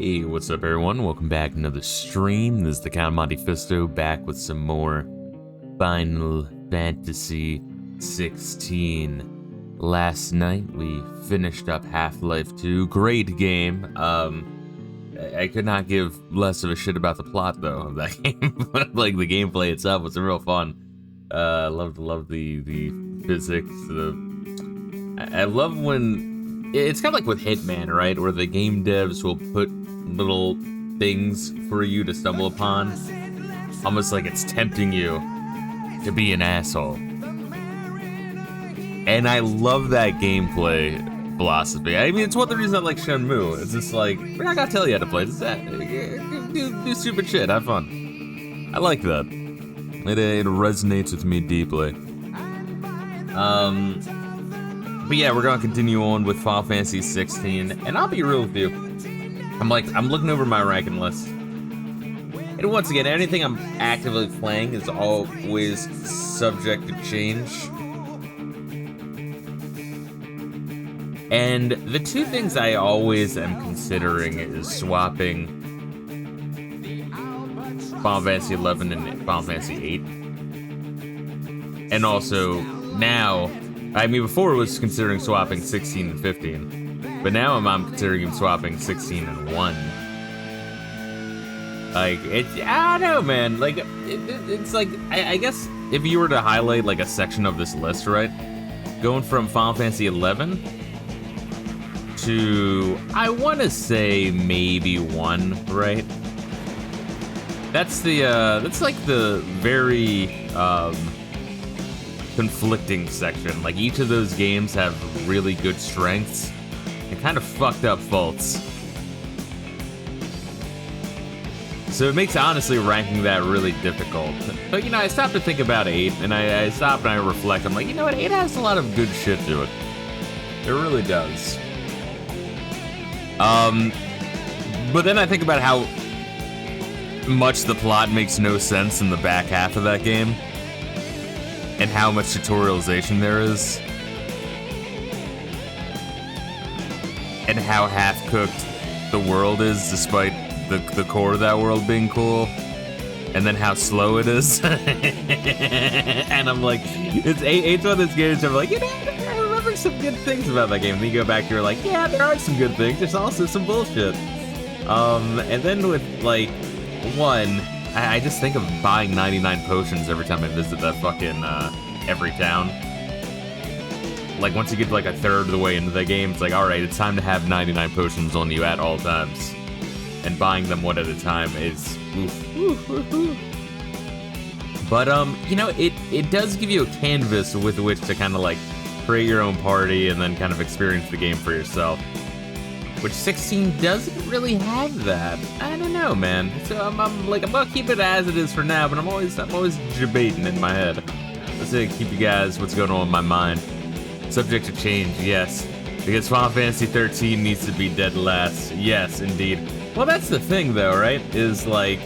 Hey, what's up everyone? Welcome back to another stream. This is the Count Monte Fisto back with some more Final Fantasy 16. Last night we finished up Half-Life 2. Great game. I could not give less of a shit about the plot though of that game. But like the gameplay itself was real fun. Love the physics. I love when it's kind of like with Hitman, right? Where the game devs will put little things for you to stumble upon, almost like it's tempting you to be an asshole. And I love that gameplay philosophy. I mean, it's one of the reasons I like Shenmue. It's just like, we're not gonna tell you how to play. It's that do stupid shit, have fun. I like that. It resonates with me deeply. But yeah, we're gonna continue on with Final Fantasy 16, and I'll be real with you. I'm looking over my ranking list, and once again, anything I'm actively playing is always subject to change. And the two things I always am considering is swapping Final Fantasy 11 and Final Fantasy 8, and also now. I mean, before it was considering swapping 16 and 15, but now I'm considering swapping 16 and 1. Like, I don't know, man. Like, it's like, I guess if you were to highlight like a section of this list, right? Going from Final Fantasy 11 to, I want to say maybe 1, right? That's like the very, conflicting section. Like, each of those games have really good strengths and kind of fucked up faults. So it makes honestly ranking that really difficult. But you know, I stopped to think about 8, and I stopped and I reflect. I'm like, you know what, 8 has a lot of good shit to it. It really does. But then I think about how much the plot makes no sense in the back half of that game, and how much tutorialization there is, and how half-cooked the world is despite the core of that world being cool, and then how slow it is. And I'm like, it's one of those games where I'm like, you know, I remember some good things about that game. And then you go back, you're like, yeah, there are some good things, there's also some bullshit. And then with, like, 1, I just think of buying 99 potions every time I visit that fucking, every town. Like, once you get like a third of the way into the game, it's like, alright, it's time to have 99 potions on you at all times. And buying them one at a time is oof. But, you know, it does give you a canvas with which to kind of like create your own party and then kind of experience the game for yourself. Which 16 doesn't really have that. I don't know, man. So I'm gonna keep it as it is for now, but I'm always debating in my head. Let's keep you guys what's going on in my mind. Subject to change, yes. Because Final Fantasy 13 needs to be dead last. Yes, indeed. Well, that's the thing though, right? Is like,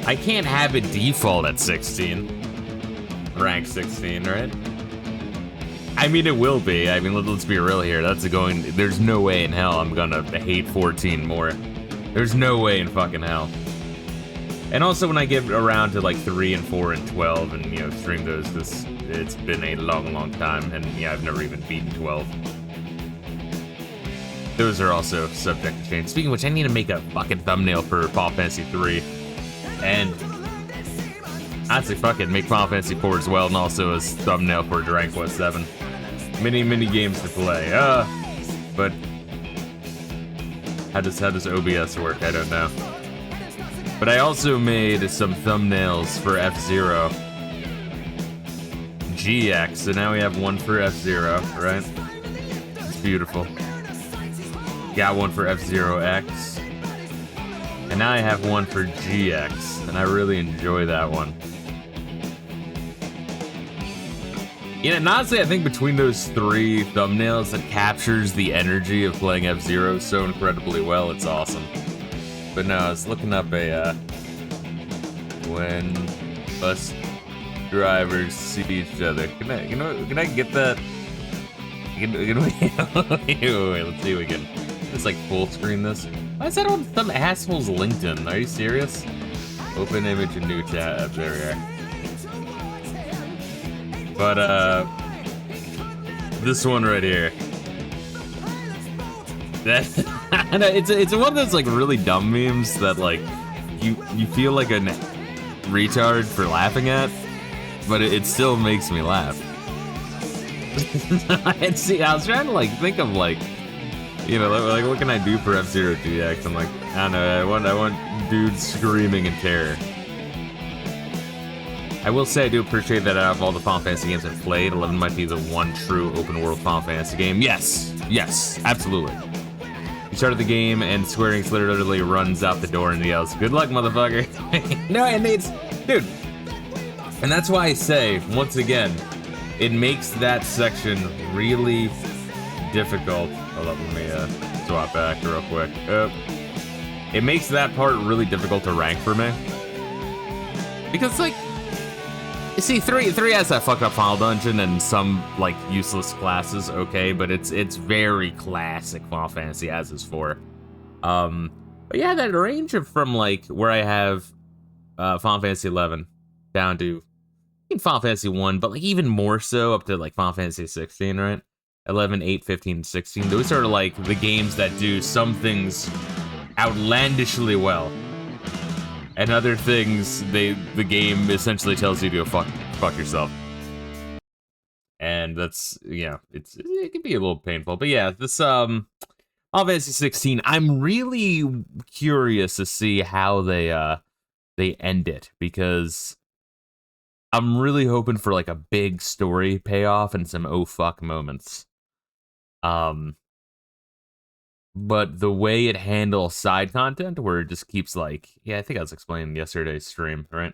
I can't have it default at 16. Rank 16, right? I mean, it will be. I mean, let's be real here. There's no way in hell I'm gonna hate 14 more. There's no way in fucking hell. And also when I get around to like 3 and 4 and 12 and, you know, stream those, it's been a long time, and yeah, I've never even beaten 12. Those are also subject to change. Speaking of which, I need to make a fucking thumbnail for Final Fantasy 3. And honestly, fucking make Final Fantasy 4 as well, and also a thumbnail for Dragon Quest 7. Many games to play. But how does OBS work? I don't know. But I also made some thumbnails for F-Zero GX, so now we have one for F-Zero, right? It's beautiful. Got one for F-Zero X, and now I have one for GX, and I really enjoy that one. You know, and honestly, I think between those 3 thumbnails, that captures the energy of playing F-Zero so incredibly well. It's awesome. But no, I was looking up a, when bus drivers see each other. Can I get that? Can we, wait, let's see if we can just like full screen this. Why is that on some asshole's LinkedIn? Are you serious? Open image and new chat. There we are. But, this one right here. That it's one of those like really dumb memes that like you feel like a retard for laughing at, but it still makes me laugh. And see, I was trying to like think of like, you know, like what can I do for F-Zero GX? I'm like, I don't know, I want dudes screaming in terror. I will say I do appreciate that out of all the Final Fantasy games I've played, 11 might be the one true open world Final Fantasy game. Yes, absolutely. You started the game and Square Enix literally runs out the door and yells, "Good luck, motherfucker." No, and it's, dude, and that's why I say, once again, it makes that section really difficult. Hold up, let me swap back real quick. It makes that part really difficult to rank for me. Because, like, you see, 3 has that fucked up final dungeon and some, like, useless classes, okay, but it's very classic Final Fantasy, as is 4. But yeah, that range of from, like, where I have Final Fantasy 11 down to Final Fantasy 1, but, like, even more so up to, like, Final Fantasy 16, right? 11, 8, 15, 16. Those are, like, the games that do some things outlandishly well. And other things, the game essentially tells you to go fuck yourself. And that's, yeah, it can be a little painful. But yeah, this Final Fantasy 16, I'm really curious to see how they end it, because I'm really hoping for like a big story payoff and some oh fuck moments. But the way it handles side content, where it just keeps like, yeah, I think I was explaining yesterday's stream, right?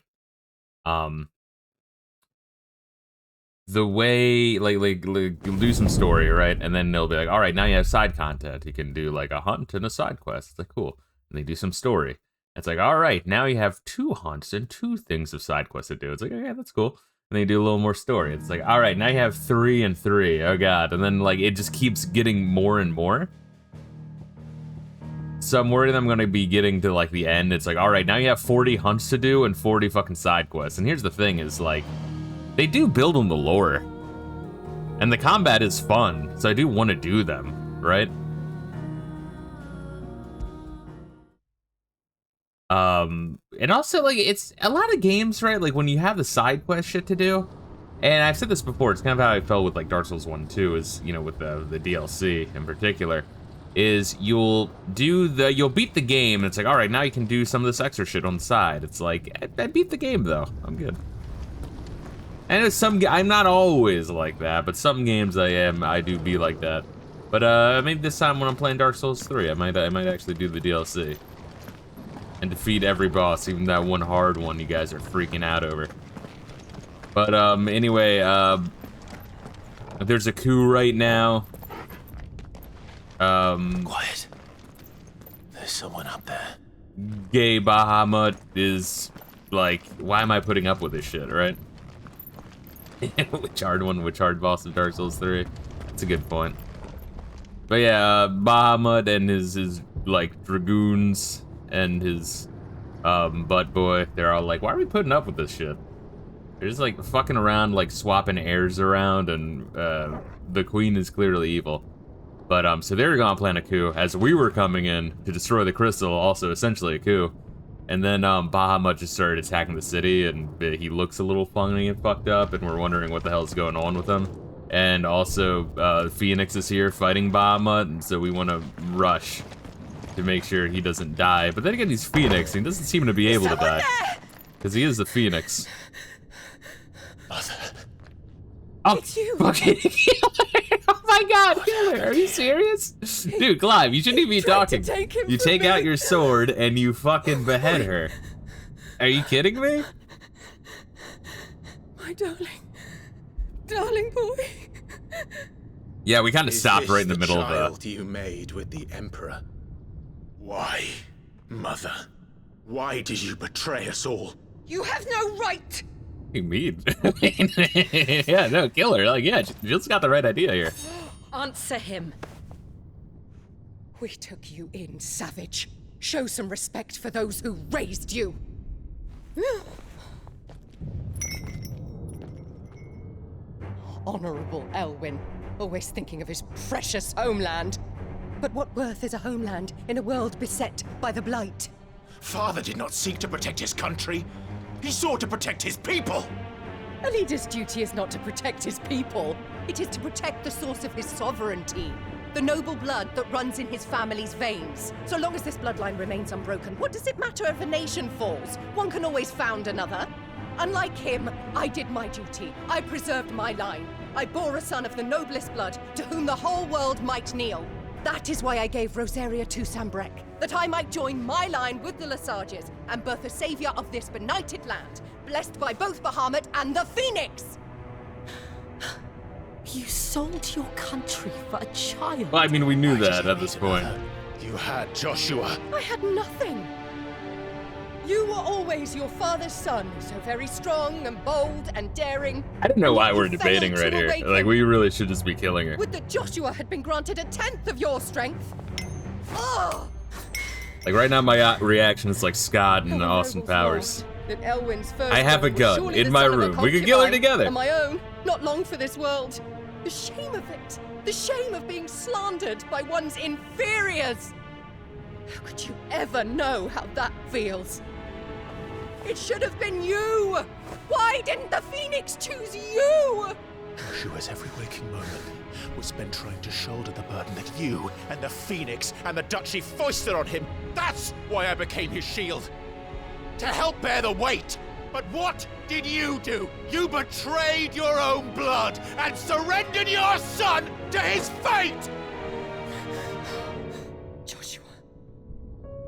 The way, like you'll do some story, right? And then they'll be like, all right, now you have side content. You can do like a hunt and a side quest. It's like, cool. And they do some story. It's like, all right, now you have 2 hunts and 2 things of side quests to do. It's like, oh, yeah, that's cool. And they do a little more story. It's like, all right, now you have 3 and 3. Oh god. And then like it just keeps getting more and more. So I'm worried I'm going to be getting to, like, the end. It's like, all right, now you have 40 hunts to do and 40 fucking side quests. And here's the thing is, like, they do build on the lore. And the combat is fun, so I do want to do them, right? And also, like, it's a lot of games, right? Like, when you have the side quest shit to do, and I've said this before, it's kind of how I felt with, like, Dark Souls 1 and 2, is, you know, with the DLC in particular, is you'll beat the game, and it's like, all right, now you can do some of this extra shit on the side. It's like, I beat the game, though. I'm good. And it's I'm not always like that, but some games I do be like that. But maybe this time when I'm playing Dark Souls 3, I might actually do the DLC. And defeat every boss, even that one hard one you guys are freaking out over. But anyway, there's a coup right now. Quiet. There's someone up there. Gay Bahamut is like, why am I putting up with this shit, right? Which hard boss of Dark Souls 3? That's a good point. But yeah, Bahamut and his like dragoons and his butt boy, they're all like, why are we putting up with this shit? They're just like fucking around, like swapping heirs around, and the queen is clearly evil. But so they're gonna plan a coup as we were coming in to destroy the crystal, also essentially a coup. And then Bahamut just started attacking the city, and he looks a little funny and fucked up, and we're wondering what the hell's going on with him. And also Phoenix is here fighting Bahamut, and so we want to rush to make sure he doesn't die. But then again, he's Phoenix, and he doesn't seem to be able to die. Because he is the Phoenix. Mother. Oh, it's you. Fucking Killer. Oh my god, Killer, are you serious? Dude, Clive, you shouldn't even be talking. You take out your sword and you fucking behead her. Are you kidding me? My darling boy. Yeah, we kind of stopped right in the middle of the child you made with the Emperor. Why, Mother? Why did you betray us all? You have no right. You mean? Yeah, no, kill her. Like, yeah, Jill's got the right idea here. Answer him. We took you in, savage. Show some respect for those who raised you. Honorable Elwyn, always thinking of his precious homeland. But what worth is a homeland in a world beset by the Blight? Father did not seek to protect his country. He sought to protect his people. A leader's duty is not to protect his people. It is to protect the source of his sovereignty. The noble blood that runs in his family's veins. So long as this bloodline remains unbroken, what does it matter if a nation falls? One can always found another. Unlike him, I did my duty. I preserved my line. I bore a son of the noblest blood, to whom the whole world might kneel. That is why I gave Rosaria to Sambrek, that I might join my line with the Lesages and birth a savior of this benighted land, blessed by both Bahamut and the Phoenix! You sold your country for a child. Well, I mean, we knew Why did that you at this need point. another? You had Joshua. I had nothing. You were always your father's son, so very strong and bold and daring. I don't know why You we're failed debating to right here. awaken. Like, we really should just be killing her. Would that Joshua had been granted 1/10 of your strength? Oh! Like, right now, my reaction is like Scott and How Austin noble Powers. thought that Elwyn's first I have a was gun surely in the my son of a room. We could kill her concubine, together. On my own, not long for this world. The shame of it. The shame of being slandered by one's inferiors. How could you ever know how that feels? It should have been you! Why didn't the Phoenix choose you? Joshua's every waking moment was spent trying to shoulder the burden that you and the Phoenix and the Duchy foisted on him. That's why I became his shield. To help bear the weight. But what did you do? You betrayed your own blood and surrendered your son to his fate! Joshua.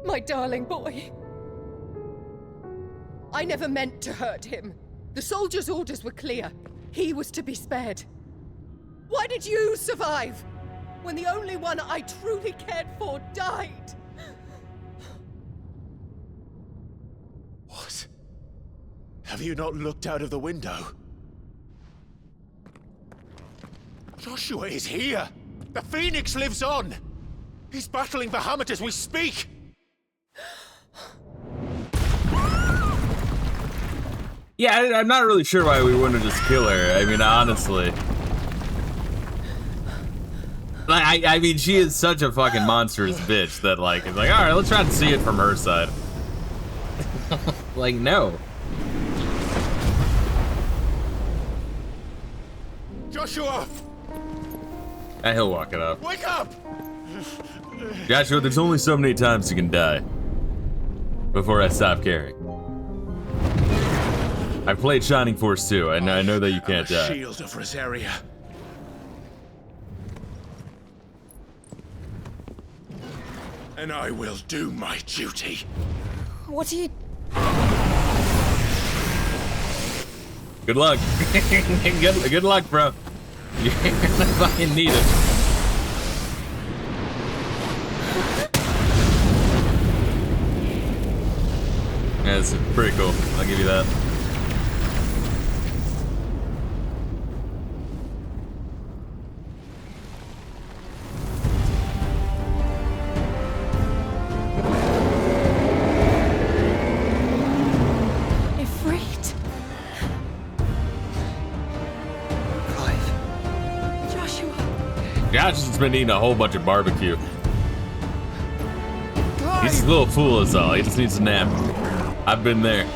My darling boy. I never meant to hurt him. The soldiers' orders were clear. He was to be spared. Why did you survive when the only one I truly cared for died? What? Have you not looked out of the window? Joshua is here! The Phoenix lives on! He's battling Bahamut as we speak! Yeah, I'm not really sure why we wouldn't just kill her. I mean, honestly. Like, I mean, she is such a fucking monstrous bitch that, like, it's like, alright, let's try and see it from her side. Like, no. Joshua! He'll walk it up. Wake up! Joshua, there's only so many times you can die before I stop caring. I played Shining Force 2, and I know that you can't die. Shield of Rosaria. And I will do my duty. What are you... Good luck. good luck, bro. You're gonna fucking need it. Yeah, it's pretty cool. I'll give you that. Ifrit? Joshua. Josh has been eating a whole bunch of barbecue. He's a little fool is all. He just needs a nap. I've been there.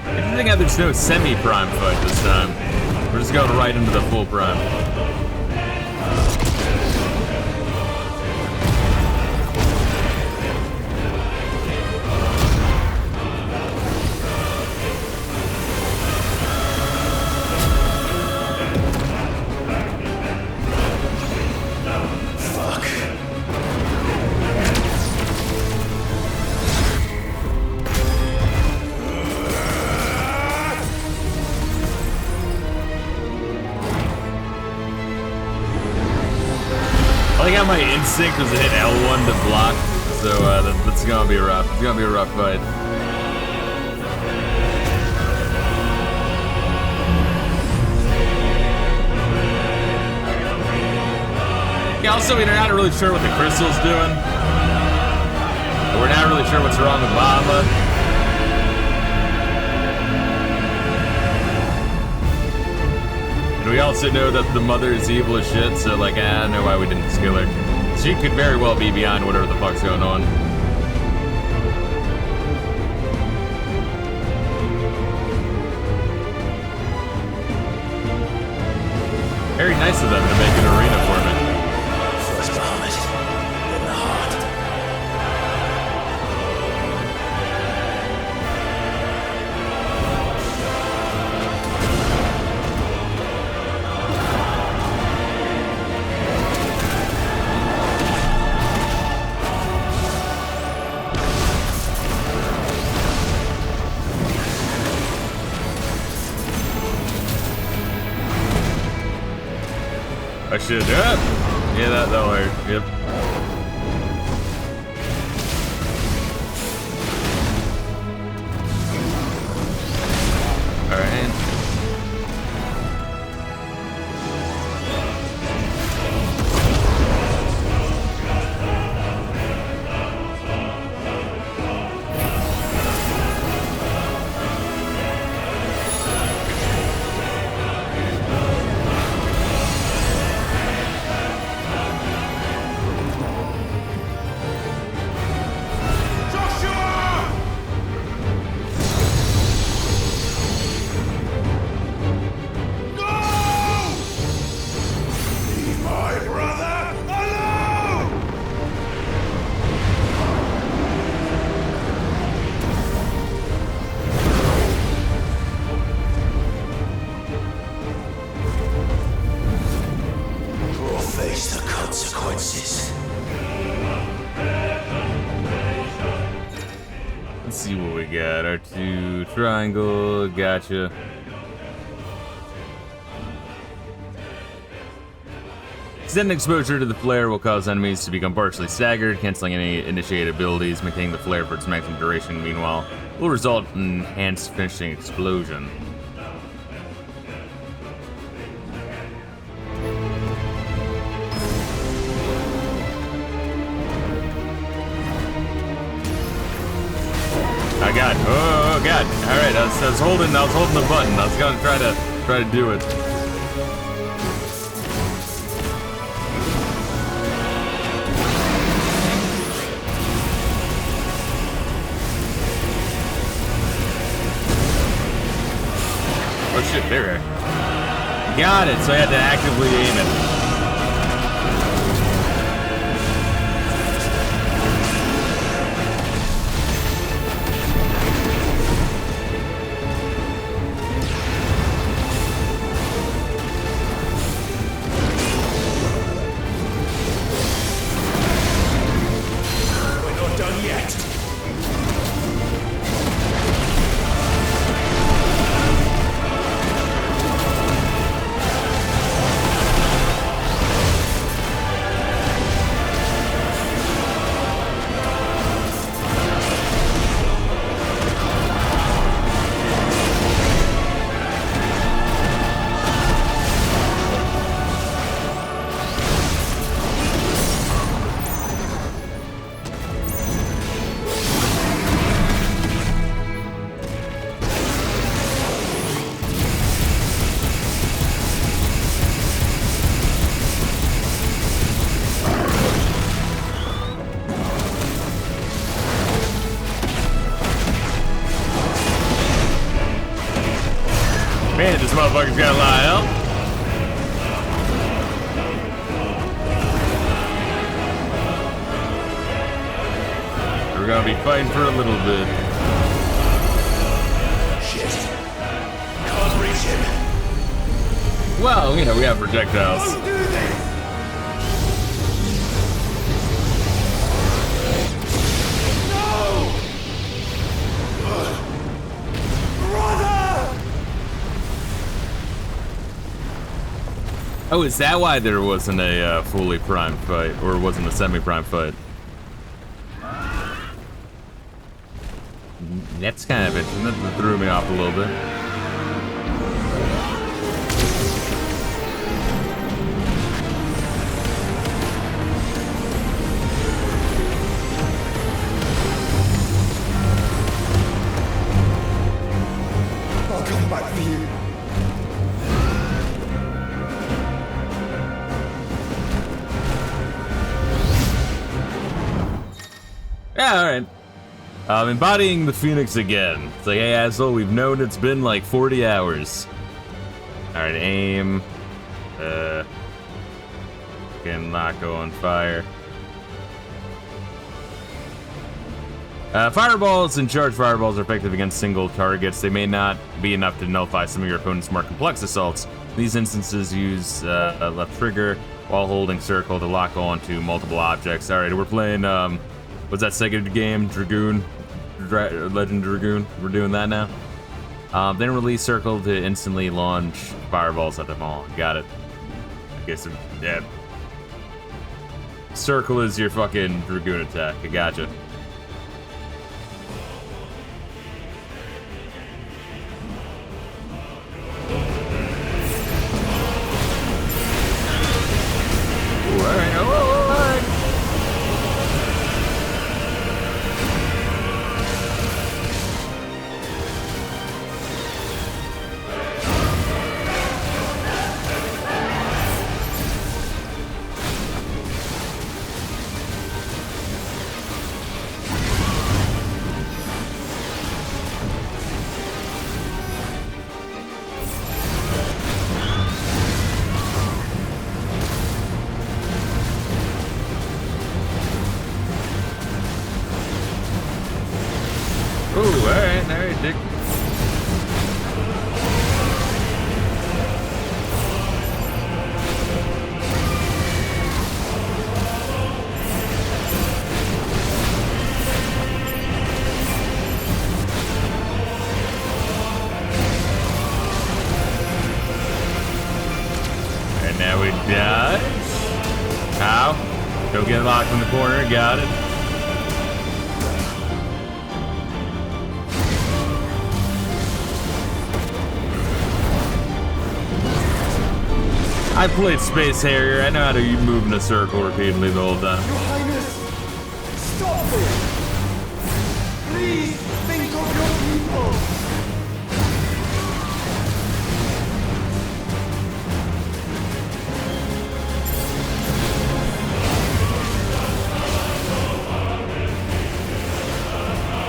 Interesting how there's no semi-prime fight this time. We're just going right into the full prime. Fuck. like how my instinct was to hit L1 to block, so that's gonna be rough. It's gonna be a rough fight. Yeah, also, we're not really sure what the crystal's doing. We're not really sure what's wrong with Mama. And we also know that the mother is evil as shit, so like, I don't know why we didn't skill her. She could very well be beyond whatever the fuck's going on. Very nice of them to make an arena for me. First Muhammad, then the heart. I should do it. Yeah, that'll hurt. Yep. All right. Let's see what we got. R2 triangle, gotcha. Extended exposure to the flare will cause enemies to become partially staggered, canceling any initiated abilities, maintaining the flare for its maximum duration. Meanwhile, will result in enhanced finishing explosion. I got. Oh god! All right, I was holding the button. I was gonna try to do it. Oh shit! There we are. Got it. So I had to actively aim it. Man, this motherfucker's got a lot of health. We're gonna be fighting for a little bit. Shit. Can't reach him. Well, you know, we have projectiles. Don't do this! No! Brother! Oh, is that why there wasn't a fully primed fight, or wasn't a semi-primed fight? That's kind of interesting. That threw me off a little bit. I'll come back for you. Yeah, alright. Embodying the Phoenix again. It's like, hey, asshole, we've known it's been like 40 hours. Alright, aim. Can not go on fire. Fireballs and charged fireballs are effective against single targets. They may not be enough to nullify some of your opponent's more complex assaults. In these instances, use left trigger while holding circle to lock on to multiple objects. Alright, we're playing, what's that second game? Dragoon? Legend Dragoon? We're doing that now? Then release circle to instantly launch fireballs at them all. Got it. Okay, so, yeah. Circle is your fucking Dragoon attack. I gotcha. Alright, Dick. And now we dodge. How? Don't get locked in the corner, got it. I played Space Harrier. I know how to move in a circle repeatedly the whole time. Your Highness, stop it! Please think of your people!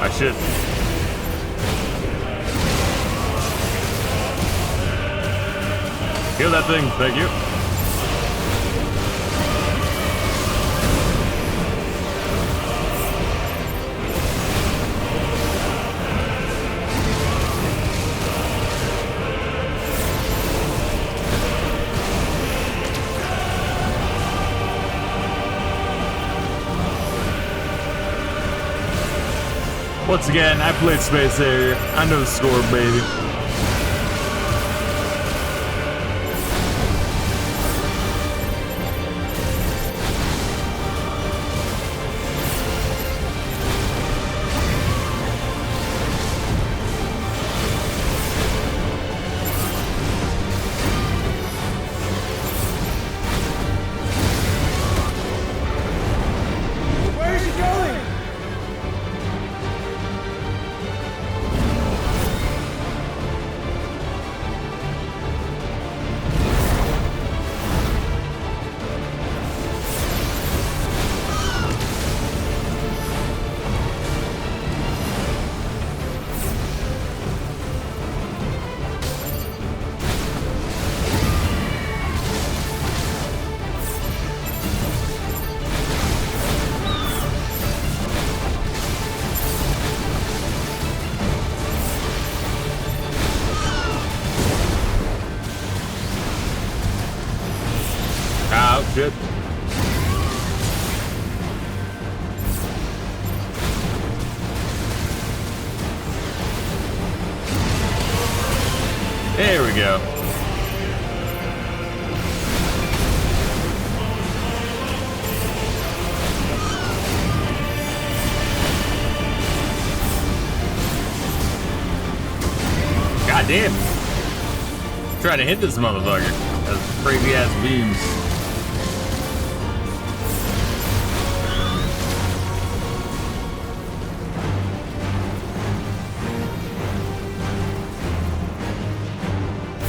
I should. Kill that thing, thank you. Once again, I played Space Harrier. I know the score, baby. Where is he going? Oh, shit. There we go. damn. Trying to hit this motherfucker. Those crazy ass beams.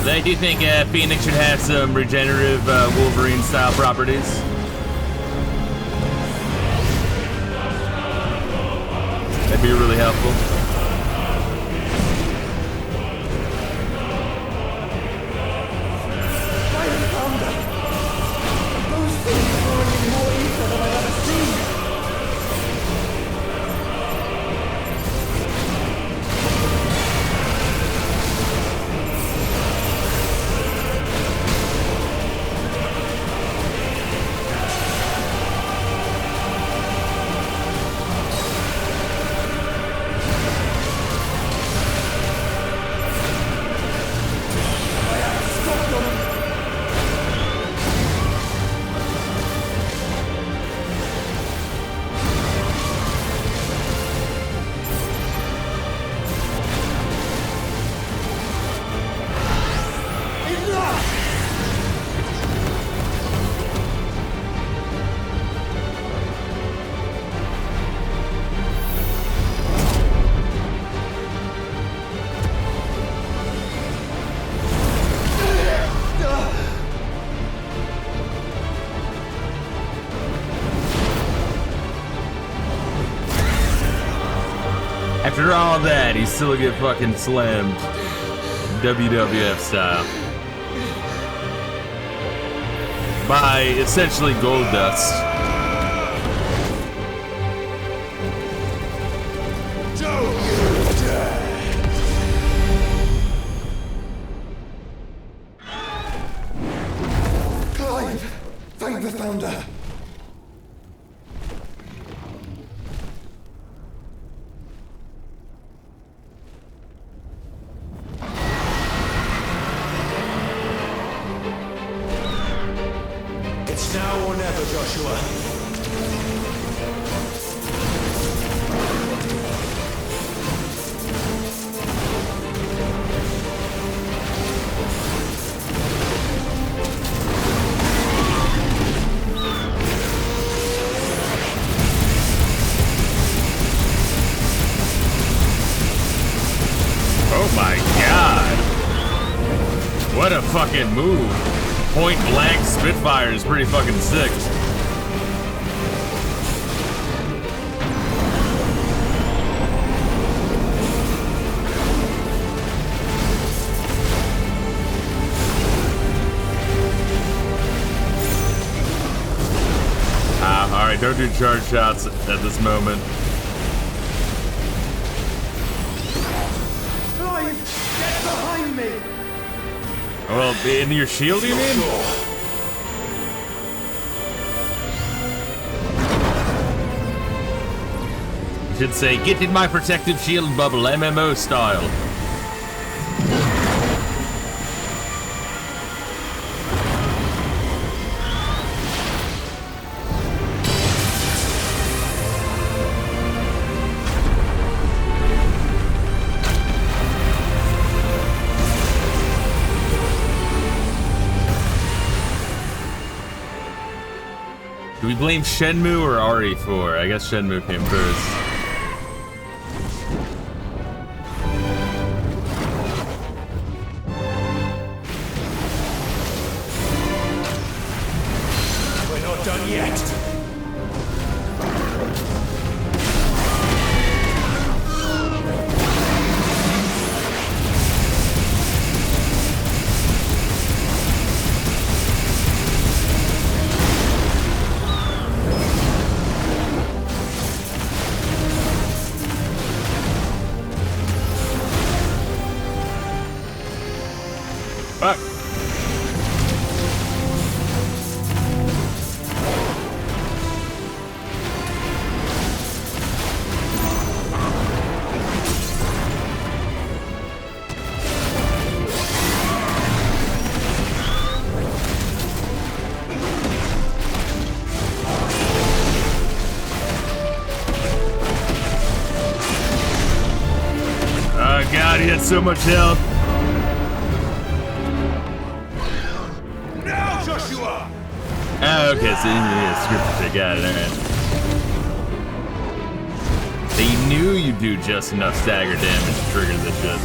I do think Phoenix should have some regenerative Wolverine style properties. That'd be really helpful. Those things are pouring more ether than I've ever seen. After all that, he still get fucking slammed. WWF style. By essentially gold dust. Clive, thank the Founder. It's now or never, Joshua. Oh my god. What a fucking move. Point blank Spitfire is pretty fucking sick. Alright, don't do charge shots at this moment. Clive, get behind me! Well, in your shield, you mean? You should say, get in my protective shield bubble, MMO style. Do we blame Shenmue or RE4? I guess Shenmue came first. We're not done yet. Fuck. Oh god, he had so much health. Okay, so yeah, script shit, got it, alright. They knew you do just enough stagger damage to trigger this shit.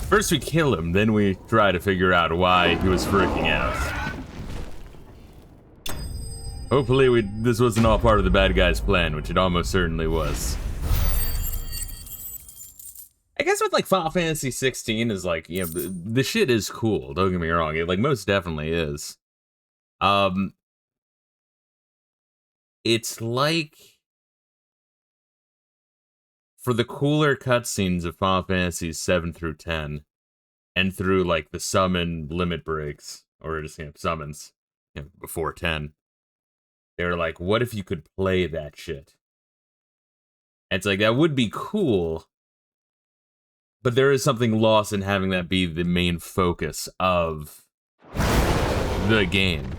First we kill him, then we try to figure out why he was freaking out. Hopefully this wasn't all part of the bad guy's plan, which it almost certainly was. I guess with like Final Fantasy 16 is like, you know, the shit is cool, don't get me wrong, it like most definitely is. It's like, for the cooler cutscenes of Final Fantasies 7 through 10, and through like the summon limit breaks, or just, you know, summons, you know, before 10, they're like, what if you could play that shit? And it's like, that would be cool, but there is something lost in having that be the main focus of the game.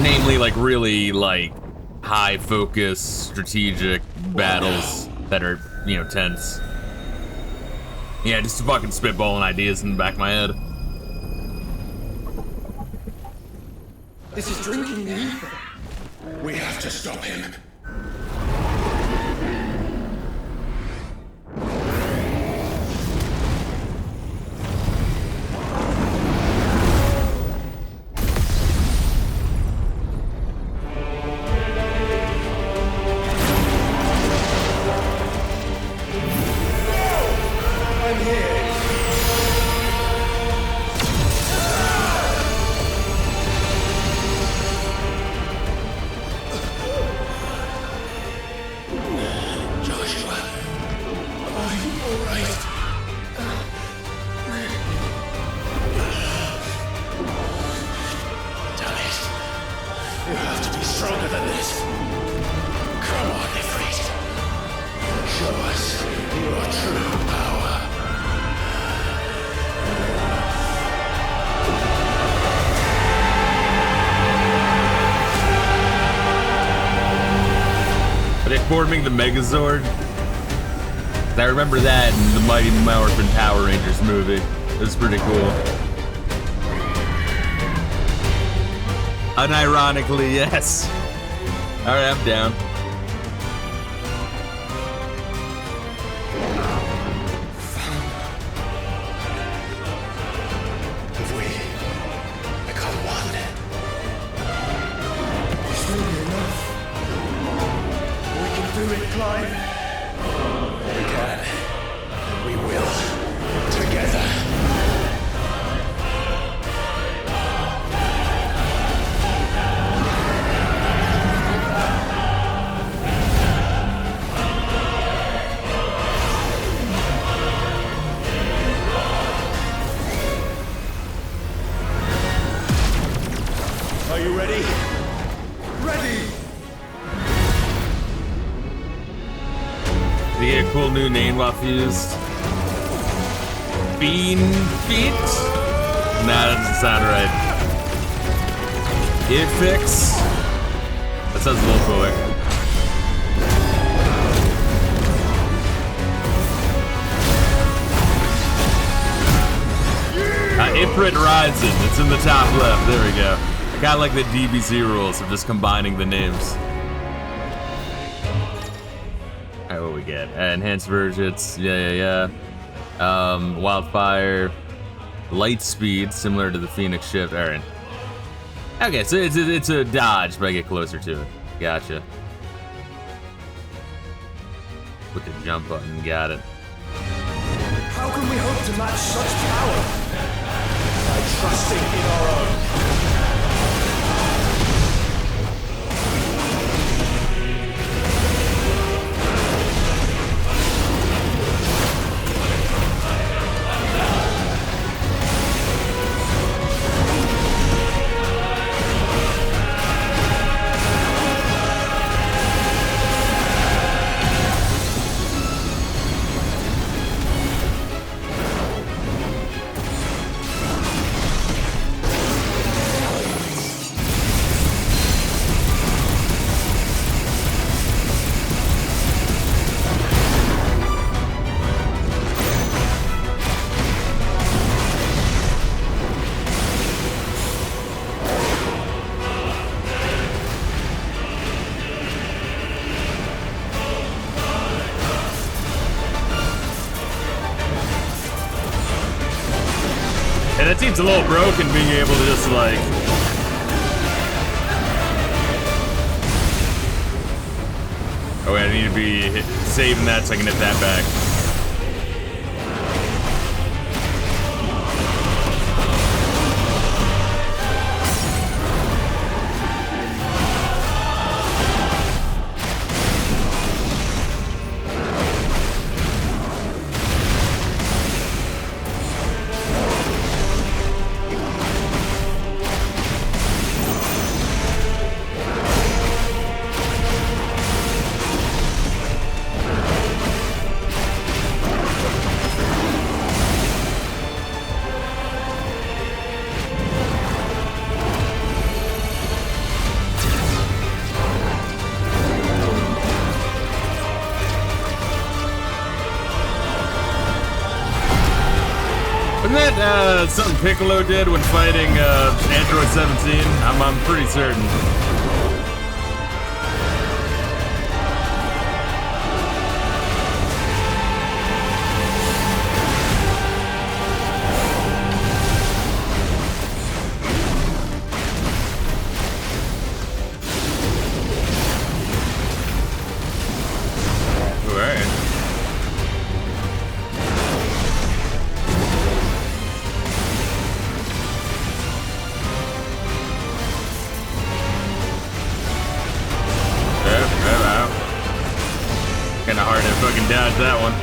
Namely, like, really, like, high-focus, strategic battles that are, you know, tense. Yeah, just fucking spitballing ideas in the back of my head. This is drinking the ether. We have to stop him. Forming the Megazord. I remember that in the Mighty Morphin Power Rangers movie. It was pretty cool. Unironically, yes. Alright, I'm down. If we become one, This will be enough. We can do it, Clive. we can. We will. Together. Are you ready? Ready! Did you get a cool new name off used? Bean Feet? Nah, that doesn't sound right. Ifix? That sounds a little cooler. Ifrit Ryzen. It's in the top left. There we go. Kind of like the DBZ rules of just combining the names. Alright, what we get? Enhanced versions, yeah. Wildfire, light speed, similar to the Phoenix Shift. Alright. Okay, so it's a dodge, but I get closer to it. Gotcha. With the jump button, got it. How can we hope to match such power? I trusting in our own. And that seems a little broken, being able to just like... Oh wait, I need to be saving that so I can hit that back. Wasn't that something Piccolo did when fighting Android 17? I'm pretty certain. All right. Kinda hard to fucking dodge that one.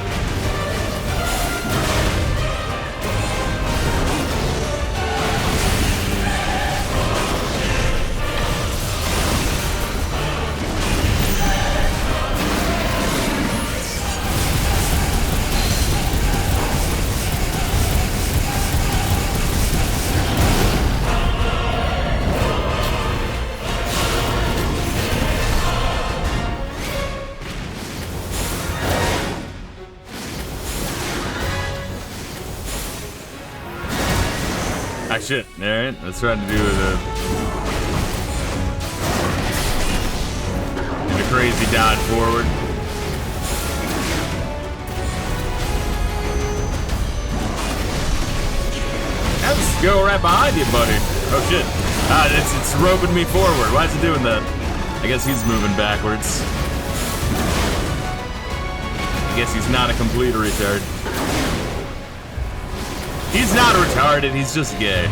Ah, shit. Alright, let's try to do the crazy dodge forward. Let's go right behind you, buddy. Oh shit. Ah, it's roping me forward. Why is it doing that? I guess he's moving backwards. I guess he's not a complete retard. He's not retarded, he's just gay.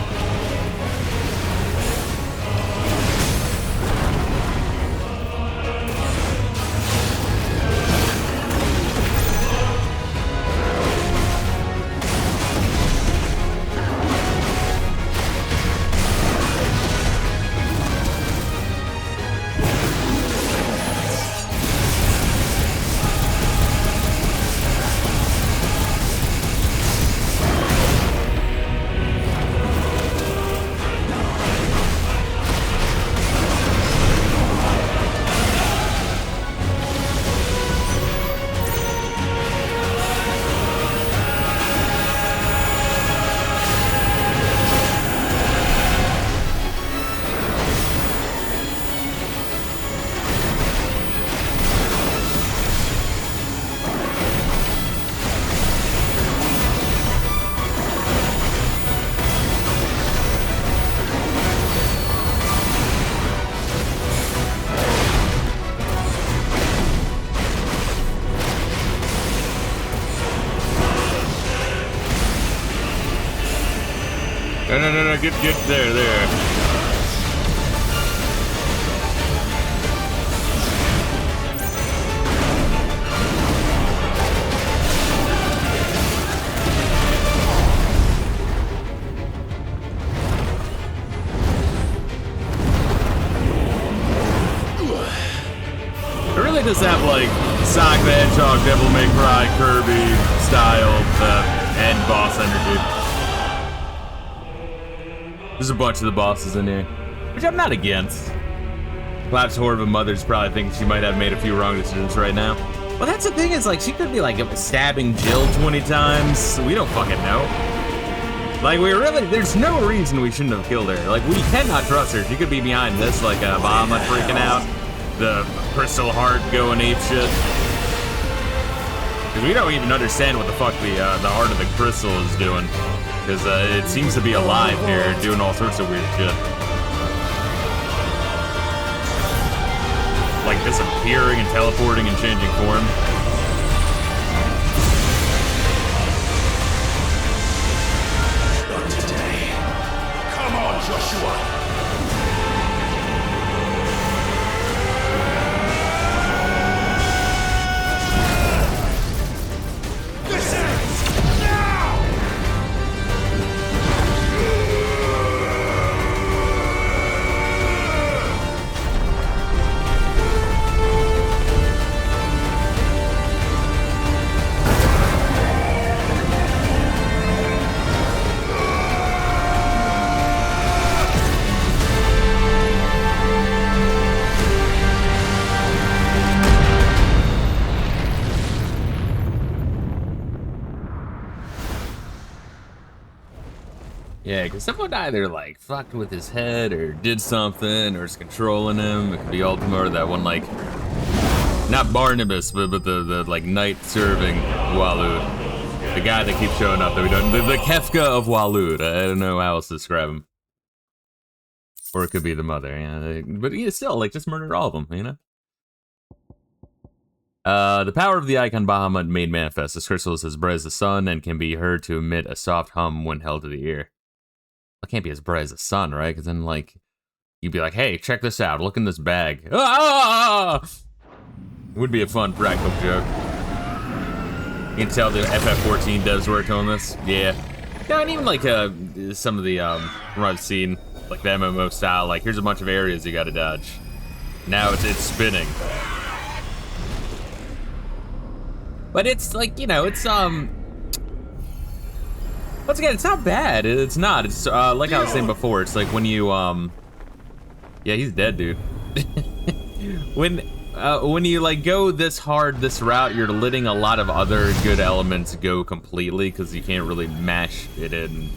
get there. It really does have like Sonic the Hedgehog, Devil May Cry, Kirby style end boss energy. There's a bunch of the bosses in here, which I'm not against. Collapsed Horde of Mothers probably thinks she might have made a few wrong decisions right now. Well, that's the thing is, like, she could be like stabbing Jill 20 times. We don't fucking know. Like, there's no reason we shouldn't have killed her. Like, we cannot trust her. She could be behind this, like Bahamut freaking out, the Crystal Heart going apeshit. Because we don't even understand what the fuck the Heart of the Crystal is doing. Because it seems to be alive here, doing all sorts of weird shit. Like disappearing and teleporting and changing form. Not today. Come on, Joshua. Yeah, because someone either like fucked with his head or did something or is controlling him. It could be Ultima or that one like, not Barnabas, but the like knight serving Walud. The guy that keeps showing up that we don't, the Kefka of Walud. I don't know how else to describe him. Or it could be the mother, yeah. But yeah, still, like, just murder all of them, you know? The power of the icon Bahamut made manifest. This crystal is as bright as the sun and can be heard to emit a soft hum when held to the ear. It can't be as bright as the sun, right? Because then, like, you'd be like, hey, check this out. Look in this bag. Ah! It would be a fun practical joke. You can tell the FF14 devs worked on this. Yeah. Yeah, and even, like, some of the, from what I've seen, like, the MMO style, like, here's a bunch of areas you gotta dodge. Now it's spinning. But it's, like, you know, it's, once again, it's not bad. It's not. It's like I was saying before. It's like when you yeah, he's dead, dude. when you like go this hard, this route, you're letting a lot of other good elements go completely because you can't really mash it in.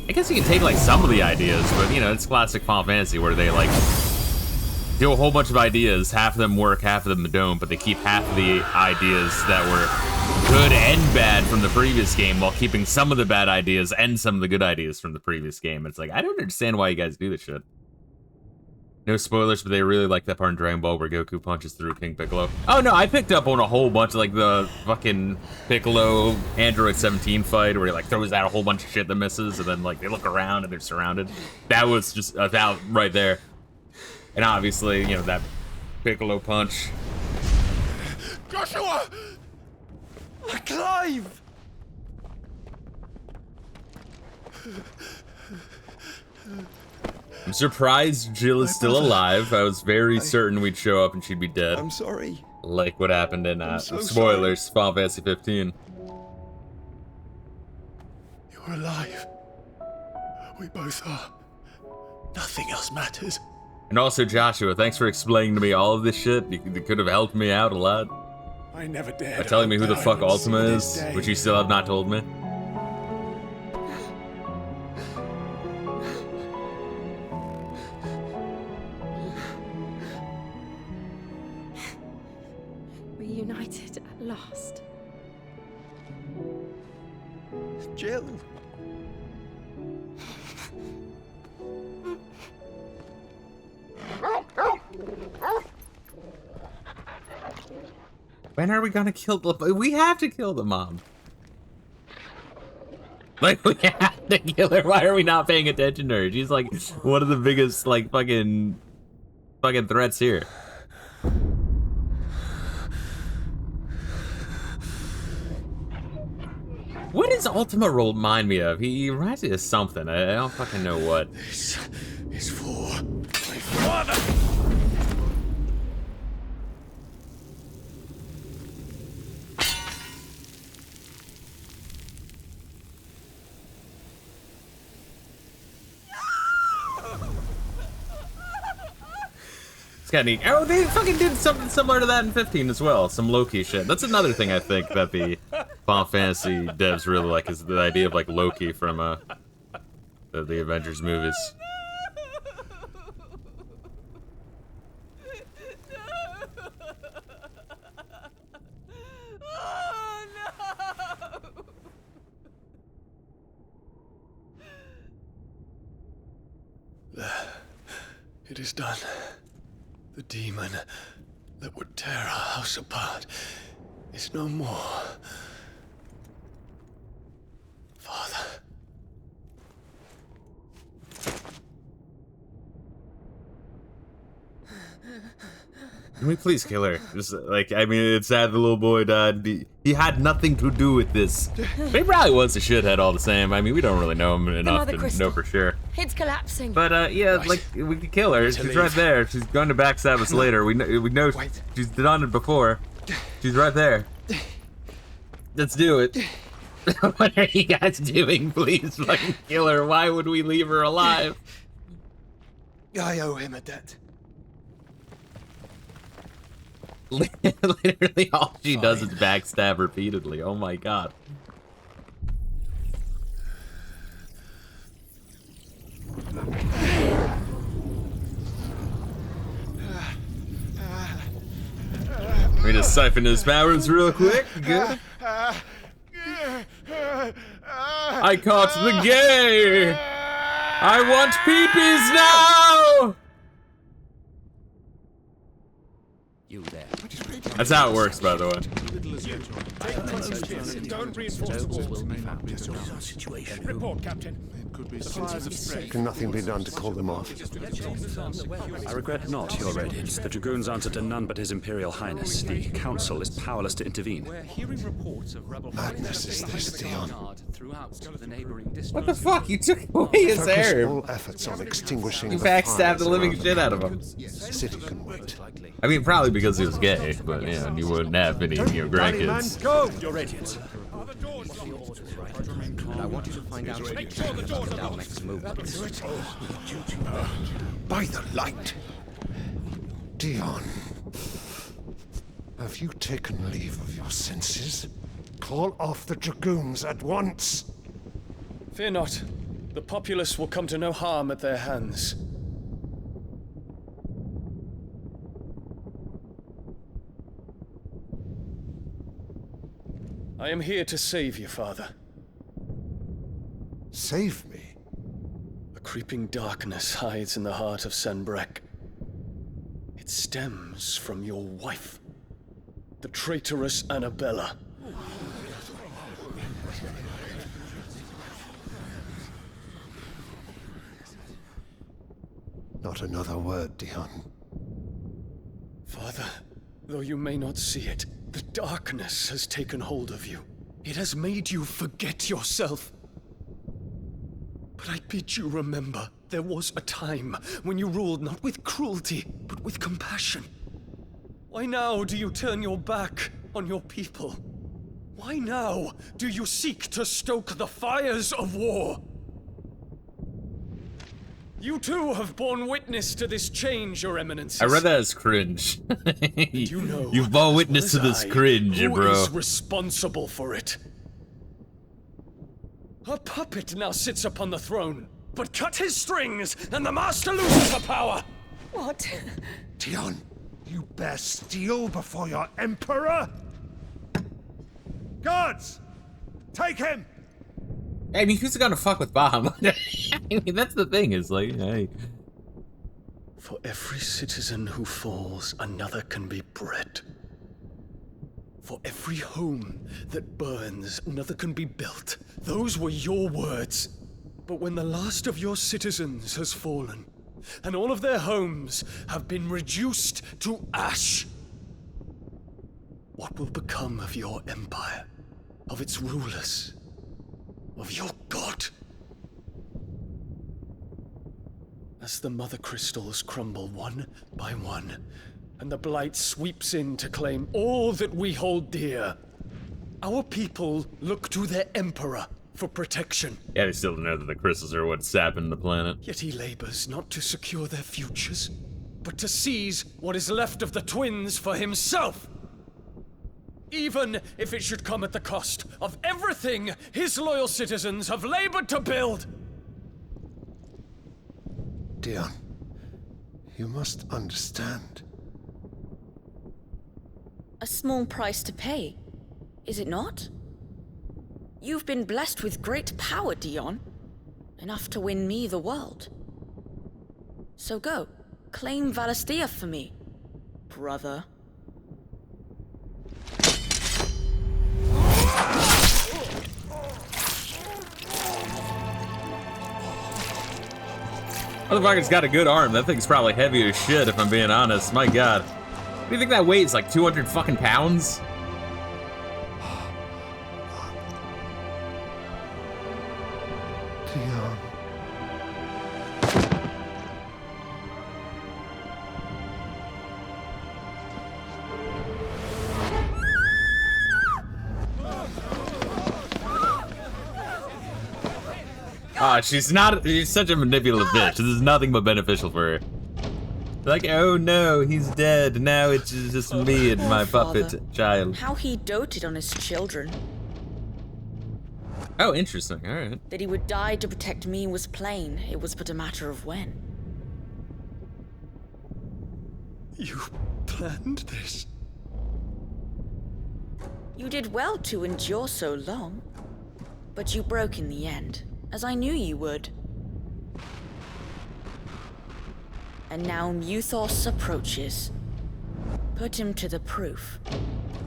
I guess you can take like some of the ideas, but you know, it's classic Final Fantasy where they like do a whole bunch of ideas. Half of them work, half of them don't, but they keep half of the ideas that were good and bad from the previous game while keeping some of the bad ideas and some of the good ideas from the previous game. It's like, I don't understand why you guys do this shit. No spoilers, but they really like that part in Dragon Ball where Goku punches through King Piccolo. Oh no, I picked up on a whole bunch of like the fucking Piccolo Android 17 fight where he like throws out a whole bunch of shit that misses and then like they look around and they're surrounded. That was just about right there. And obviously, you know, that Piccolo punch. Joshua! Clive! I'm surprised Jill is still alive. I was very certain we'd show up and she'd be dead. I'm sorry. Like what happened in, so spoilers, Final Fantasy 15. You're alive. We both are. Nothing else matters. And also, Joshua, thanks for explaining to me all of this shit. You could have helped me out a lot. I never dared. By telling me who the fuck Ultima is, which you still have not told me. Reunited at last. Jill. When are we gonna kill the... We have to kill the mom. Like, we have to kill her. Why are we not paying attention to her? She's like one of the biggest, like, fucking threats here. What does Ultima remind me of? He reminds me of something. I don't fucking know what. This is for my father! It's kind of neat. Oh, they fucking did something similar to that in 15 as well. Some Loki shit. That's another thing I think that the Final Fantasy devs really like, is the idea of like Loki from the Avengers movies. It is done. The demon that would tear our house apart is no more. Father. Can we please kill her? Just, like, I mean, it's sad the little boy died. He had nothing to do with this. But he probably was a shithead all the same. I mean, we don't really know him enough to know for sure. It's collapsing. But, yeah, Right. like, we could kill her. She's right there. She's going to backstab us later. We know she's done it before. She's right there. Let's do it. What are you guys doing? Please fucking kill her. Why would we leave her alive? I owe him a debt. Literally all she does is backstab repeatedly. Oh my god. Let me just siphon his powers real quick. Good. I caught the gay! I want peepees now! You there. That's how it works, by the way. Don't reinforce the walls. Situation. Report, Captain. Can nothing be done to call them off? I regret not, Your Radiance. The Dragoons answer to none but His Imperial Highness. The Council is powerless to intervene. We're hearing reports of rebel Madness is this, Dion. throughout the neighboring districts. What the fuck? You took away his Focus hair. all efforts on extinguishing You the backstabbed fires the living around shit out of him. The city can wait. I mean, probably because he was gay, but you know, you wouldn't have any grandkids. Go! Your Radiance. And I want you to find out Make sure the doors are our locked. next move. By the light! Dion, have you taken leave of your senses? Call off the Dragoons at once! Fear not. The populace will come to no harm at their hands. I am here to save you, Father. Save me? A creeping darkness hides in the heart of Sanbreque. It stems from your wife, the traitorous Annabella. Not another word, Dion. Father, though you may not see it, the darkness has taken hold of you. It has made you forget yourself. But I bid you remember, there was a time when you ruled not with cruelty, but with compassion. Why now do you turn your back on your people? Why now do you seek to stoke the fires of war? You too have borne witness to this change, Your Eminences. I read that as cringe. You know, You've borne as witness to well this as I, cringe, who bro. is responsible for it? A puppet now sits upon the throne, but cut his strings, and the master loses the power. What? Dion, you bear steel before your Emperor? Guards! Take him! I mean, who's gonna fuck with Bomb? I mean, that's the thing, is like, hey. For every citizen who falls, another can be bred. For every home that burns, another can be built. Those were your words. But when the last of your citizens has fallen, and all of their homes have been reduced to ash, what will become of your empire, of its rulers, of your god? As the mother crystals crumble one by one, and the blight sweeps in to claim all that we hold dear, our people look to their emperor for protection. Yeah, they still don't know that the crystals are what's sapping the planet. Yet he labors not to secure their futures, but to seize what is left of the twins for himself. Even if it should come at the cost of everything his loyal citizens have labored to build. Dion, you must understand. A small price to pay, is it not? You've been blessed with great power, Dion. Enough to win me the world. So go, claim Valisthea for me, brother. Motherfucker's got a good arm. That thing's probably heavy as shit, if I'm being honest. My god. What do you think that weighs? Like 200 fucking pounds? Dion. She's such a manipulative bitch. This is nothing but beneficial for her. Like, oh no, he's dead. Now it's just me and my puppet child. How he doted on his children. Oh, interesting. All right. That he would die to protect me was plain. It was but a matter of when. You planned this? You did well to endure so long. But you broke in the end, as I knew you would. And now Muthos approaches. Put him to the proof.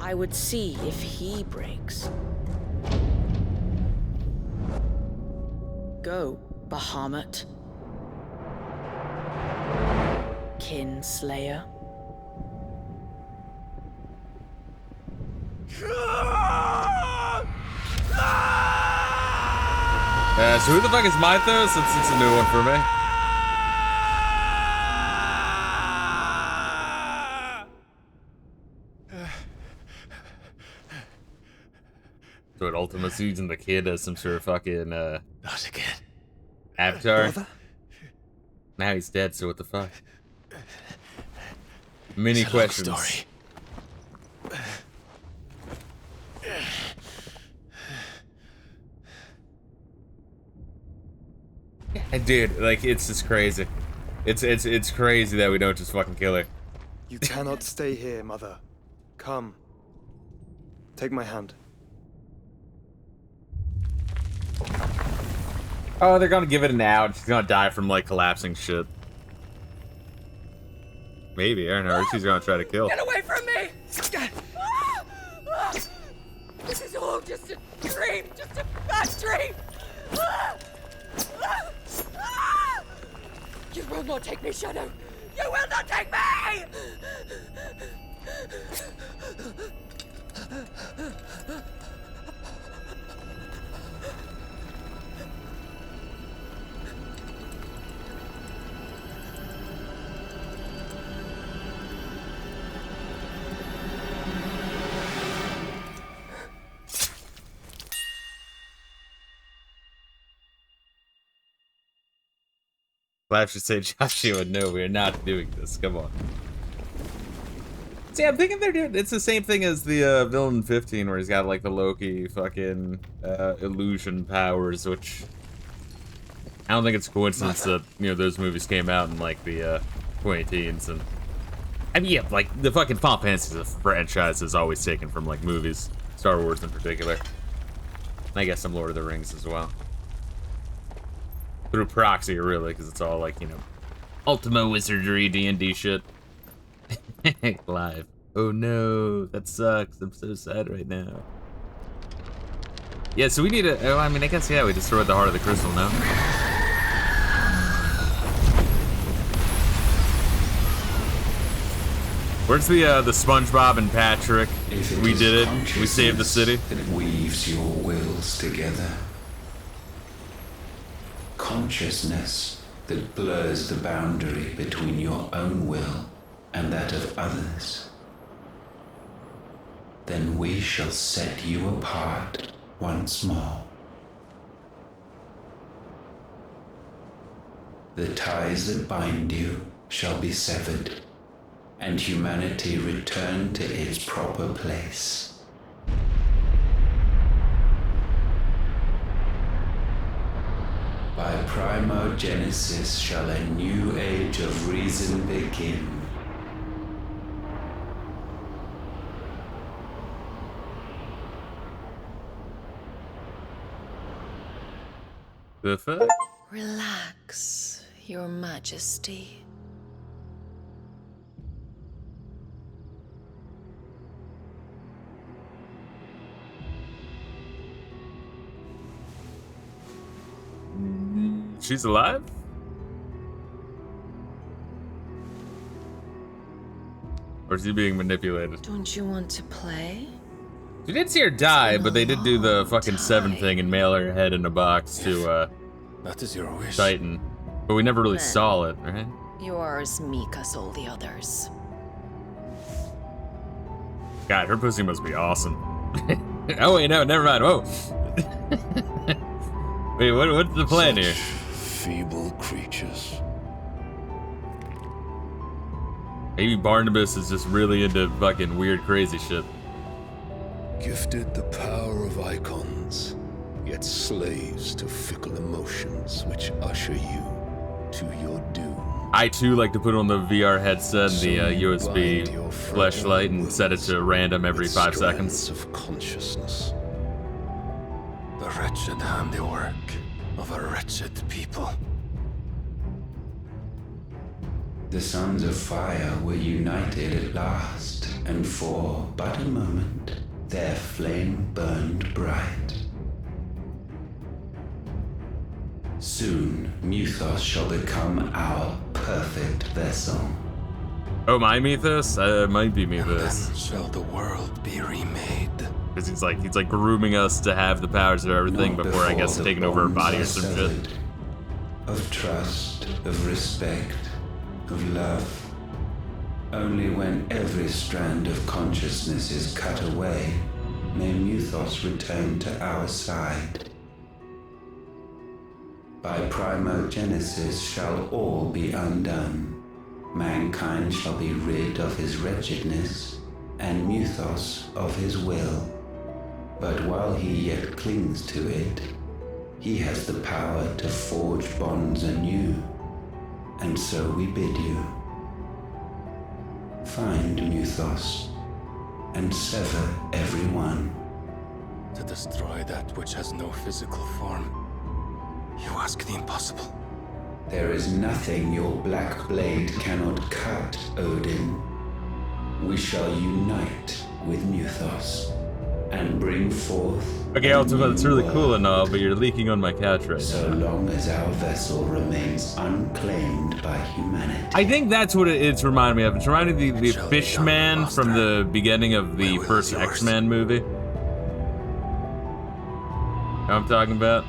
I would see if he breaks. Go, Bahamut. Kinslayer. So who the fuck is Mythos? It's a new one for me. So it Ultima's using the kid as some sort of fucking Not again. avatar. Brother? Now he's dead, so what the fuck? Many It's a long questions. story. Dude, like, it's just crazy. It's crazy that we don't just fucking kill her. You cannot stay here, Mother. Come. Take my hand. Oh, they're gonna give it an out. She's gonna die from, like, collapsing shit. Maybe, I don't know. She's gonna try to kill. Get away from me! This is all just a dream, just a bad dream! You will not take me, Shadow! You will not take me! Clive should say, Joshua, no, we're not doing this. Come on. See, I'm thinking they're doing... It's the same thing as the villain 15, where he's got, like, the Loki fucking illusion powers, which... I don't think it's a coincidence that, you know, those movies came out in, like, the 2010s, and... I mean, yeah, like, the fucking Final Fantasy franchise is always taken from, like, movies. Star Wars in particular. And I guess some Lord of the Rings as well. Through proxy, really, because it's all like, you know, Ultima Wizardry, D&D shit. Live. Oh no, that sucks. I'm so sad right now. Yeah, so we need to. Oh, I mean, I guess yeah, we destroyed the heart of the crystal now. Where's the SpongeBob and Patrick? We did it. We saved the city. That weaves your wills together. Consciousness that blurs the boundary between your own will and that of others. Then we shall set you apart once more. The ties that bind you shall be severed, and humanity return to its proper place. By primogenesis shall a new age of reason begin. The fuck? Relax, Your Majesty. She's alive? Or is he being manipulated? Don't you want to play? We did see her die, but they did do the fucking Seven thing and mail her head in a box to that is your wish. Titan. But we never really Then saw it, right? You are as meek as all the others. God, her pussy must be awesome. Oh wait, no, never mind. Whoa. Wait, what's the plan here? Feeble creatures. Maybe Barnabas is just really into fucking weird, crazy shit. Gifted the power of icons, yet slaves to fickle emotions which usher you to your doom. I too like to put on the VR headset and the USB flashlight and set it to random every 5 seconds. Of consciousness. The wretched handiwork of a wretched people. The sons of fire were united at last, and for but a moment their flame burned bright. Soon Mythos shall become our perfect vessel. Oh, my Mythos? It might be Mythos. Then shall the world be remade. Because he's like grooming us to have the powers of everything Not before I guess the taking over our bonds body or are some severed. shit. Of trust, of respect, of love. Only when every strand of consciousness is cut away, may Mythos return to our side. By primogenesis shall all be undone. Mankind shall be rid of his wretchedness, and Mythos of his will. But while he yet clings to it, he has the power to forge bonds anew. And so we bid you. Find Mythos, and sever every one. To destroy that which has no physical form. You ask the impossible. There is nothing your black blade cannot cut, Odin. We shall unite with Mythos, and bring forth... Okay, Ultima, it's really cool and all, but you're leaking on my couch right So long as our vessel remains unclaimed by humanity. I think that's what it's reminding me of. It's reminding me of the Fishman from the beginning of the first X-Men movie. You know what I'm talking about?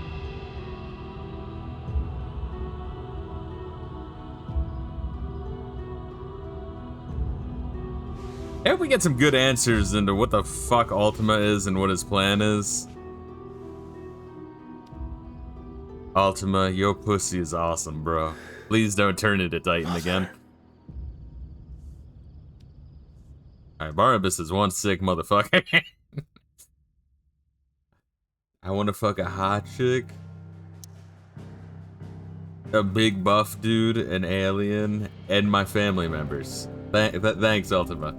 I hope we get some good answers into what the fuck Ultima is and what his plan is. Ultima, your pussy is awesome, bro. Please don't turn into Titan again. Alright, Barnabas is one sick motherfucker. I wanna fuck a hot chick. A big buff dude, an alien, and my family members. Thanks, Ultima.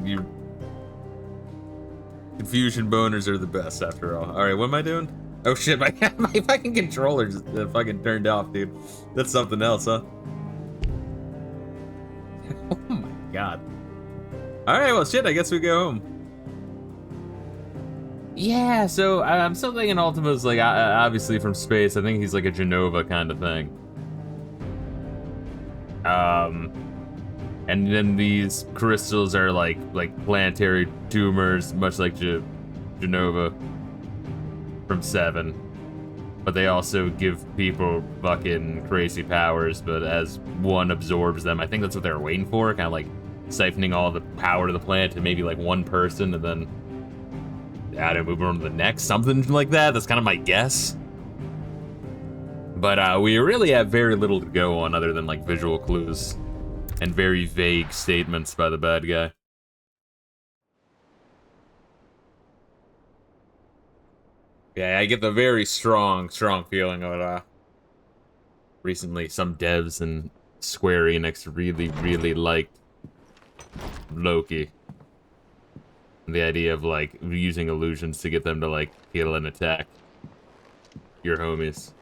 Your confusion boners are the best after all. Alright, what am I doing? Oh shit, my fucking controller just fucking turned off, dude. That's something else, huh? Oh my god. Alright, well, shit, I guess we go home. Yeah, so I'm still thinking Ultima's, like, obviously from space. I think he's like a Genova kind of thing. And then these crystals are like planetary tumors, much like Genova from 7. But they also give people fucking crazy powers, but as one absorbs them, I think that's what they were waiting for, kind of like siphoning all the power to the planet to maybe like one person, and then move on to the next, something like that. That's kind of my guess. But we really have very little to go on other than like visual clues and very vague statements by the bad guy. Yeah, I get the very strong feeling of recently some devs in Square Enix really liked Loki. And the idea of like using illusions to get them to like heal and attack your homies.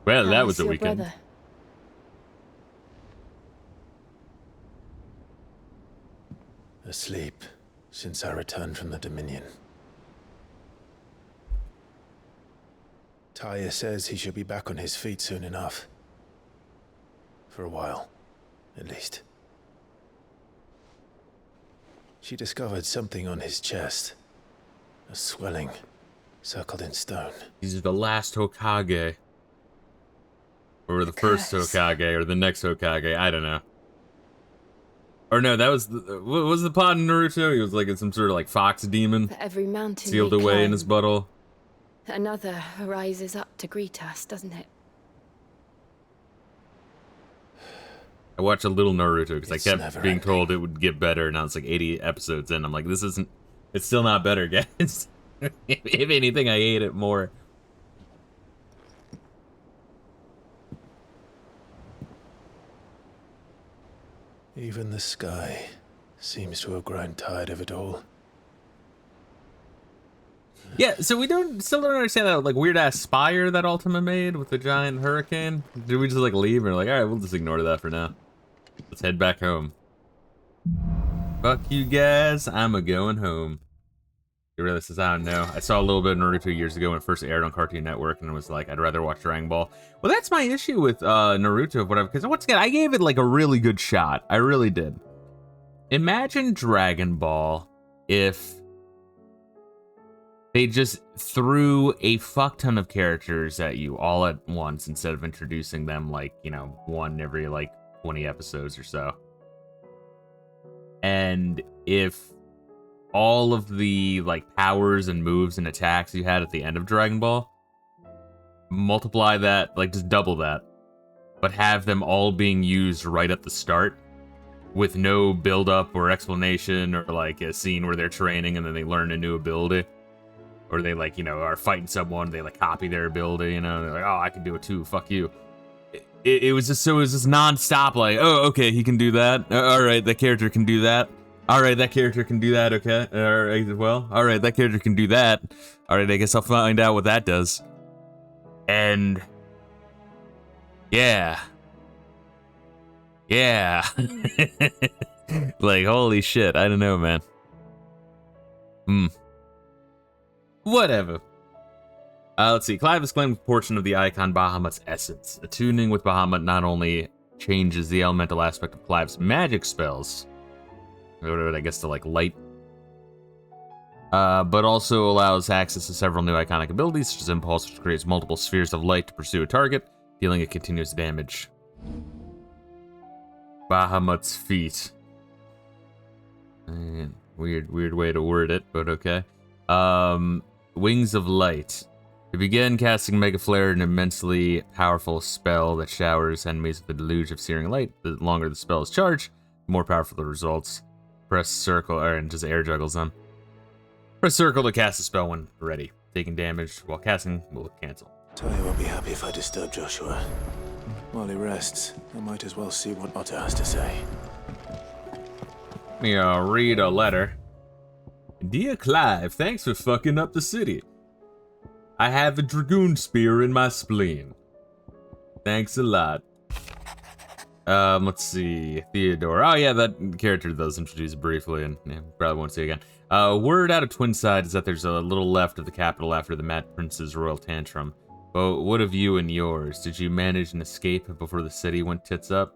Well, that was a weekend. Brother? Asleep since I returned from the Dominion. Taya says he should be back on his feet soon enough. For a while, at least. She discovered something on his chest. A swelling, circled in stone. He's the last Hokage. Or the first Hokage, or the next Hokage, I don't know. Or no, that was the, what was the pod in Naruto? He was like in some sort of like fox demon. For every mountain sealed we away climb, in his buttle. another rises up to greet us, doesn't it? I watched a little Naruto because I kept being ending. told it would get better, and now it's like 80 episodes in. I'm like, this isn't, it's still not better, guys. If anything, I hate it more. Even the sky seems to have grown tired of it all. Yeah, so we still don't understand that like weird ass spire that Ultima made with the giant hurricane. Did we just like leave and we're like, all right, we'll just ignore that for now. Let's head back home. Fuck you guys, I'm a-going home. You realize this? I don't know. I saw a little bit of Naruto years ago when it first aired on Cartoon Network, and it was like, I'd rather watch Dragon Ball. Well, that's my issue with Naruto, whatever. Because once again, I gave it like a really good shot. I really did. Imagine Dragon Ball if they just threw a fuck ton of characters at you all at once instead of introducing them like, you know, one every like 20 episodes or so. And if all of the like powers and moves and attacks you had at the end of Dragon Ball, multiply that, like just double that, but have them all being used right at the start with no build up or explanation or like a scene where they're training and then they learn a new ability, or they like, you know, are fighting someone, they like copy their ability, you know, they're like, oh, I can do it too, fuck you. It was just so, it was just non-stop, like, oh, okay, he can do that, all right, that character can do that. All right, that character can do that, okay? All right, well, all right, that character can do that. All right, I guess I'll find out what that does. And yeah. Yeah. Like, holy shit, I don't know, man. Whatever. Let's see. Clive has claimed a portion of the icon Bahamut's essence. Attuning with Bahamut not only changes the elemental aspect of Clive's magic spells, I guess to like light, but also allows access to several new iconic abilities, such as Impulse, which creates multiple spheres of light to pursue a target, dealing a continuous damage. Bahamut's feet. Weird way to word it, but okay. Wings of Light. To begin casting Mega Flare, an immensely powerful spell that showers enemies with a deluge of searing light. The longer the spell is charged, the more powerful the results. Press circle, and just air juggles them. Press circle to cast a spell when ready. Taking damage while casting will cancel. Taya won't be happy if I disturb Joshua. While he rests, I might as well see what Otter has to say. Let me read a letter. Dear Clive, thanks for fucking up the city. I have a dragoon spear in my spleen. Thanks a lot. Let's see. Theodore. Oh, yeah, that character does introduce briefly, and yeah, probably won't see again. Word out of Twinside is that there's a little left of the capital after the Mad Prince's royal tantrum. But what of you and yours? Did you manage an escape before the city went tits up?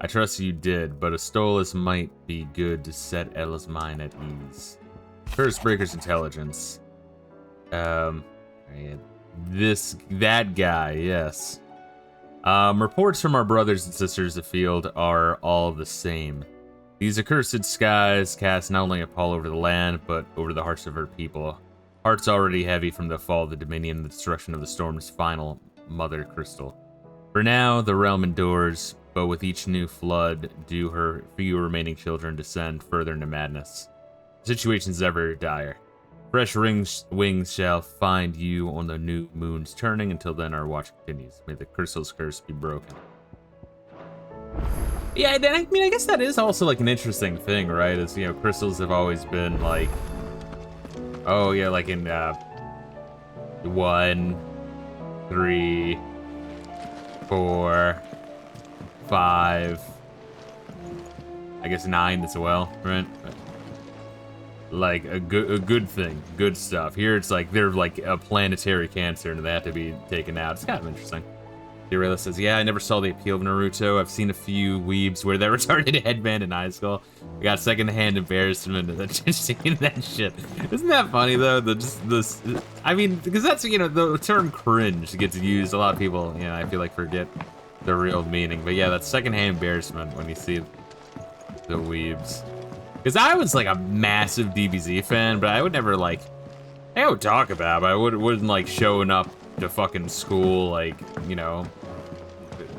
I trust you did, but a Stolas might be good to set Ella's mind at ease. Cursebreaker's intelligence. That guy, yes. Reports from our brothers and sisters afield are all the same. These accursed skies cast not only a pall over the land, but over the hearts of our people. Hearts already heavy from the fall of the Dominion and the destruction of the Storm's final mother crystal. For now, the realm endures, but with each new flood, do her few remaining children descend further into madness. The situation's ever dire. Fresh wings shall find you on the new moon's turning. Until then, our watch continues. May the crystal's curse be broken. Yeah, I mean, I guess that is also like an interesting thing, right? Is, you know, crystals have always been like, oh yeah, like in 1, 3, 4, 5, I guess 9 as well, right? Like a good thing, good stuff. Here it's like they're like a planetary cancer and they have to be taken out. It's kind of interesting. Deraila says, yeah, I never saw the appeal of Naruto. I've seen a few weebs wear that retarded headband in high school. I got secondhand embarrassment of just seeing that shit. Isn't that funny though? I mean, because that's, you know, the term cringe gets used. A lot of people, you know, I feel like forget the real meaning. But yeah, that's secondhand embarrassment when you see the weebs. Because I was like a massive DBZ fan, but I would never like, I would talk about it, but I wouldn't like showing up to fucking school like, you know,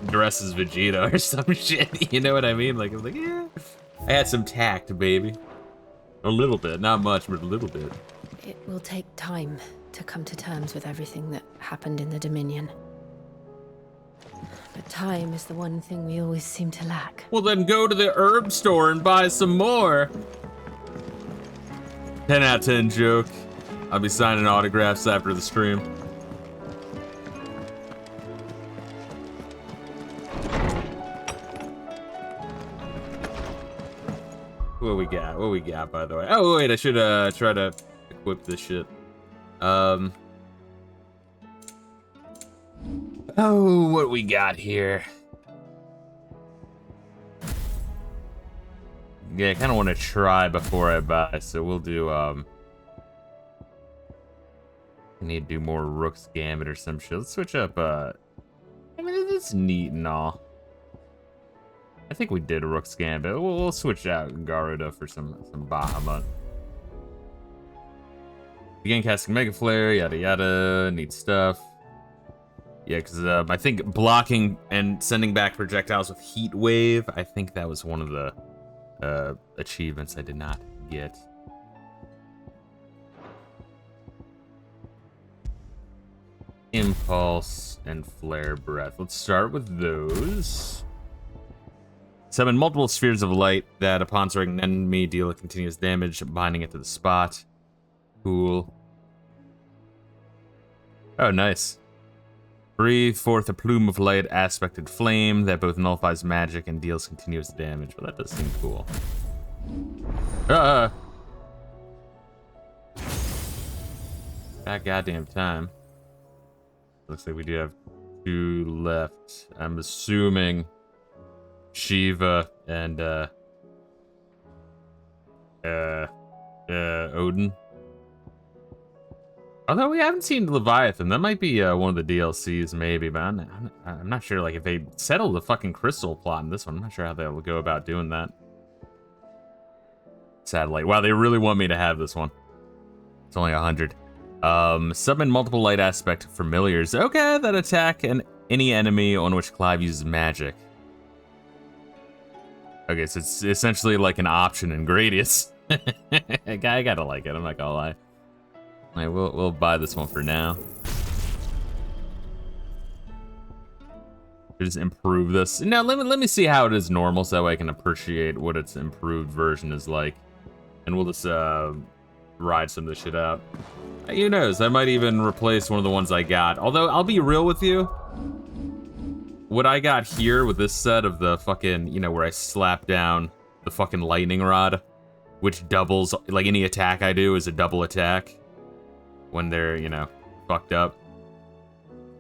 dressed as Vegeta or some shit. You know what I mean? Like, I was like, yeah, I had some tact, baby. A little bit, not much, but a little bit. It will take time to come to terms with everything that happened in the Dominion. But time is the one thing we always seem to lack. Well, then go to the herb store and buy some more. 10 out of 10 joke. I'll be signing autographs after the stream. What we got? What we got, by the way? Oh, wait, I should try to equip this shit. Oh, what we got here? Yeah, I kind of want to try before I buy, so we'll do, I need to do more Rook's Gambit or some shit. Let's switch up, I mean, it's neat and all. I think we did Rook's Gambit. We'll switch out Garuda for some Bahamut. Begin casting Mega Flare, yada yada, neat stuff. Yeah, because I think blocking and sending back projectiles with Heat Wave, I think that was one of the achievements I did not get. Impulse and Flare Breath. Let's start with those. Summon multiple spheres of light that, upon striking an enemy, deal continuous damage, binding it to the spot. Cool. Oh, nice. Breathe forth a plume of light aspected flame that both nullifies magic and deals continuous damage. Well, that does seem cool. That goddamn time. Looks like we do have 2 left. I'm assuming Shiva and Odin. Although we haven't seen Leviathan, that might be one of the DLCs maybe, but I'm not sure, like, if they settle the fucking crystal plot in this one, I'm not sure how they'll go about doing that. Satellite. Wow, they really want me to have this one. It's only 100. Summon multiple light aspect familiars. Okay, that attack any enemy on which Clive uses magic. Okay, so it's essentially like an option in Gradius. I gotta like it, I'm not gonna lie. All right, we'll buy this one for now. Just improve this. Now let me see how it is normal, so that way I can appreciate what its improved version is like, and we'll just ride some of this shit out. Who knows? I might even replace one of the ones I got. Although, I'll be real with you. What I got here with this set of the fucking, you know, where I slap down the fucking lightning rod, which doubles, like any attack I do is a double attack when they're, you know, fucked up.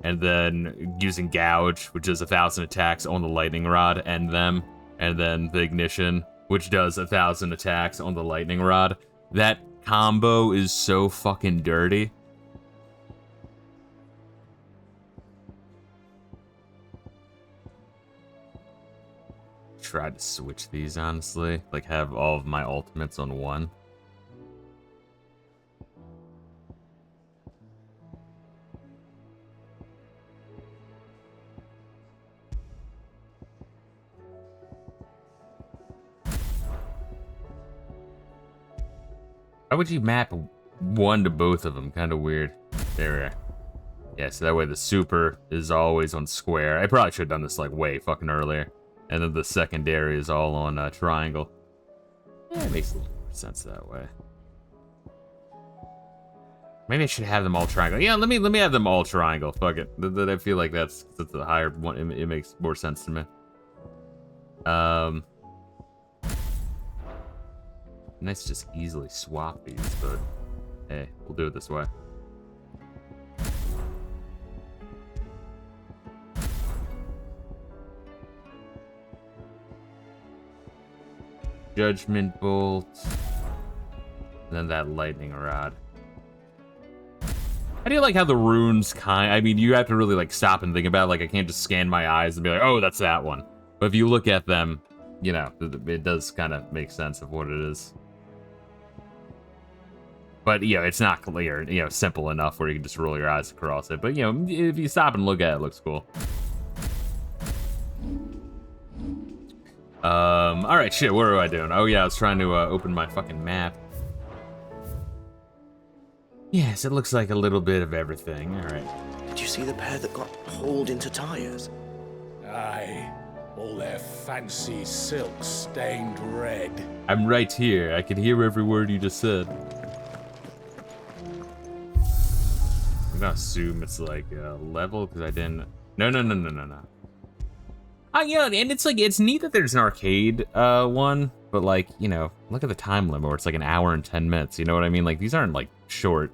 And then using gouge, which does 1,000 attacks on the lightning rod and them. And then the ignition, which does 1,000 attacks on the lightning rod. That combo is so fucking dirty. Tried to switch these, honestly. Like, have all of my ultimates on one. Why would you map one to both of them? Kind of weird. There we are. Yeah, so that way the super is always on square. I probably should have done this like way fucking earlier. And then the secondary is all on triangle. Yeah, it makes a little more sense that way. Maybe I should have them all triangle. Yeah, let me have them all triangle. Fuck it. I feel like that's the higher one. It makes more sense to me. Nice to just easily swap these, but hey, we'll do it this way. Judgment bolt. And then that lightning rod. How do you like how the runes I mean, you have to really like stop and think about it. Like, I can't just scan my eyes and be like, oh, that's that one. But if you look at them, you know, it does kind of make sense of what it is. But, you know, it's not clear, you know, simple enough where you can just roll your eyes across it. But, you know, if you stop and look at it, it looks cool. Alright, shit, what am I doing? Oh, yeah, I was trying to open my fucking map. Yes, it looks like a little bit of everything. Alright. Did you see the pair that got hauled into tires? Aye. All their fancy silks stained red. I'm right here. I can hear every word you just said. I'm gonna assume it's like a level because I didn't. No. Yeah, and it's like it's neat that there's an arcade one, but like, you know, look at the time limit where it's like 1 hour and 10 minutes. You know what I mean? Like, these aren't like short.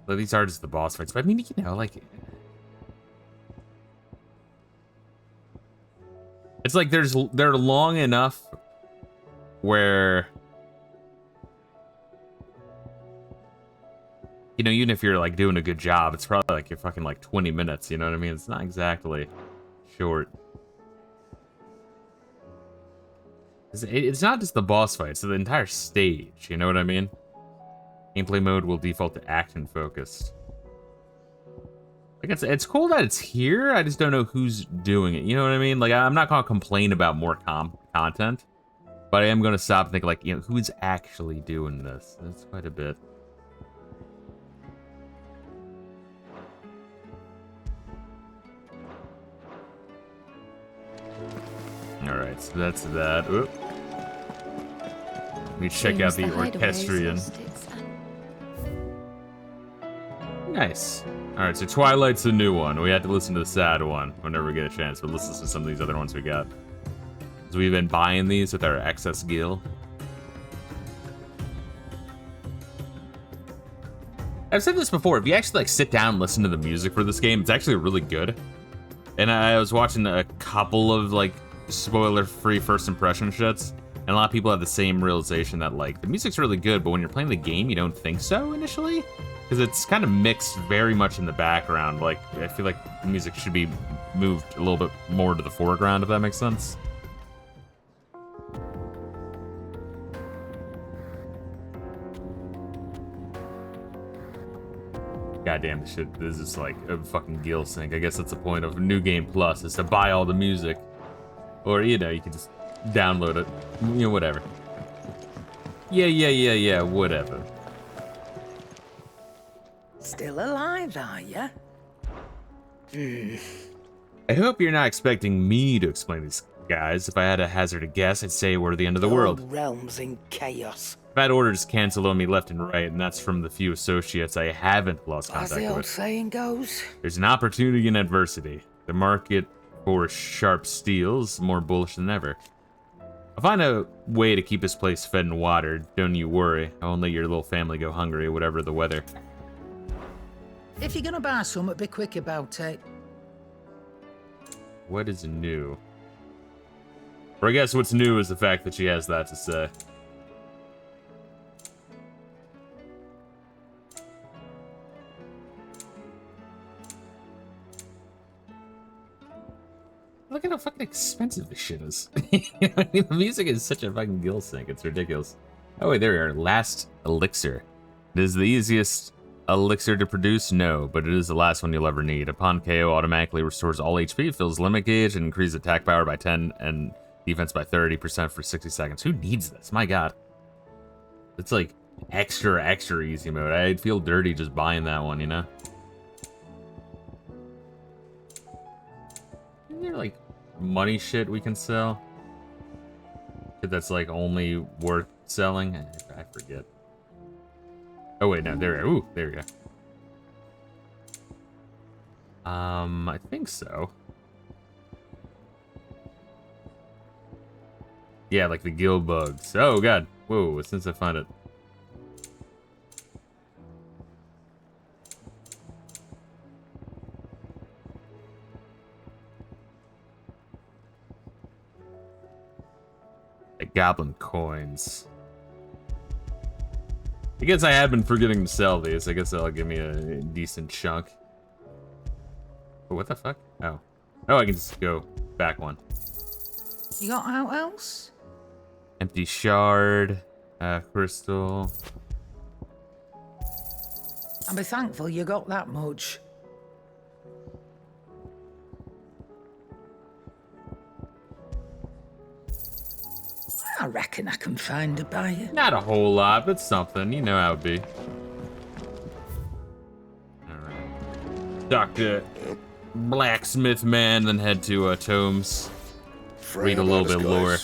But these are just the boss fights. But I mean, you know, like, it's like they're long enough where, you know, even if you're like doing a good job, it's probably like you're fucking like 20 minutes, you know what I mean? It's not exactly short. It's not just the boss fight, it's the entire stage, you know what I mean? Gameplay mode will default to action focused. Like, it's cool that it's here, I just don't know who's doing it, you know what I mean? Like, I'm not gonna complain about more content, but I am gonna stop and think, like, you know, who's actually doing this? That's quite a bit. Alright, so that's that. Oop. Let me check out the orchestrion. Nice. Alright, so Twilight's the new one. We had to listen to the sad one whenever we get a chance, but let's listen to some of these other ones we got. So we've been buying these with our excess gil. I've said this before, if you actually like sit down and listen to the music for this game, it's actually really good. And I was watching a couple of like spoiler-free first impression shits, and a lot of people have the same realization that like the music's really good, but when you're playing the game, you don't think so initially, because it's kind of mixed very much in the background. Like, I feel like the music should be moved a little bit more to the foreground, if that makes sense. Goddamn, this shit, this is like a fucking gil sync. I guess that's the point of New Game Plus, is to buy all the music. Or, you know, you can just download it. You know, whatever. Yeah, whatever. Still alive, are ya? I hope you're not expecting me to explain these guys. If I had to hazard a guess, I'd say we're the end of the world. Whole realms in chaos. I've had orders canceled on me left and right, and that's from the few associates I haven't lost As contact the old with. saying goes. There's an opportunity in adversity. The market for sharp steel's more bullish than ever. I'll find a way to keep this place fed and watered. Don't you worry. I won't let your little family go hungry, whatever the weather. If you're gonna buy some, be quick about it. What is new? Or I guess what's new is the fact that she has that to say. Look at how fucking expensive this shit is. I mean, the music is such a fucking gill sink. It's ridiculous. Oh, wait, there we are. Last elixir. It is the easiest elixir to produce? No, but it is the last one you'll ever need. Upon KO, automatically restores all HP, fills limit gauge, and increases attack power by 10 and defense by 30% for 60 seconds. Who needs this? My god. It's like extra easy mode. I'd feel dirty just buying that one, you know? Isn't there like money shit we can sell? Shit that's like only worth selling? I forget. Oh wait, no, there we go. Ooh, there we go. I think so. Yeah, like the gill bugs. Oh god. Whoa, since I found it. Goblin coins. I guess I had been forgetting to sell these. I guess that'll give me a decent chunk. Oh, what the fuck? Oh. Oh, I can just go back one. You got out else? Empty shard. Crystal. I'll be thankful you got that much. I reckon I can find a buyer. Not a whole lot, but something. You know how it be. Alright. Dr. Blacksmith Man, then head to Tomes. Read a little bit lore.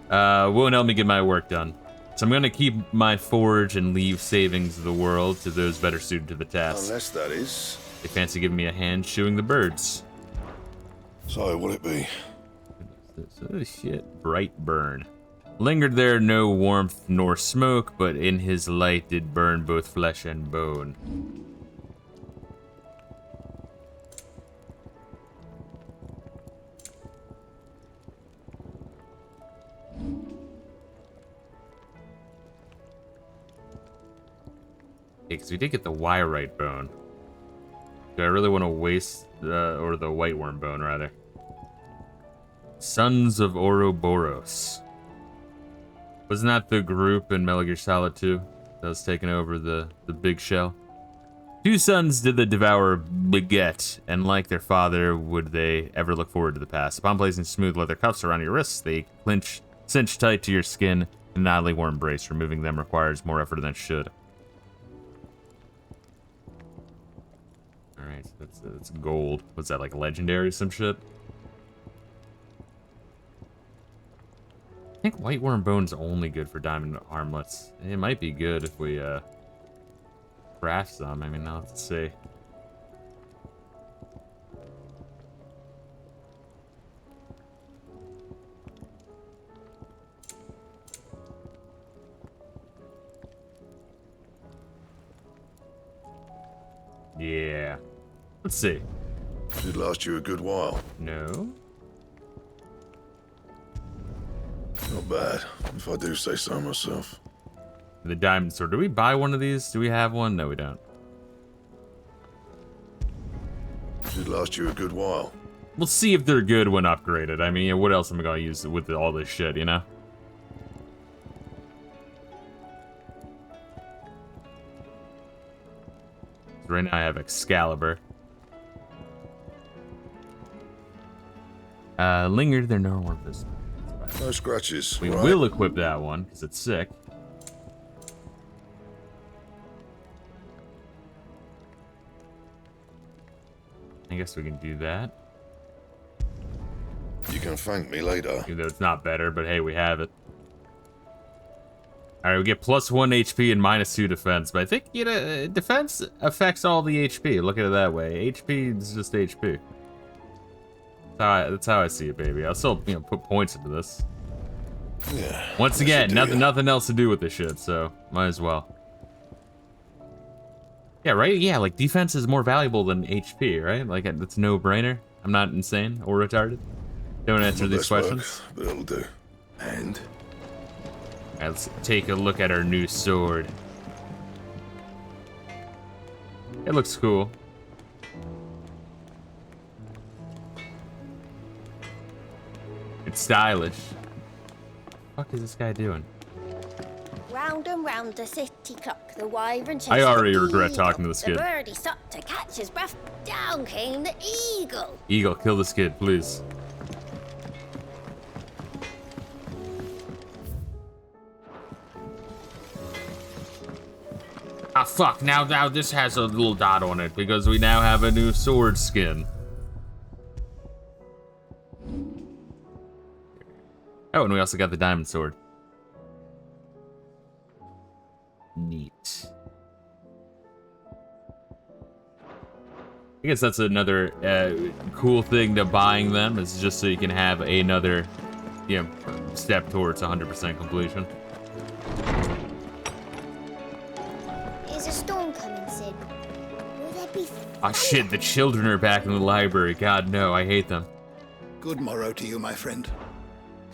Won't help me get my work done. So I'm gonna keep my forge and leave savings of the world to those better suited to the task. Unless that is. They fancy giving me a hand shoeing the birds. So, what'll it be? Oh shit. Bright burn. Lingered there no warmth nor smoke, but in his light did burn both flesh and bone. Because we did get the Wyrite bone. Do I really want to waste or the White Worm bone, rather? Sons of Ouroboros. Wasn't that the group in Metal Gear Solid 2 that was taking over the big shell? Two sons did the Devourer beget, and like their father, would they ever look forward to the past. Upon placing smooth leather cuffs around your wrists, they cinch tight to your skin in an oddly warm embrace. Removing them requires more effort than it should. Alright, so that's gold. What's that, like legendary or some shit? I think White Worm Bone's only good for diamond armlets. It might be good if we craft some. I mean, I'll have to see. Yeah. Let's see. Did last you a good while. No. Not bad, if I do say so myself. The diamond sword. Do we buy one of these? Do we have one? No, we don't. Did last you a good while. We'll see if they're good when upgraded. I mean, what else am I gonna use with all this shit, you know? So right now I have Excalibur. Lingered there no more business. No scratches. We right? will equip that one, because it's sick. I guess we can do that. You can thank me later. Even though it's not better, but hey, we have it. Alright, we get +1 HP and -2 defense, but I think, you know, defense affects all the HP. Look at it that way. HP is just HP. That's how I see it, baby. I'll still, you know, put points into this. Yeah. Once again, nothing else to do with this shit, so might as well. Yeah, right? Yeah, like defense is more valuable than HP, right? Like it's no brainer. I'm not insane or retarded. Don't answer these questions. But it'll do. And Alright, let's take a look at our new sword. It looks cool. It's stylish. What the fuck is this guy doing? Round and round the city clock, the wyvern chased I already the regret eagle. talking to this kid. The birdie stopped to catch his breath. Down came the eagle. Eagle, kill this kid, please. Ah, fuck. Now this has a little dot on it because we now have a new sword skin. Oh, and we also got the diamond sword. Neat. I guess that's another cool thing to buying them, is just so you can have another, you know, step towards 100% completion. Is a storm coming, Sid? Will there be Oh shit, the children are back in the library. God, no, I hate them. Good morrow to you, my friend.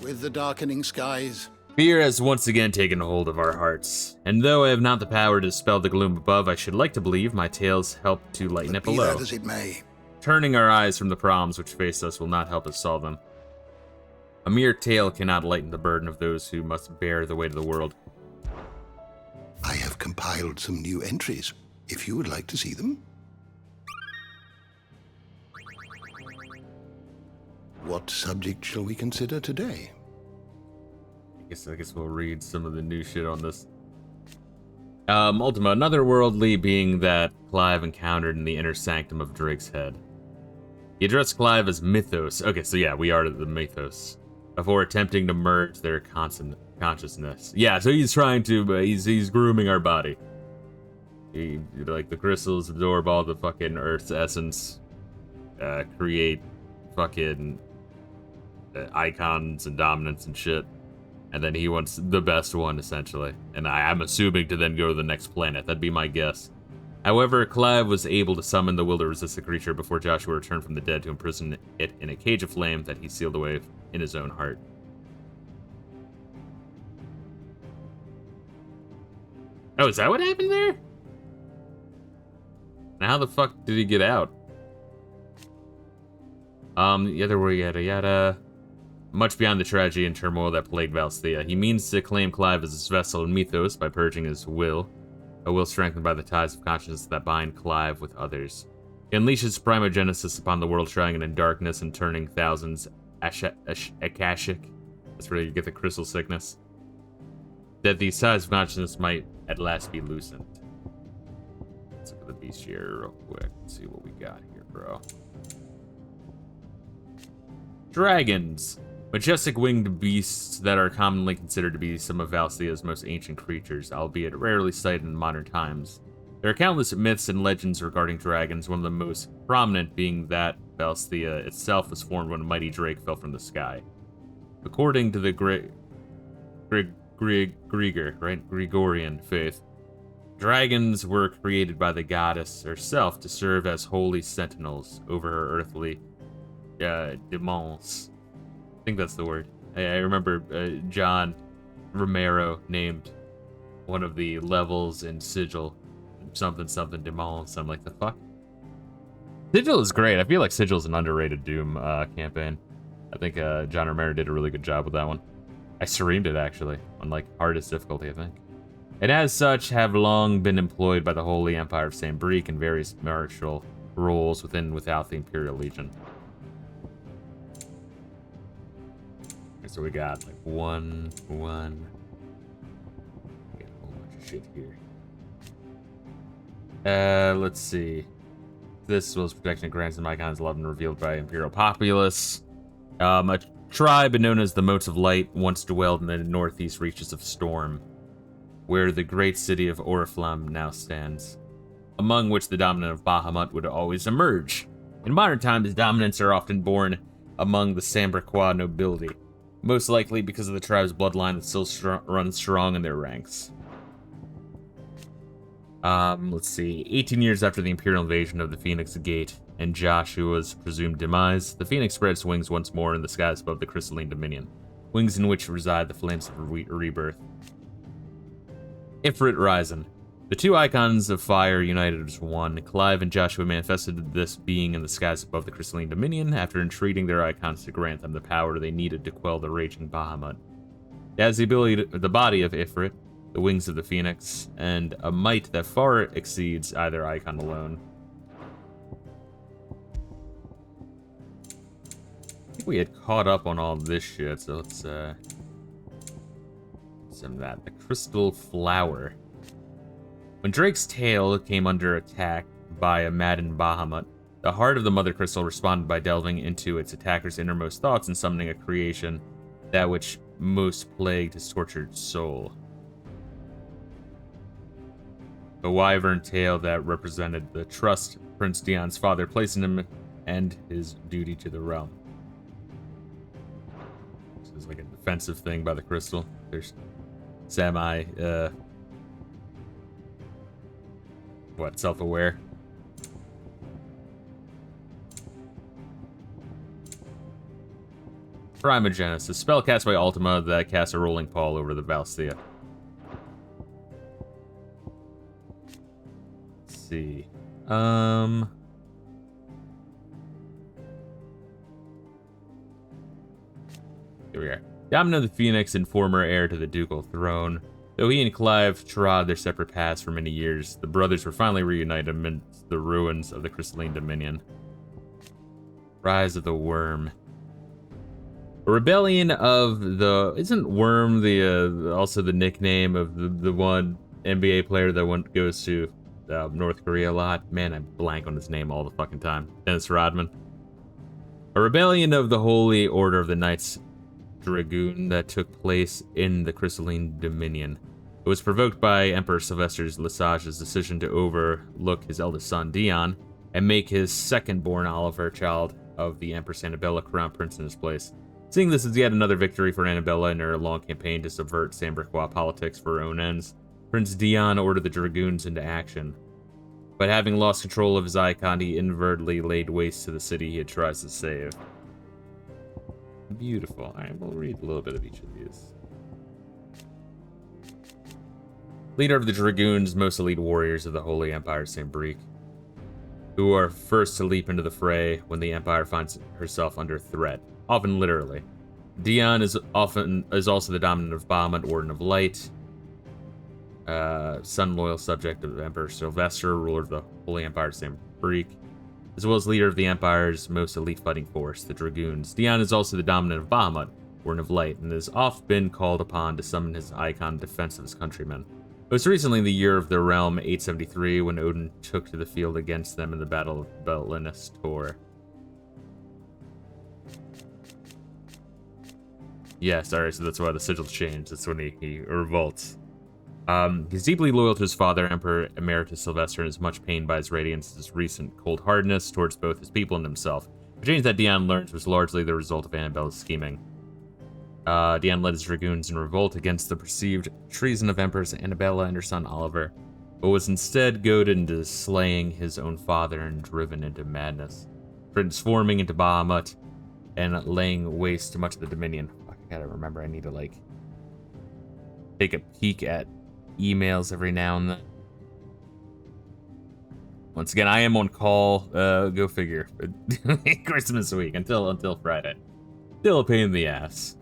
With the darkening skies, Fear has once again taken hold of our hearts, and though I have not the power to dispel the gloom above, I should like to believe my tales help to lighten it be below. that as it may, Turning our eyes from the problems which face us will not help us solve them. A mere tale cannot lighten the burden of those who must bear the weight of the world. I have compiled some new entries, if you would like to see them. What subject shall we consider today? I guess we'll read some of the new shit on this. Ultima, another worldly being that Clive encountered in the inner sanctum of Drake's head. He addressed Clive as Mythos. Okay, so yeah, we are the Mythos. Before attempting to merge their consciousness. Yeah, so he's trying to, he's grooming our body. Like, the crystals absorb all the fucking Earth's essence. Create fucking icons and dominance and shit. And then he wants the best one, essentially. And I'm assuming to then go to the next planet. That'd be my guess. However, Clive was able to summon the will to resist the creature before Joshua returned from the dead to imprison it in a cage of flame that he sealed away in his own heart. Oh, is that what happened there? Now how the fuck did he get out? Yada yada yada. Much beyond the tragedy and turmoil that plagued Valsthea, he means to claim Clive as his vessel in Mythos by purging his will, a will strengthened by the ties of conscience that bind Clive with others. He unleashes primogenesis upon the world, shrouding it in darkness and turning thousands akashic. That's where you get the crystal sickness. That these ties of consciousness might at last be loosened. Let's look at the bestiary real quick. Let's see what we got here, bro. Dragons. Majestic winged beasts that are commonly considered to be some of Valsthea's most ancient creatures, albeit rarely sighted in modern times. There are countless myths and legends regarding dragons, one of the most prominent being that Valsthea itself was formed when a mighty drake fell from the sky. According to the Gregorian faith, dragons were created by the goddess herself to serve as holy sentinels over her earthly demons. I think that's the word. I remember John Romero named one of the levels in Sigil something demons. I'm like, the fuck? Sigil is great. I feel like Sigil is an underrated Doom campaign. I think John Romero did a really good job with that one. I streamed it actually on like hardest difficulty, I think. And as such have long been employed by the Holy Empire of St. Brique in various martial roles within and without the Imperial Legion. So we got like one. We got a whole bunch of shit here. Let's see. This was protection of grants and icons loved and revealed by Imperial Populace. A tribe known as the Motes of Light once dwelled in the northeast reaches of Storm, where the great city of Oriflamme now stands, among which the dominant of Bahamut would always emerge. In modern times, dominants are often born among the Sambriquois nobility, most likely because of the tribe's bloodline that still runs strong in their ranks. Let's see. 18 years after the Imperial invasion of the Phoenix Gate and Joshua's presumed demise, the Phoenix spread its wings once more in the skies above the Crystalline Dominion, wings in which reside the flames of rebirth. Ifrit Risen. The two icons of fire united as one. Clive and Joshua manifested this being in the skies above the Crystalline Dominion after entreating their icons to grant them the power they needed to quell the raging Bahamut. It has the body of Ifrit, the wings of the Phoenix, and a might that far exceeds either icon alone. I think we had caught up on all this shit, so let's some of that. The Crystal Flower. When Drake's tail came under attack by a maddened Bahamut, the heart of the Mother Crystal responded by delving into its attacker's innermost thoughts and summoning a creation that which most plagued his tortured soul. The wyvern tail that represented the trust Prince Dion's father placed in him and his duty to the realm. This is like a defensive thing by the crystal. There's self-aware. Primogenesis, spell cast by Ultima that casts a rolling pall over the Valsthea. Let's see. Here we are. Domino of the Phoenix and former heir to the ducal throne. Though he and Clive trod their separate paths for many years, the brothers were finally reunited amidst the ruins of the Crystalline Dominion. Rise of the Worm. A rebellion of the... Isn't Worm the also the nickname of the one NBA player that goes to North Korea a lot? Man, I blank on his name all the fucking time. Dennis Rodman. A rebellion of the Holy Order of the Knights Dragoon that took place in the Crystalline Dominion. It was provoked by Emperor Sylvester Lesage's decision to overlook his eldest son, Dion, and make his second-born Oliver, child of the Empress Annabella, crown prince in his place. Seeing this as yet another victory for Annabella in her long campaign to subvert Sambriquois politics for her own ends, Prince Dion ordered the Dragoons into action. But having lost control of his icon, he inadvertently laid waste to the city he had tried to save. Beautiful. Alright, we'll read a little bit of each of these. Leader of the Dragoons, most elite warriors of the Holy Empire, St. Brique, who are first to leap into the fray when the Empire finds herself under threat, often literally. Dion is also the dominant of Bahamut, Warden of Light, son loyal subject of Emperor Sylvester, ruler of the Holy Empire, St. Brique, as well as leader of the Empire's most elite fighting force, the Dragoons. Dion is also the dominant of Bahamut, Warden of Light, and has often been called upon to summon his icon in defense of his countrymen. Most recently in the year of the realm 873, when Odin took to the field against them in the Battle of Belinus Tor. Yes, alright, so that's why the sigil changed. That's when he revolts. He's deeply loyal to his father, Emperor Emeritus Sylvester, and is much pained by his radiance's recent cold-heartedness towards both his people and himself. The change that Dion learns was largely the result of Annabella's scheming. Dion led his dragoons in revolt against the perceived treason of Empress Annabella and her son Oliver, but was instead goaded into slaying his own father and driven into madness, transforming into Bahamut and laying waste to much of the Dominion. I gotta remember, I need to, like, take a peek at emails every now and then. Once again, I am on call. Go figure. Christmas week until Friday. Still a pain in the ass.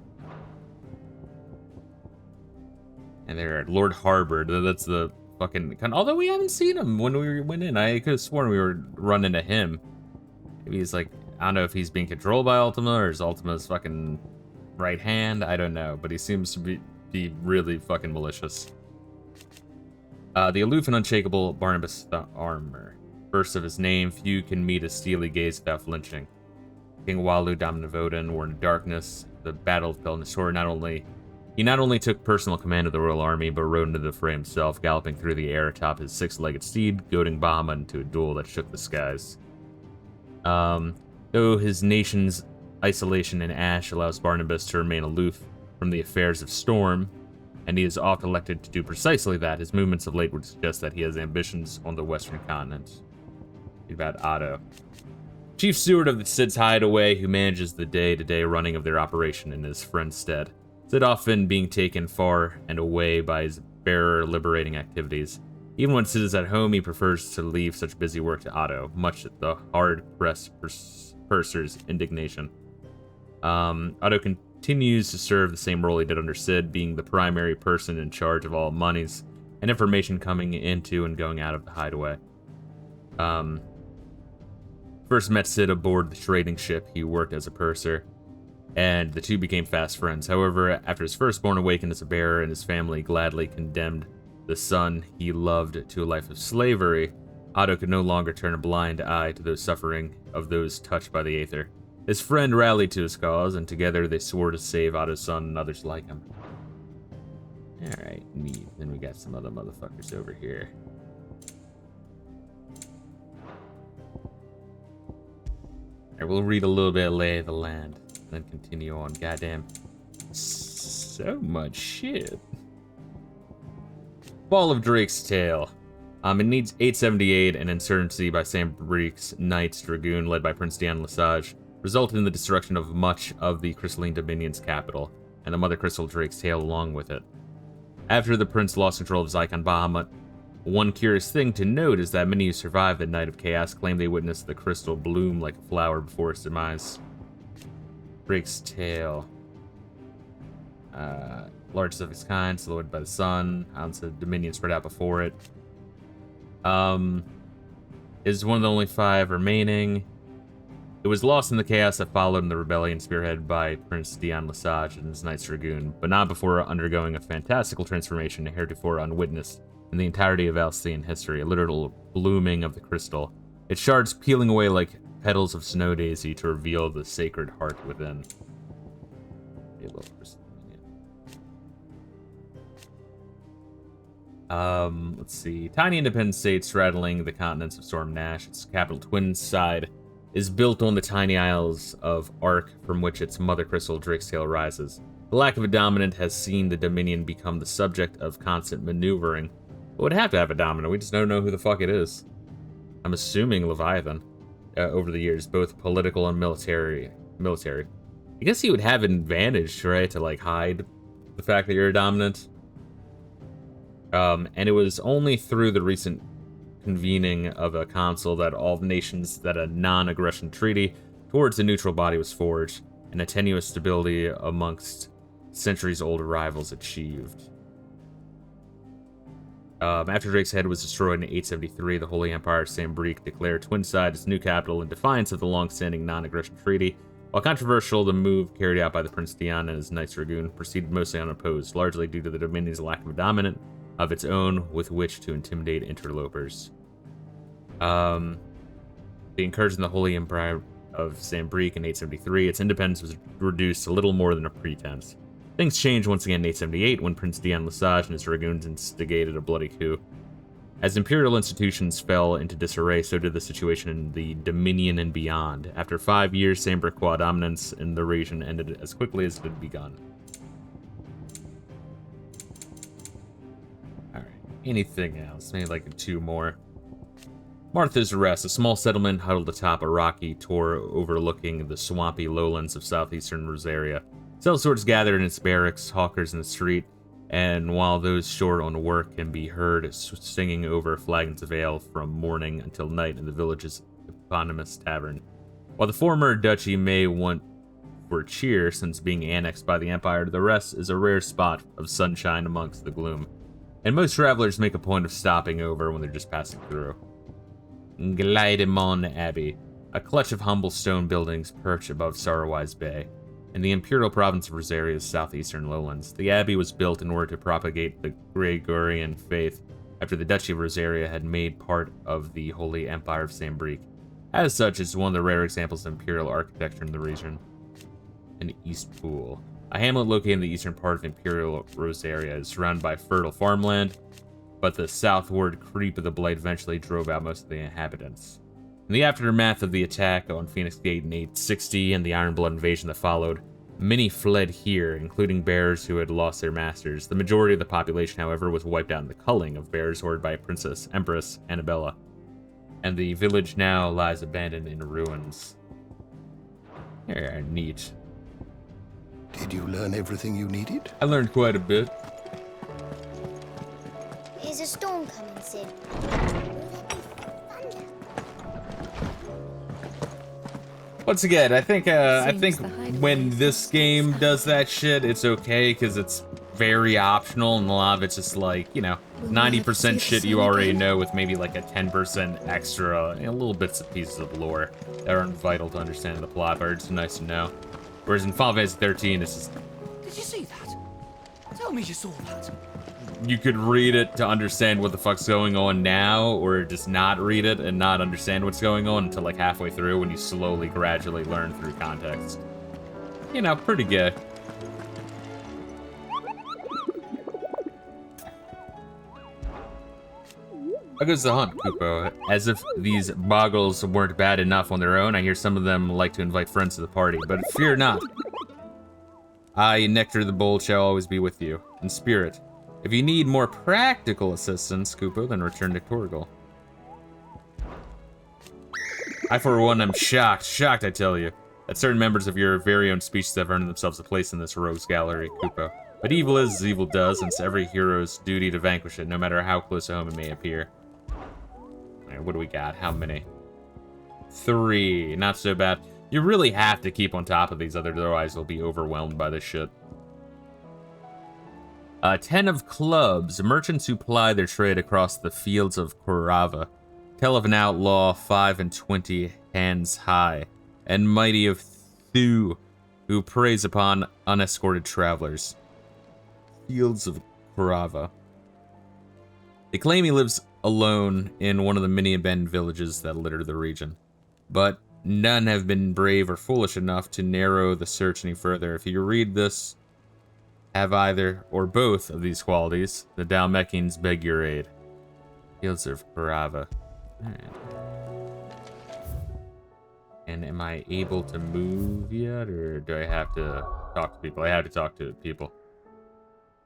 And there, Lord Harbor. That's the fucking. Although we haven't seen him when we went in, I could have sworn we were running into him. Maybe he's like, I don't know if he's being controlled by Ultima or is Ultima's fucking right hand. I don't know, but he seems to be really fucking malicious. The aloof and unshakable Barnabas the Armor. First of his name, few can meet a steely gaze without flinching. King Walu, dominant of Odin, Warden of Darkness, the Battle of Pelennor, he not only took personal command of the royal army, but rode into the fray himself, galloping through the air atop his six-legged steed, goading Bahamut into a duel that shook the skies. Though his nation's isolation and ash allows Barnabas to remain aloof from the affairs of Storm, and he is oft elected to do precisely that, his movements of late would suggest that he has ambitions on the western continent. About Otto. Chief steward of the Cid's hideaway, who manages the day-to-day running of their operation in his friend's stead. Cid often being taken far and away by his bearer liberating activities. Even when Cid is at home, he prefers to leave such busy work to Otto, much to the hard-pressed purser's indignation. Otto continues to serve the same role he did under Cid, being the primary person in charge of all monies and information coming into and going out of the hideaway. First met Cid aboard the trading ship he worked as a purser, and the two became fast friends. However, after his firstborn awakened as a bearer and his family gladly condemned the son he loved to a life of slavery, Otto could no longer turn a blind eye to those suffering of those touched by the Aether. His friend rallied to his cause, and together they swore to save Otto's son and others like him. Alright, neat. Then we got some other motherfuckers over here. Alright, we'll read a little bit of Lay of the Land, then continue on. Goddamn. So much shit. Fall of Drake's Tale. It needs 878 and insurgency by Sam Breek's Knights Dragoon, led by Prince Dion Lesage, resulted in the destruction of much of the Crystalline Dominion's capital, and the Mother Crystal Drake's Tail along with it. After the prince lost control of his icon Bahamut, one curious thing to note is that many who survived the Night of Chaos claim they witnessed the crystal bloom like a flower before its demise. Drake's Tail. Largest of its kind, silhouetted by the sun, ounce of dominion spread out before it. Is one of the only 5 remaining. It was lost in the chaos that followed in the rebellion spearheaded by Prince Dion Lesage and his Knights Dragoon, but not before undergoing a fantastical transformation heretofore unwitnessed in the entirety of Alcyon history, a literal blooming of the crystal, its shards peeling away like petals of snow daisy to reveal the sacred heart within. Let's see. Tiny independent state straddling the continents of Storm Nash, its capital Twinside, is built on the tiny isles of Ark from which its mother crystal Drake's Tail rises. The lack of a dominant has seen the Dominion become the subject of constant maneuvering. It would have to have a dominant, we just don't know who the fuck it is. I'm assuming Leviathan, over the years, both political and military. I guess he would have an advantage, right, to like hide the fact that you're a dominant. And it was only through the recent convening of a council that all nations that a non-aggression treaty towards the neutral body was forged, and a tenuous stability amongst centuries-old rivals achieved. After Drake's Head was destroyed in 873, the Holy Empire of Sambrique declared Twinside its new capital in defiance of the long-standing non-aggression treaty. While controversial, the move carried out by the Prince Dion and his Knights Dragoon proceeded mostly unopposed, largely due to the Dominion's lack of a dominant of its own with which to intimidate interlopers. The incursion of the Holy Empire of Sambrique in 873, its independence was reduced to little more than a pretense. Things changed once again in 878 when Prince Dion Lesage and his dragoons instigated a bloody coup. As imperial institutions fell into disarray, so did the situation in the Dominion and beyond. After 5 years, Sambrique dominance in the region ended as quickly as it had begun. Alright, anything else? Maybe like 2 more. Martha's Rest, a small settlement huddled atop a rocky tor overlooking the swampy lowlands of southeastern Rosaria. Sellswords gathered in its barracks, hawkers in the street, and while those short on work can be heard singing over flagons of ale from morning until night in the village's eponymous tavern. While the former duchy may want for cheer since being annexed by the Empire, the rest is a rare spot of sunshine amongst the gloom, and most travelers make a point of stopping over when they're just passing through. Gleidemon Abbey, a clutch of humble stone buildings perched above Sorrowwise Bay. In the imperial province of Rosaria's southeastern lowlands, the abbey was built in order to propagate the Gregorian faith after the Duchy of Rosaria had made part of the Holy Empire of Sambrique. As such, it's one of the rare examples of imperial architecture in the region. and East Pool. A hamlet located in the eastern part of Imperial Rosaria is surrounded by fertile farmland, but the southward creep of the Blight eventually drove out most of the inhabitants. In the aftermath of the attack on Phoenix Gate in 860 and the Ironblood invasion that followed, many fled here, including bears who had lost their masters. The majority of the population, however, was wiped out in the culling of bears ordered by Princess Empress Annabella, and the village now lies abandoned in ruins. Yeah, neat. Did you learn everything you needed? I learned quite a bit. Is a storm coming, Sid? Once again, I think when this game does that shit, it's okay because it's very optional, and a lot of it's just like, you know, 90% shit you already know with maybe like a 10% extra, you know, little bits and pieces of lore that aren't vital to understanding the plot, but are just nice to know. Whereas in Final Fantasy 13, it's just... Did you see that? Tell me you saw that. You could read it to understand what the fuck's going on now, or just not read it and not understand what's going on until like halfway through when you slowly, gradually learn through context. You know, pretty good. How goes the hunt, Kupo? As if these boggles weren't bad enough on their own, I hear some of them like to invite friends to the party, but fear not. I, Nectar the Bold, shall always be with you, in spirit. If you need more practical assistance, Kupo, then return to Torgal. I, for one, am shocked, I tell you, that certain members of your very own species have earned themselves a place in this rogues gallery, Kupo. But evil is as evil does, and it's every hero's duty to vanquish it, no matter how close to home it may appear. Alright, what do we got? How many? 3. Not so bad. You really have to keep on top of these, otherwise you'll be overwhelmed by this shit. 10 of clubs. Merchants who ply their trade across the fields of Korava. Tell of an outlaw 5 and 20 hands high, and mighty of Thu, who preys upon unescorted travelers. Fields of Korava. They claim he lives alone in one of the many abandoned villages that litter the region, but none have been brave or foolish enough to narrow the search any further. If you read this, have either or both of these qualities, the Dalmekins beg your aid. Fields of Korava. Alright. And am I able to move yet, or do I have to talk to people? I have to talk to people.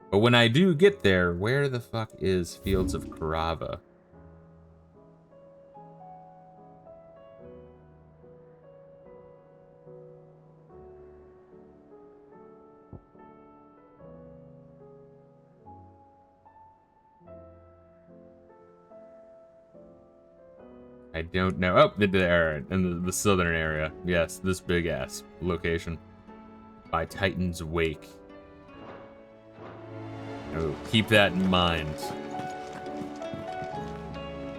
But when I do get there, where the fuck is Fields of Korava? I don't know. Oh, there, in the southern area. Yes, this big ass location. By Titan's Wake. Oh, keep that in mind.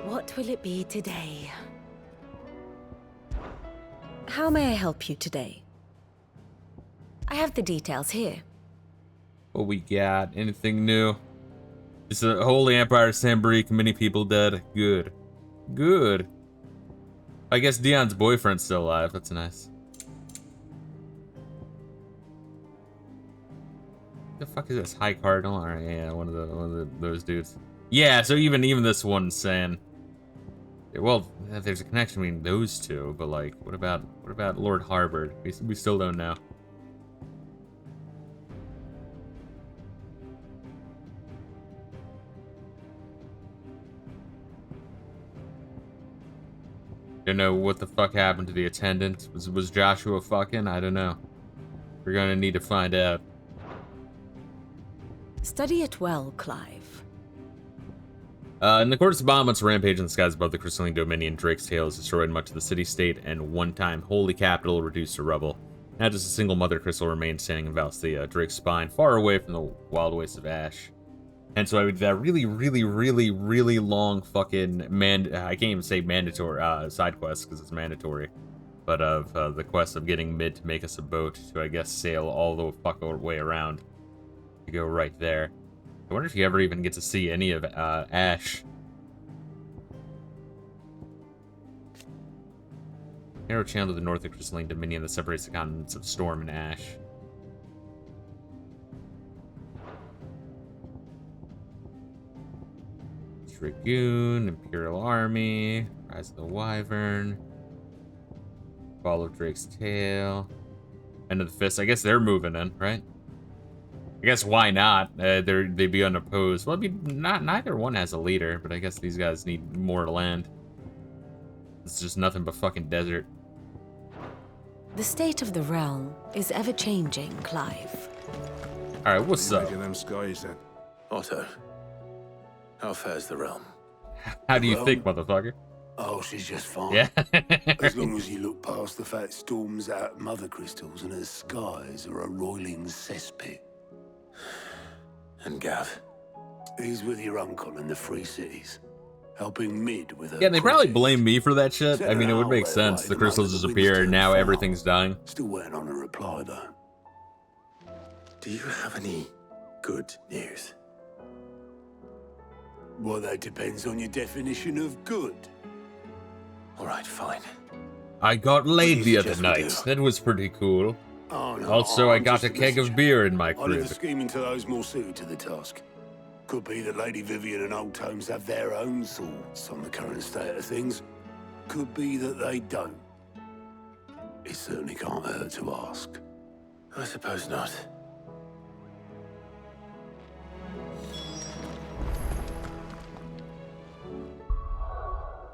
What will it be today? How may I help you today? I have the details here. What we got? Anything new? Just a Holy Empire Sambrique, many people dead. Good. Good. I guess Dion's boyfriend's still alive. That's nice. The fuck is this? High Cardinal? Alright, yeah, one of those dudes. Yeah, so even this one's saying, well, there's a connection between those two, but like, what about Lord Harbord? We still don't know. Don't know what the fuck happened to the attendant. Was Joshua fucking? I don't know. We're gonna need to find out. Study it well, Clive. In the course of bombardments rampage in the skies above the crystalline dominion, Drake's tail has destroyed much of the city-state and one-time holy capital reduced to rubble. Now just a single mother crystal remains standing in Valsthea, Drake's spine, far away from the wild wastes of ash. And so I would do that really long fucking I can't even say mandatory side quest because it's mandatory, but of the quest of getting Mid to make us a boat to, I guess, sail all the fuck way around to go right there. I wonder if you ever even get to see any of Ash. Narrow channel to the north of crystalline dominion that separates the continents of Storm and Ash. Dragoon, Imperial Army, Rise of the Wyvern, Fall of Drake's Tail, End of the Fist. I guess they're moving in, right? I guess why not? They'd be unopposed. Well, neither one has a leader, but I guess these guys need more land. It's just nothing but fucking desert. The state of the realm is ever-changing, Clive. All right, what's up? Them skies, then. Otto, how fares the realm? How do you think, motherfucker? Oh, she's just fine. Yeah. As long as you look past the fat storms out mother crystals and her skies are a roiling cesspit. And Gav? He's with your uncle in the Free Cities, helping Mid with her. Yeah, they probably blame me for that shit. Sent I mean, it would make an sense. way The to crystals make the disappear, winds and now turn everything's dying. Still waiting on a reply, though. Do you have any good news? Well, that depends on your definition of good. All right, fine. I got laid the other suggest we night. do? That was pretty cool. Oh, no, Also, I I'm got a just keg of messenger. beer in my I'll leave crib. the scheming to those more suited to the task. Could be that Lady Vivian and Old Tomes have their own thoughts on the current state of things. Could be that they don't. It certainly can't hurt to ask. I suppose not.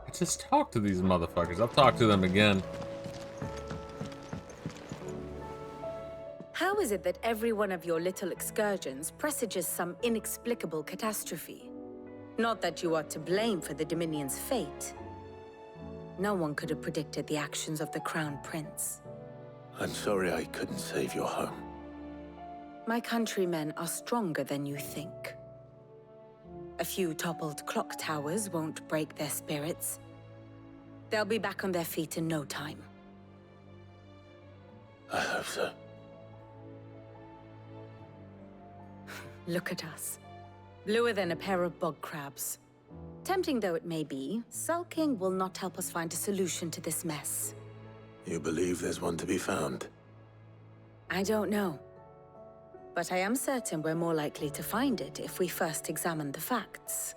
I just talked to these motherfuckers. I'll talk to them again. How is it that every one of your little excursions presages some inexplicable catastrophe? Not that you are to blame for the Dominion's fate. No one could have predicted the actions of the Crown Prince. I'm sorry I couldn't save your home. My countrymen are stronger than you think. A few toppled clock towers won't break their spirits. They'll be back on their feet in no time. I hope so. Look at us. Bluer than a pair of bog crabs. Tempting though it may be, sulking will not help us find a solution to this mess. You believe there's one to be found? I don't know. But I am certain we're more likely to find it if we first examine the facts.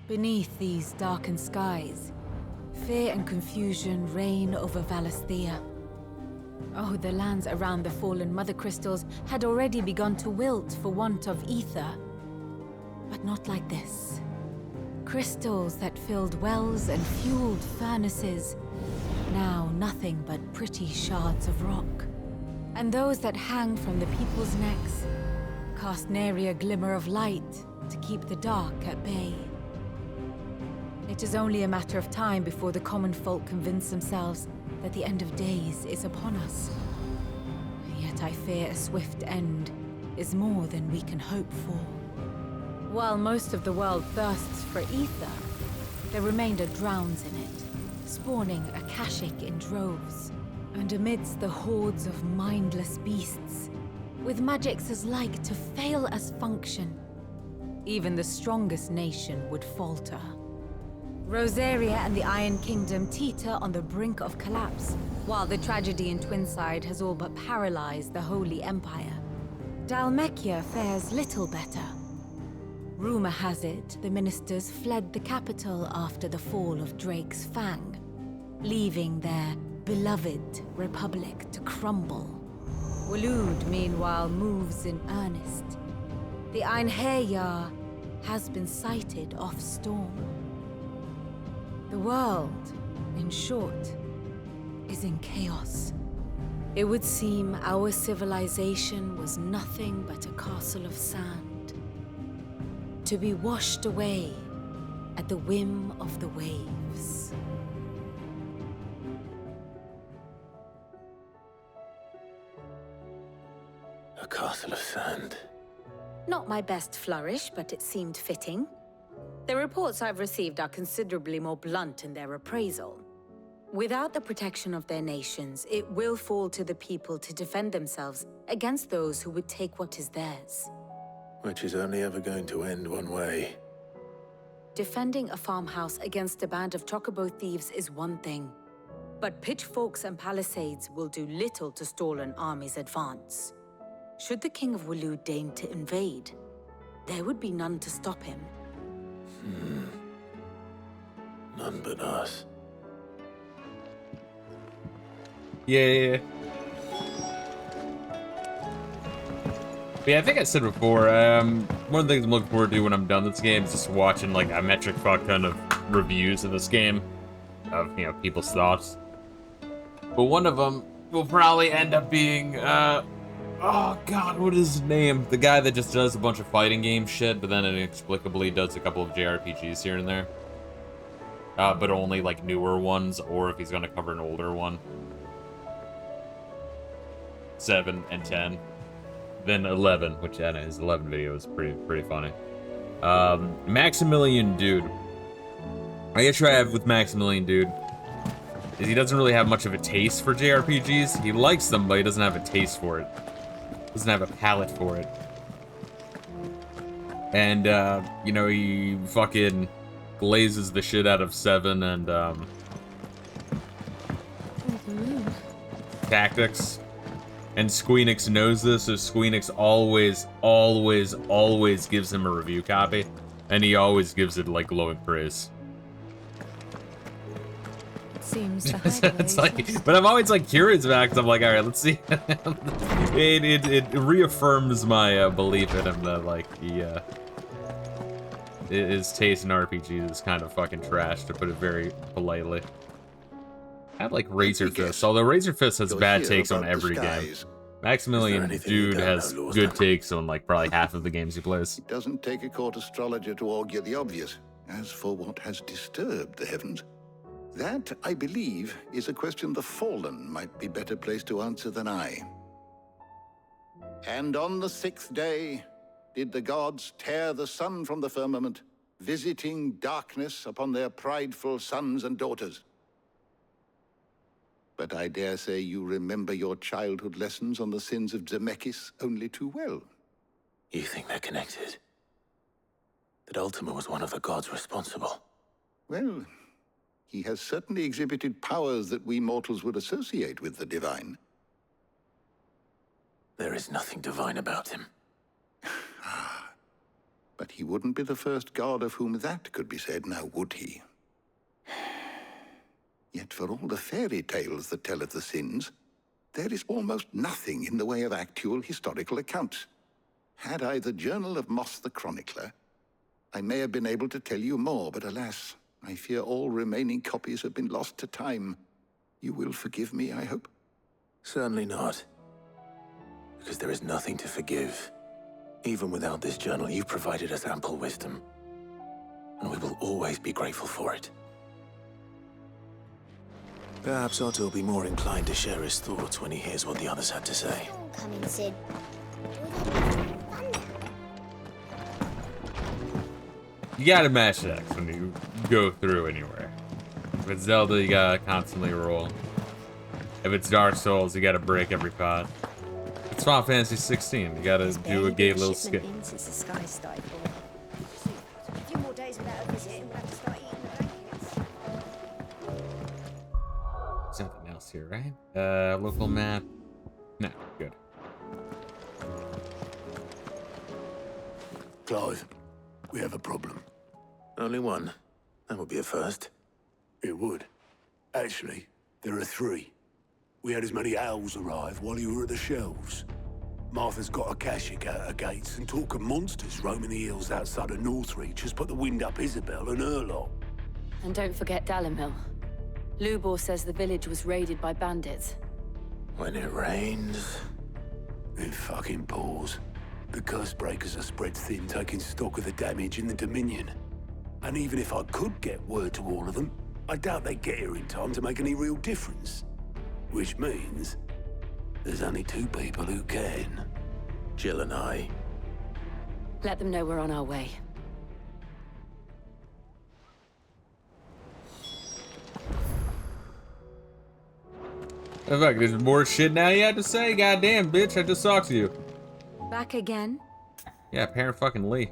Beneath these darkened skies, fear and confusion reign over Valisthea. Oh, the lands around the fallen Mother Crystals had already begun to wilt for want of ether. But not like this. Crystals that filled wells and fueled furnaces, now nothing but pretty shards of rock. And those that hang from the people's necks cast nary a glimmer of light to keep the dark at bay. It is only a matter of time before the common folk convince themselves that the end of days is upon us. Yet I fear a swift end is more than we can hope for. While most of the world thirsts for ether, the remainder drowns in it, spawning Akashic in droves. And amidst the hordes of mindless beasts, with magics as like to fail as function, even the strongest nation would falter. Rosaria and the Iron Kingdom teeter on the brink of collapse, while the tragedy in Twinside has all but paralyzed the Holy Empire. Dalmekia fares little better. Rumor has it the ministers fled the capital after the fall of Drake's Fang, leaving their beloved republic to crumble. Waloed, meanwhile, moves in earnest. The Einherjar has been sighted off storm. The world, in short, is in chaos. It would seem our civilization was nothing but a castle of sand, to be washed away at the whim of the waves. A castle of sand. Not my best flourish, but it seemed fitting. The reports I've received are considerably more blunt in their appraisal. Without the protection of their nations, it will fall to the people to defend themselves against those who would take what is theirs. Which is only ever going to end one way. Defending a farmhouse against a band of chocobo thieves is one thing. But pitchforks and palisades will do little to stall an army's advance. Should the King of Waloed deign to invade, there would be none to stop him. None but us. Yeah. But yeah, I think I said before, one of the things I'm looking forward to when I'm done this game is just watching like a metric fuck ton of reviews of this game, of, you know, people's thoughts. But one of them will probably end up being, oh god, what is his name? The guy that just does a bunch of fighting game shit, but then inexplicably does a couple of JRPGs here and there. But only like newer ones, or if he's gonna cover an older one. 7 and 10. Then 11, which his 11 video is pretty funny. Maximilian Dude. The issue I have with Maximilian Dude is he doesn't really have much of a taste for JRPGs. He likes them, but he doesn't have a taste for it. Doesn't have a palate for it. And, you know, he fucking glazes the shit out of 7 and, Tactics. And Squeenix knows this, so Squeenix always gives him a review copy. And he always gives it, like, glowing praise. Seems to It's like, but I'm always, like, curious about it, because I'm like, alright, let's see. it reaffirms my belief in him that, like, his taste in RPGs is kind of fucking trash, to put it very politely. I have like Razor Fist, although Razor Fist has bad takes on every game. Maximilian Dude has good takes on like probably half of the games he plays. It doesn't take a court astrologer to augur the obvious. As for what has disturbed the heavens, that, I believe, is a question the Fallen might be better placed to answer than I. And on the 6th day did the gods tear the sun from the firmament, visiting darkness upon their prideful sons and daughters. But I dare say you remember your childhood lessons on the sins of Zemeckis only too well. You think they're connected? That Ultima was one of the gods responsible? Well, he has certainly exhibited powers that we mortals would associate with the divine. There is nothing divine about him. But he wouldn't be the first god of whom that could be said, now would he? Yet for all the fairy tales that tell of the sins, there is almost nothing in the way of actual historical accounts. Had I the Journal of Moss the Chronicler, I may have been able to tell you more, but alas, I fear all remaining copies have been lost to time. You will forgive me, I hope? Certainly not. Because there is nothing to forgive. Even without this journal, you provided us ample wisdom. And we will always be grateful for it. Perhaps Otto will be more inclined to share his thoughts when he hears what the others had to say. Coming, Sid. You gotta mash X when you go through anywhere. If it's Zelda, you gotta constantly roll. If it's Dark Souls, you gotta break every pot. If it's Final Fantasy 16, you gotta do a gay little skip. Since the sky started falling. A few more days without a visit and we'll have to start eating the blankets. There's nothing else here, right? Local map. No, good. Clive, we have a problem. Only one. That would be a first. It would. Actually, there are 3. We had as many owls arrive while you were at the shelves. Martha's got a Akashic out her gates, and talk of monsters roaming the hills outside of Northreach has put the wind up Isabel and her lot. And don't forget Dalimil. Lubor says the village was raided by bandits. When it rains... It fucking pours. The curse breakers are spread thin, taking stock of the damage in the Dominion. And even if I could get word to all of them, I doubt they'd get here in time to make any real difference. Which means there's only 2 people who can. Jill and I. Let them know we're on our way. Oh, fuck, there's more shit now you have to say? Goddamn, bitch, I just talked to you. Back again? Yeah, Parent fucking Lee.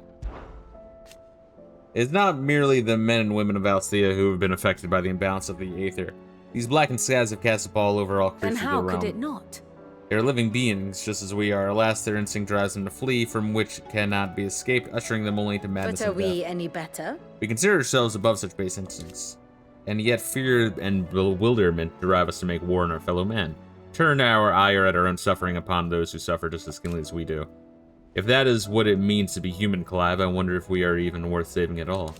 It's not merely the men and women of Althea who have been affected by the imbalance of the Aether. These blackened skies have cast a pall over all Then creatures of the how realm. could it not? They are living beings, just as we are. Alas, their instinct drives them to flee, from which cannot be escaped, ushering them only into madness But are and death. we any better? We consider ourselves above such base instincts, and yet fear and bewilderment drive us to make war on our fellow men. Turn our ire at our own suffering upon those who suffer just as keenly as we do. If that is what it means to be human, Clive, I wonder if we are even worth saving at all.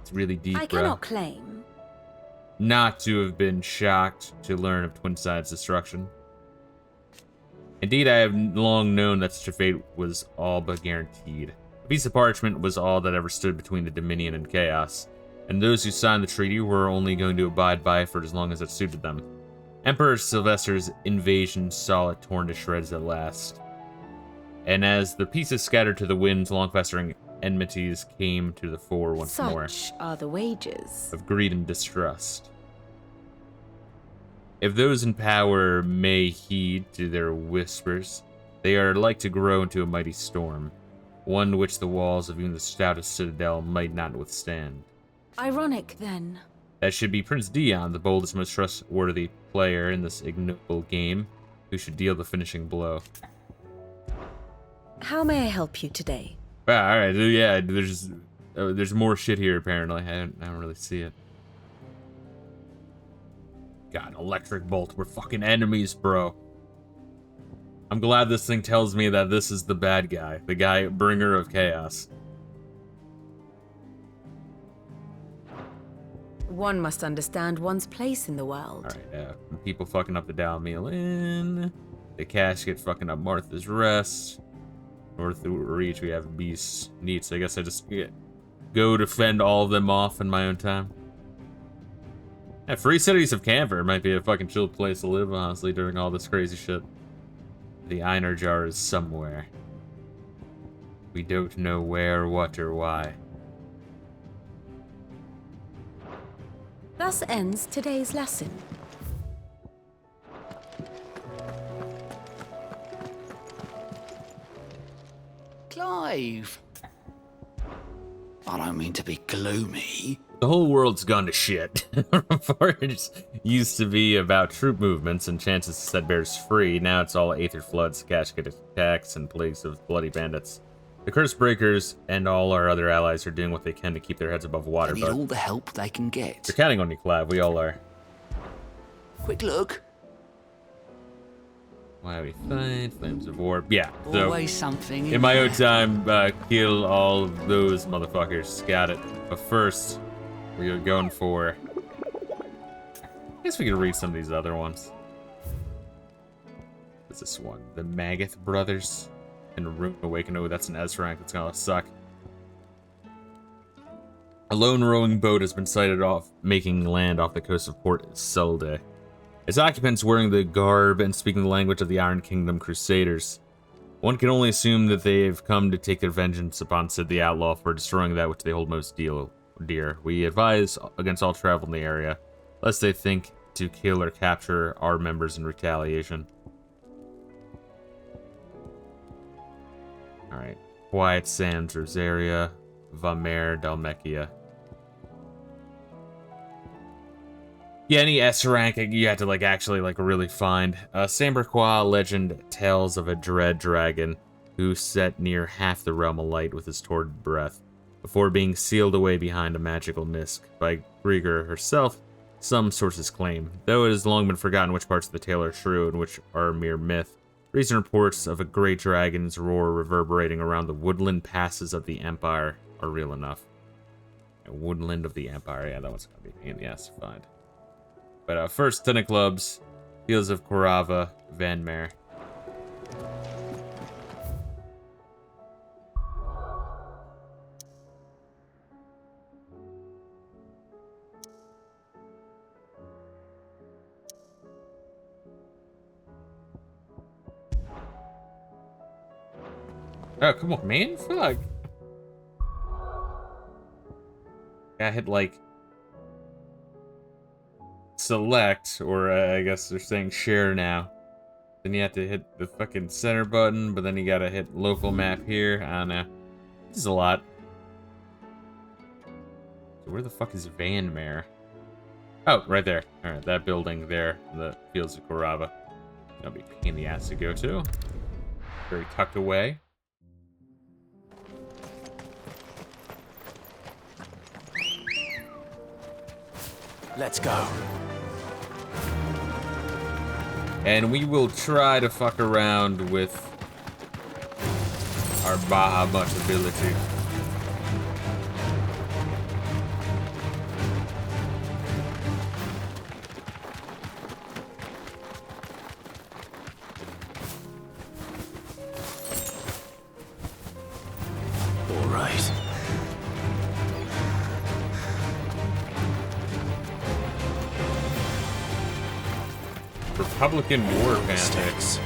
It's really deep, I bro. cannot claim. Not to have been shocked to learn of Twinside's destruction. Indeed, I have long known that such a fate was all but guaranteed. A piece of parchment was all that ever stood between the Dominion and Chaos, and those who signed the treaty were only going to abide by it for as long as it suited them. Emperor Sylvester's invasion saw it torn to shreds at last. And as the pieces scattered to the winds, long-festering enmities came to the fore once more. Such are the wages. Of greed and distrust. If those in power may heed to their whispers, they are like to grow into a mighty storm, one which the walls of even the stoutest citadel might not withstand. Ironic, then. That should be Prince Dion, the boldest, most trustworthy player in this ignoble game, who should deal the finishing blow. How may I help you today? Ah, alright, yeah, there's more shit here, apparently. I don't really see it. God, electric bolt, we're fucking enemies, bro. I'm glad this thing tells me that this is the bad guy, the guy bringer of chaos. One must understand one's place in the world. Alright, people fucking up the Dalmeal Inn. The casket fucking up Martha's Rest. North Reach, we have Beast Neats. I guess I just go defend all of them off in my own time. Yeah, Free Cities of Camphor might be a fucking chill place to live, honestly, during all this crazy shit. The Einar Jar is somewhere. We don't know where, what, or why. Thus ends today's lesson. Clive! I don't mean to be gloomy. The whole world's gone to shit. Before it just used to be about troop movements and chances to set bears free, now it's all Aether Floods, casket attacks, and plagues of bloody bandits. The Curse Breakers and all our other allies are doing what they can to keep their heads above water, They need all the help they can get. They're counting on you, Clive. We all are. Quick look. Why we fight, Flames of War. Yeah, so Always something in my own time, kill all of those motherfuckers. Got it. But first, we are going for... I guess we could read some of these other ones. What's this one? The Magath Brothers and Rune Awaken. Oh, that's an S rank. That's gonna suck. A lone rowing boat has been sighted off, making land off the coast of Port Solde. Its occupants wearing the garb and speaking the language of the Iron Kingdom Crusaders. One can only assume that they have come to take their vengeance upon Sid the Outlaw for destroying that which they hold most dear. We advise against all travel in the area, lest they think to kill or capture our members in retaliation. Alright. Quiet Sands, Rosaria, Vamer, Dalmekia. Yeah, any S rank you had to actually really find. Samberqua legend tells of a dread dragon who set near half the realm alight with his torrid breath, before being sealed away behind a magical nisk by Grieger herself, some sources claim, though it has long been forgotten which parts of the tale are true and which are mere myth. Recent reports of a great dragon's roar reverberating around the woodland passes of the Empire are real enough. A woodland of the Empire, yeah, that one's gonna be a pain in the ass to find. But first, 10 of clubs, Fields of Korava, Vanmare. Oh, come on, man. Fuck. I hit select, or I guess they're saying share now. Then you have to hit the fucking center button, but then you gotta hit local map here. I don't know. This is a lot. So where the fuck is Vanmare? Oh, right there. All right, that building there, the Fields of Korava. That'll be a pain in the ass to go to. Very tucked away. Let's go. And we will try to fuck around with our Bahamut ability. All right. Republican War Panther.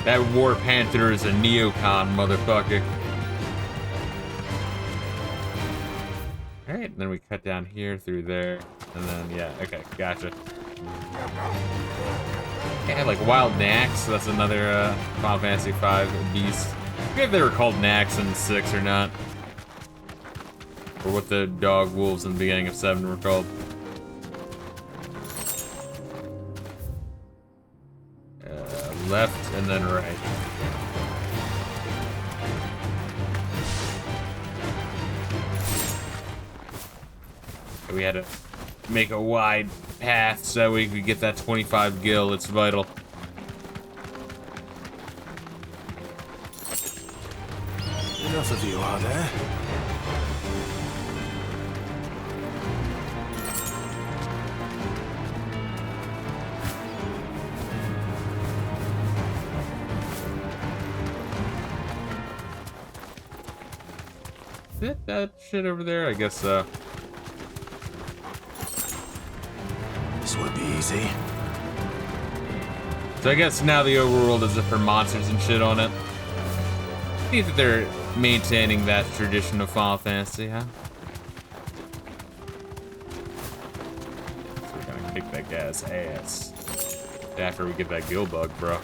That War Panther is a neocon, motherfucker. Alright, then we cut down here through there. And then, yeah, okay, gotcha. Yeah, like Wild Nax, that's another Final Fantasy V beast. I forget if they were called Nax in 6 or not. Or what the dog wolves in the beginning of 7 were called. Left and then right. We had to make a wide path so we could get that 25 gil. It's vital. Enough of you, are there? Is it that shit over there? I guess so. This won't be easy. So I guess now the overworld is for monsters and shit on it. I think that they're maintaining that tradition of Final Fantasy, huh? So we're gonna kick that guy's ass after we get that gill bug, bro.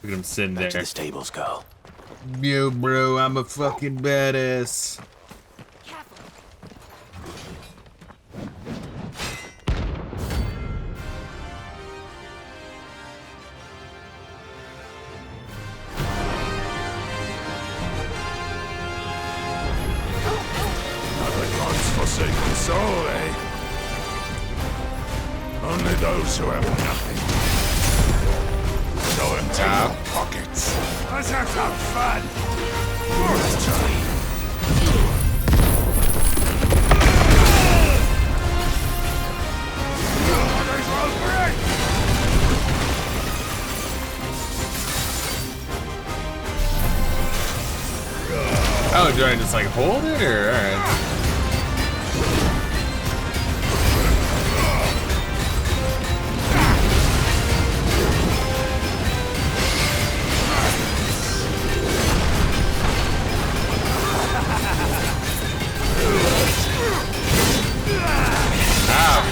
Look at him sitting there. Back to the stables, girl. Yo, bro, I'm a fucking badass. Not the gods' forsaken soul, eh? Only those who have nothing. So empty your pockets. Let's have some fun. Let's try. Oh, do I just like hold it or alright?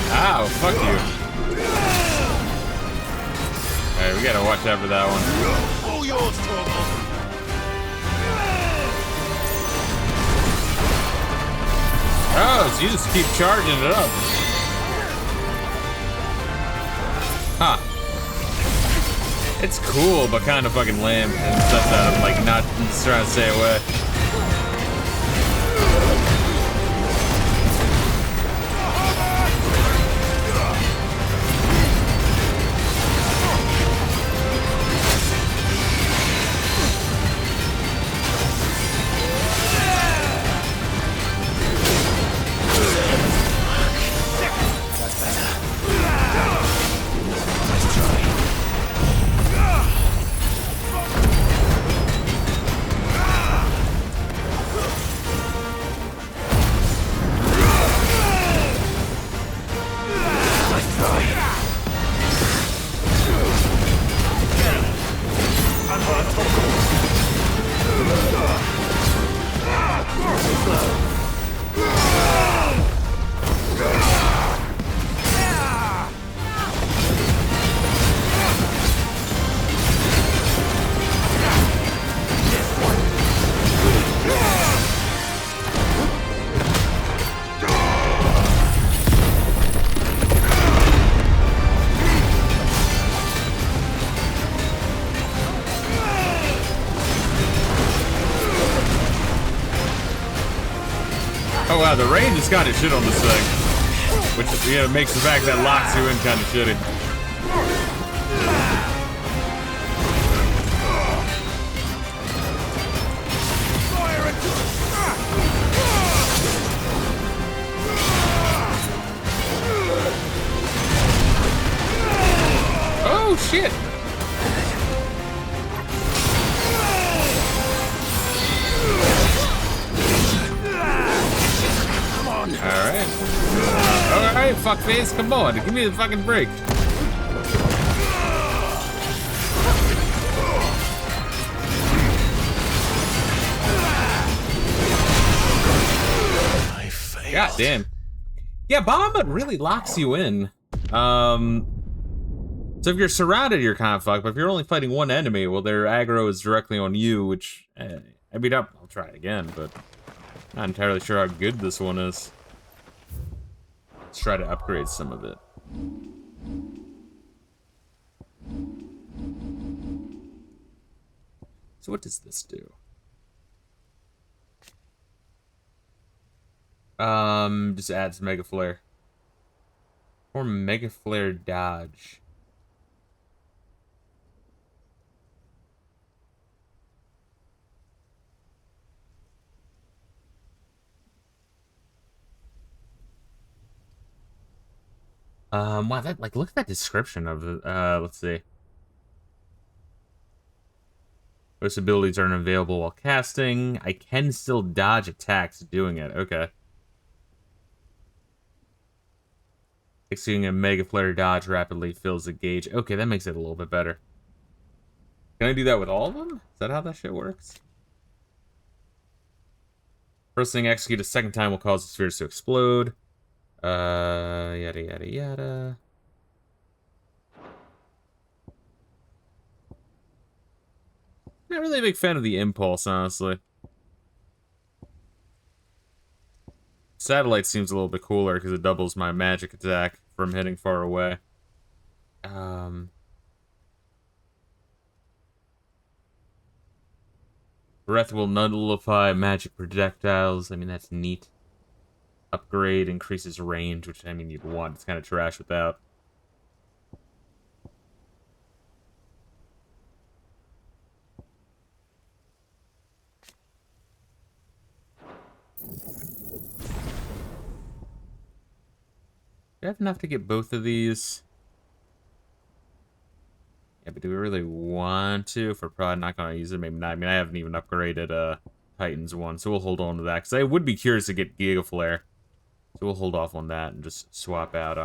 Ow, fuck you. Alright, we gotta watch out for that one. All yours, Torvald. Oh, so you just keep charging it up. Huh. It's cool, but kind of fucking lame and stuff that I'm like not just trying to stay away. The range is kind of shit on this thing. Which, you know, makes the fact that locks you in kind of shitty. Oh, shit! Alright. Alright, fuckface, come on, give me the fucking break. God damn. Yeah, Bomb really locks you in. So if you're surrounded, you're kind of fucked, but if you're only fighting one enemy, well, their aggro is directly on you, which, I mean, I'll try it again, but not entirely sure how good this one is. Let's try to upgrade some of it. So what does this do? Just adds Mega Flare. Or Mega Flare dodge. Wow, that, like, look at that description of it. Let's see. Most abilities are unavailable while casting. I can still dodge attacks doing it. Okay. Executing a Mega Flare dodge rapidly fills the gauge. Okay, that makes it a little bit better. Can I do that with all of them? Is that how that shit works? First thing execute a second time will cause the spheres to explode. Yada yada yada. Not really a big fan of the impulse, honestly. Satellite seems a little bit cooler because it doubles my magic attack from hitting far away. Breath will nullify magic projectiles. I mean, that's neat. Upgrade increases range, which, I mean, you'd want. It's kind of trash without. Do I have enough to get both of these? Yeah, but do we really want to? If we're probably not going to use it, maybe not. I mean, I haven't even upgraded Titan's one, so we'll hold on to that. Because I would be curious to get Giga Flare. So we'll hold off on that and just swap out,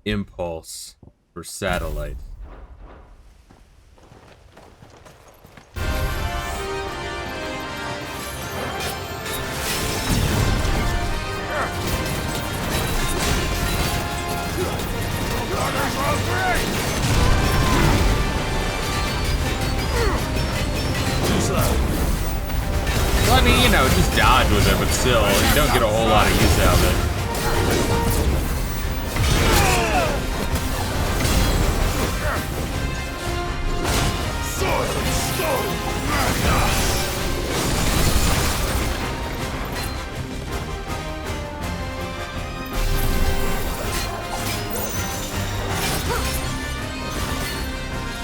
Impulse for Satellite. Well, I mean, you know, just dodge with it, but still, you don't get a whole lot of use out of it.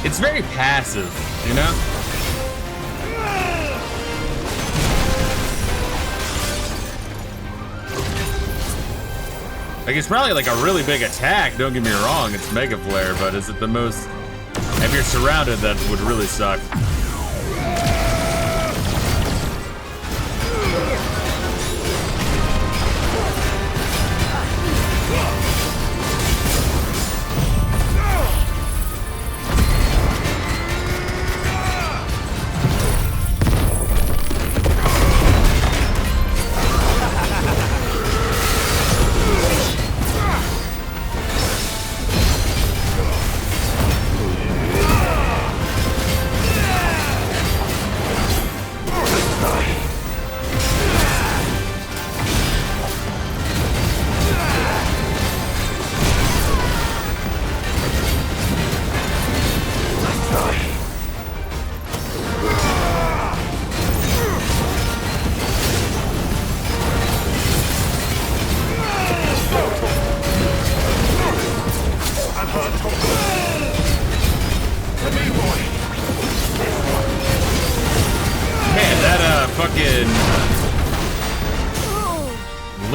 It's very passive, you know? Like, it's probably like a really big attack, don't get me wrong, it's Mega Flare, but is it the most... If you're surrounded, that would really suck.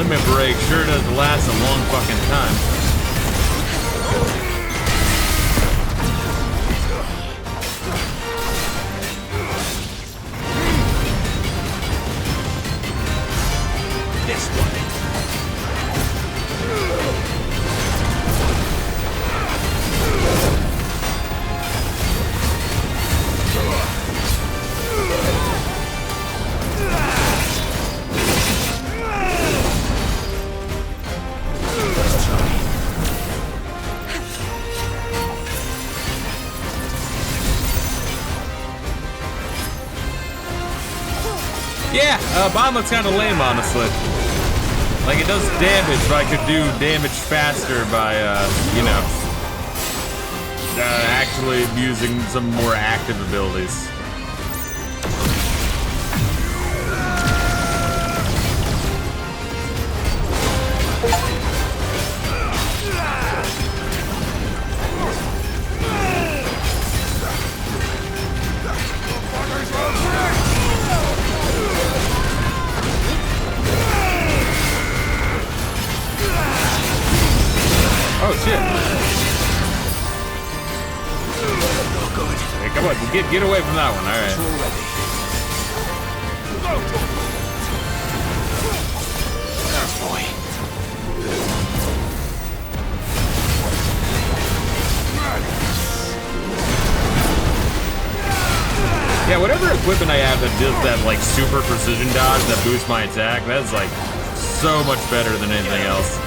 Limit break sure does last a long fucking time. This way. Yeah, bomb looks kind of lame, honestly. Like, it does damage, but I could do damage faster by, you know, actually using some more active abilities. Oh shit! Hey, come on, get away from that one. All right. Yeah, whatever equipment I have that does that like super precision dodge that boosts my attack, that's like so much better than anything else.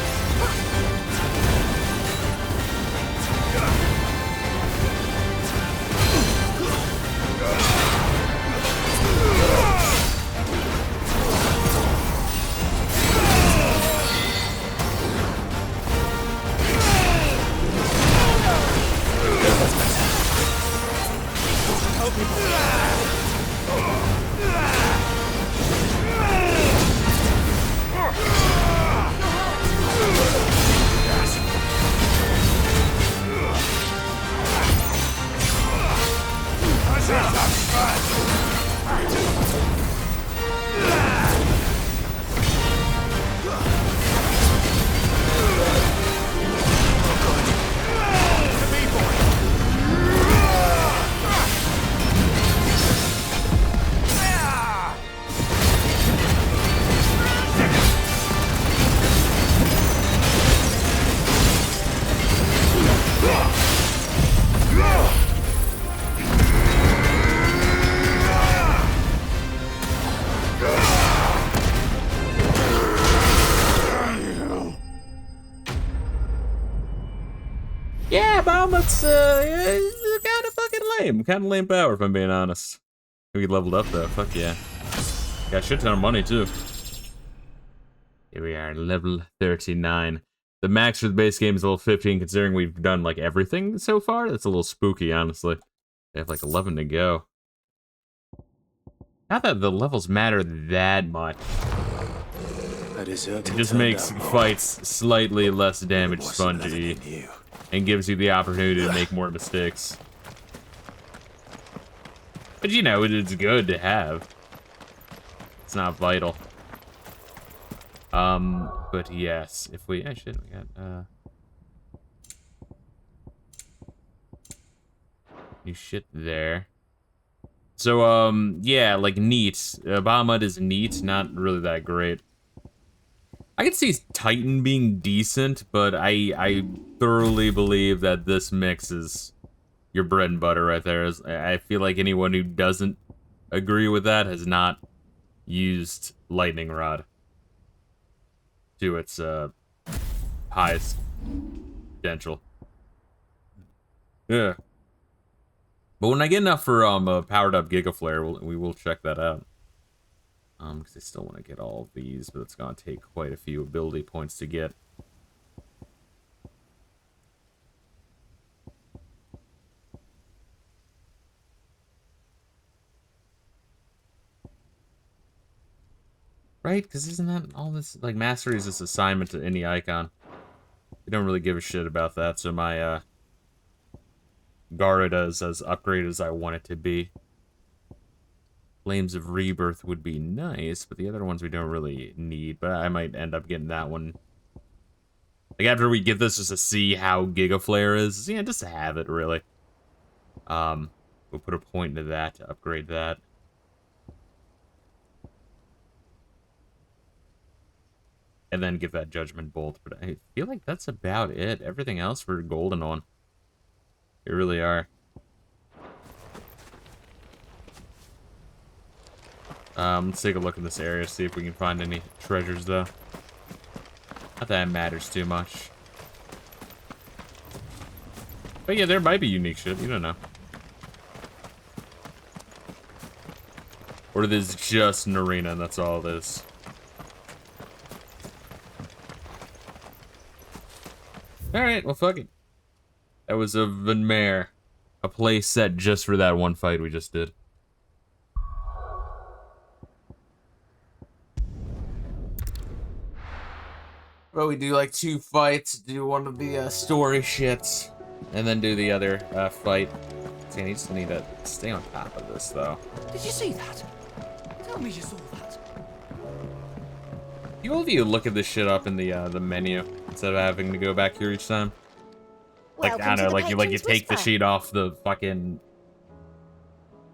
It's kind of fucking lame. Kind of lame power, if I'm being honest. We leveled up though. Fuck yeah. Got a shit ton of money too. Here we are, level 39. The max for the base game is level 15, considering we've done like everything so far. That's a little spooky, honestly. We have like 11 to go. Not that the levels matter that much. It just makes fights slightly less damage spongy. And gives you the opportunity to make more mistakes. But you know, it's good to have. It's not vital. But yes, if we... Oh shit, we got, new shit there. So, yeah, like, neat. Bahamut is neat, not really that great. I can see Titan being decent, but I thoroughly believe that this mix is your bread and butter right there. I feel like anyone who doesn't agree with that has not used Lightning Rod to its highest potential. Yeah. But when I get enough for a powered up Giga Flare, we will check that out. Because I still want to get all of these, but it's going to take quite a few ability points to get. Right? Because isn't that all this, like, mastery is this assignment to any icon? We don't really give a shit about that, so my, Garada is as upgraded as I want it to be. Flames of Rebirth would be nice, but the other ones we don't really need. But I might end up getting that one. Like, after we get this, just to see how Giga Flare is. Yeah, just to have it, really. We'll put a point into that to upgrade that. And then give that Judgment Bolt. But I feel like that's about it. Everything else we're golden on. We really are. Let's take a look in this area, see if we can find any treasures, though. Not that it matters too much. But yeah, there might be unique shit. You don't know. Or there's just an arena and that's all it is. Alright, well, fuck it. That was a Venmare. A place set just for that one fight we just did. Well, we do like 2 fights, do one of the story shits, and then do the other fight. See, I just need to stay on top of this, though. Did you see that? Tell me you saw that. You all of you look at this shit up in the menu instead of having to go back here each time. Like, I don't know, like you take the sheet off the fucking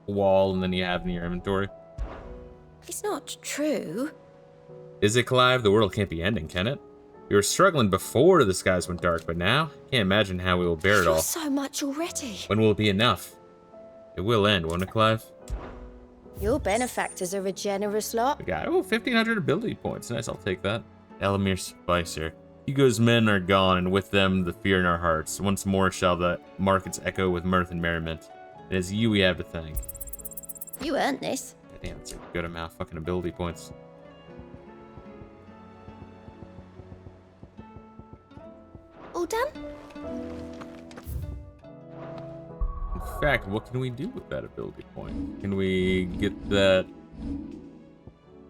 wall and then you have it in your inventory. It's not true. Is it, Clive? The world can't be ending, can it? We were struggling before the skies went dark, but now, can't imagine how we will bear it all. So much already. When will it be enough? It will end, won't it, Clive? Your benefactors are a generous lot. The guy, oh, 1,500 ability points. Nice, I'll take that. Elamir Spicer. Hugo's men are gone, and with them, the fear in our hearts. Once more shall the markets echo with mirth and merriment. It is you we have to thank. You earned this. Damn, that's a good amount of fucking ability points. All done? In fact, what can we do with that ability point? Can we get that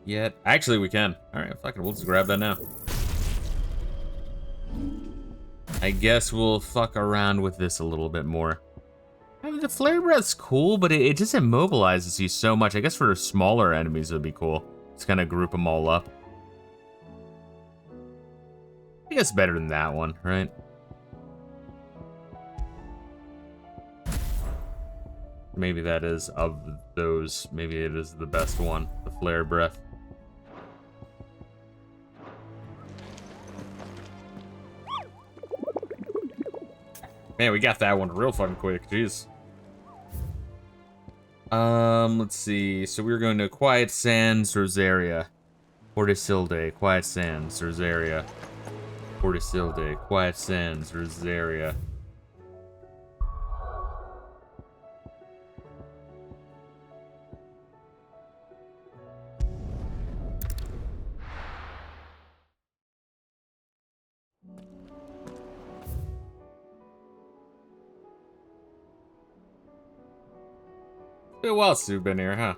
yet? Actually, we can. Alright, fucking, we'll just grab that now. I guess we'll fuck around with this a little bit more. I mean, the Flare Breath's cool, but it just immobilizes you so much. I guess for smaller enemies, it would be cool. Just kind of group them all up. I guess better than that one, right? Maybe that is, of those, maybe it is the best one, the Flare Breath. Man, we got that one real fucking quick, jeez. Let's see. So we were going to Quiet Sands, Rosaria. Portisilde, Quiet Sands, Rosaria. Portisilde, Quiet Sands, Rosaria. Been a while since we've been here, huh?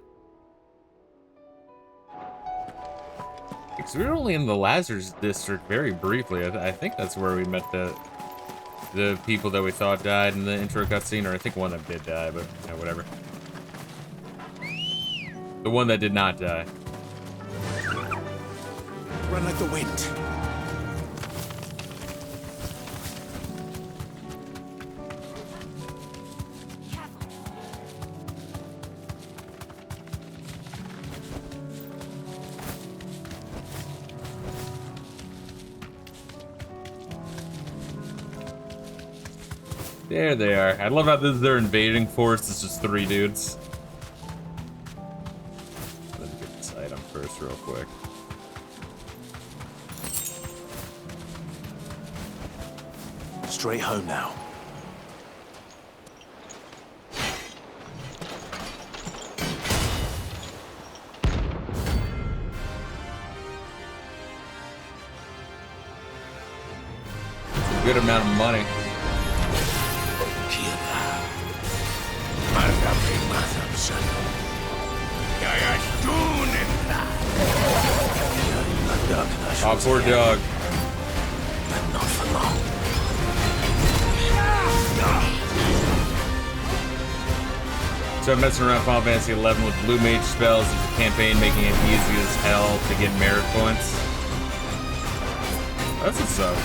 Because we were only in the Lazarus district very briefly. I think that's where we met the people that we thought died in the intro cutscene, or I think one that did die, but you know, whatever. The one that did not die. Run like the wind. There they are. I love how this is their invading force. It's just 3 dudes. Let me get this item first real quick. Straight home now. It's a good amount of money. Oh, poor dog. But not for long. So I'm messing around Final Fantasy 11 with blue mage spells as a campaign, making it easy as hell to get merit points. That's what's up.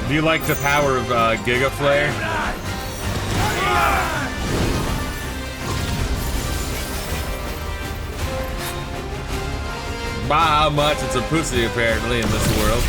Do you like the power of Giga Flare? By how much it's a pussy apparently in this world.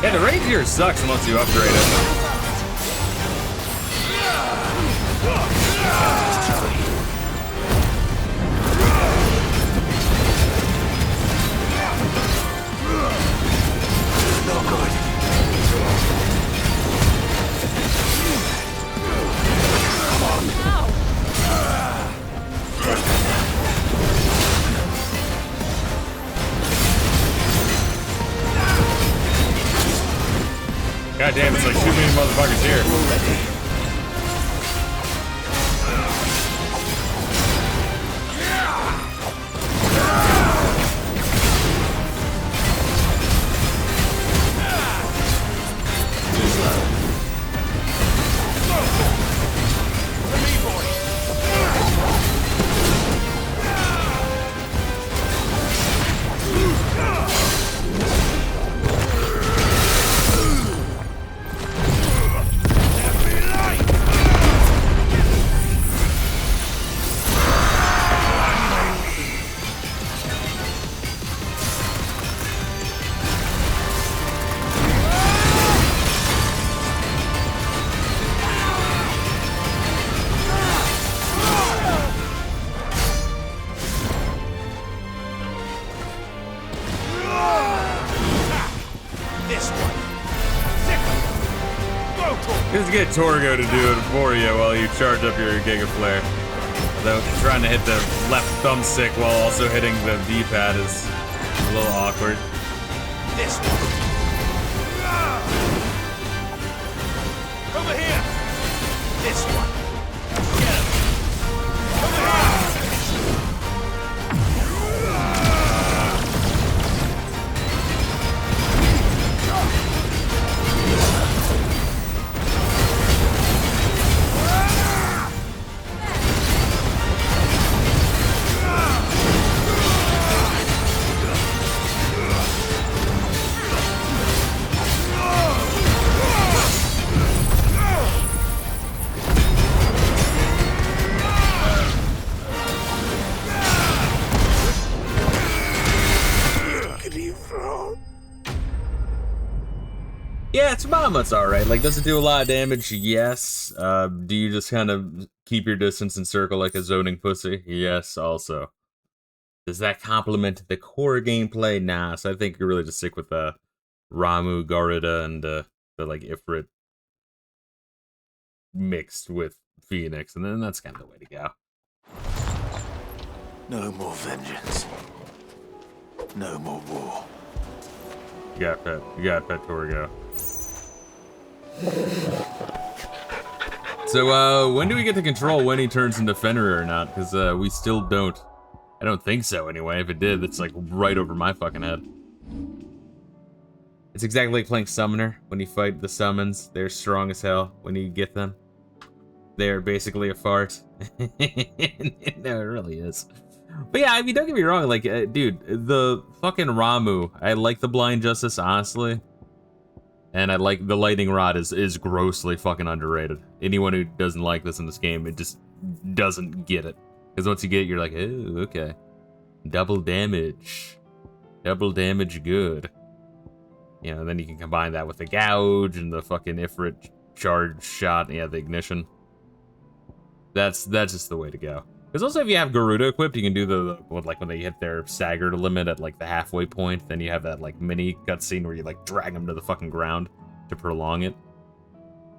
Yeah, the range here sucks unless you upgrade it. God damn, it's like too many motherfuckers here. Just get Torgo to do it for you while you charge up your Giga Flare. Though trying to hit the left thumbstick while also hitting the D-pad is a little awkward. This one. Over here. This one. Get him. Over here. Yeah, it's Mama's alright. Like, does it do a lot of damage? Yes. Do you just kind of keep your distance and circle like a zoning pussy? Yes, also. Does that complement the core gameplay? Nah, so I think you really just stick with Ramu, Garuda, and the like Ifrit mixed with Phoenix, and then that's kind of the way to go. No more vengeance. No more war. You got Pet Torgo. So, when do we get to control when he turns into Fenrir or not? Because, we still don't. I don't think so, anyway. If it did, it's, like, right over my fucking head. It's exactly like playing Summoner. When you fight the summons, they're strong as hell when you get them. They're basically a fart. No, it really is. But yeah, I mean, don't get me wrong, like, dude, the fucking Ramu, I like the Blind Justice, honestly. And I like the Lightning Rod is grossly fucking underrated. Anyone who doesn't like this in this game, it just doesn't get it. Because once you get it, you're like, oh, okay. Double damage. Double damage good. You know, and then you can combine that with the Gouge and the fucking Ifrit charge shot, yeah, the ignition. That's just the way to go. Because also if you have Garuda equipped, you can do the like when they hit their staggered limit at like the halfway point, then you have that like mini cutscene where you like drag them to the fucking ground to prolong it.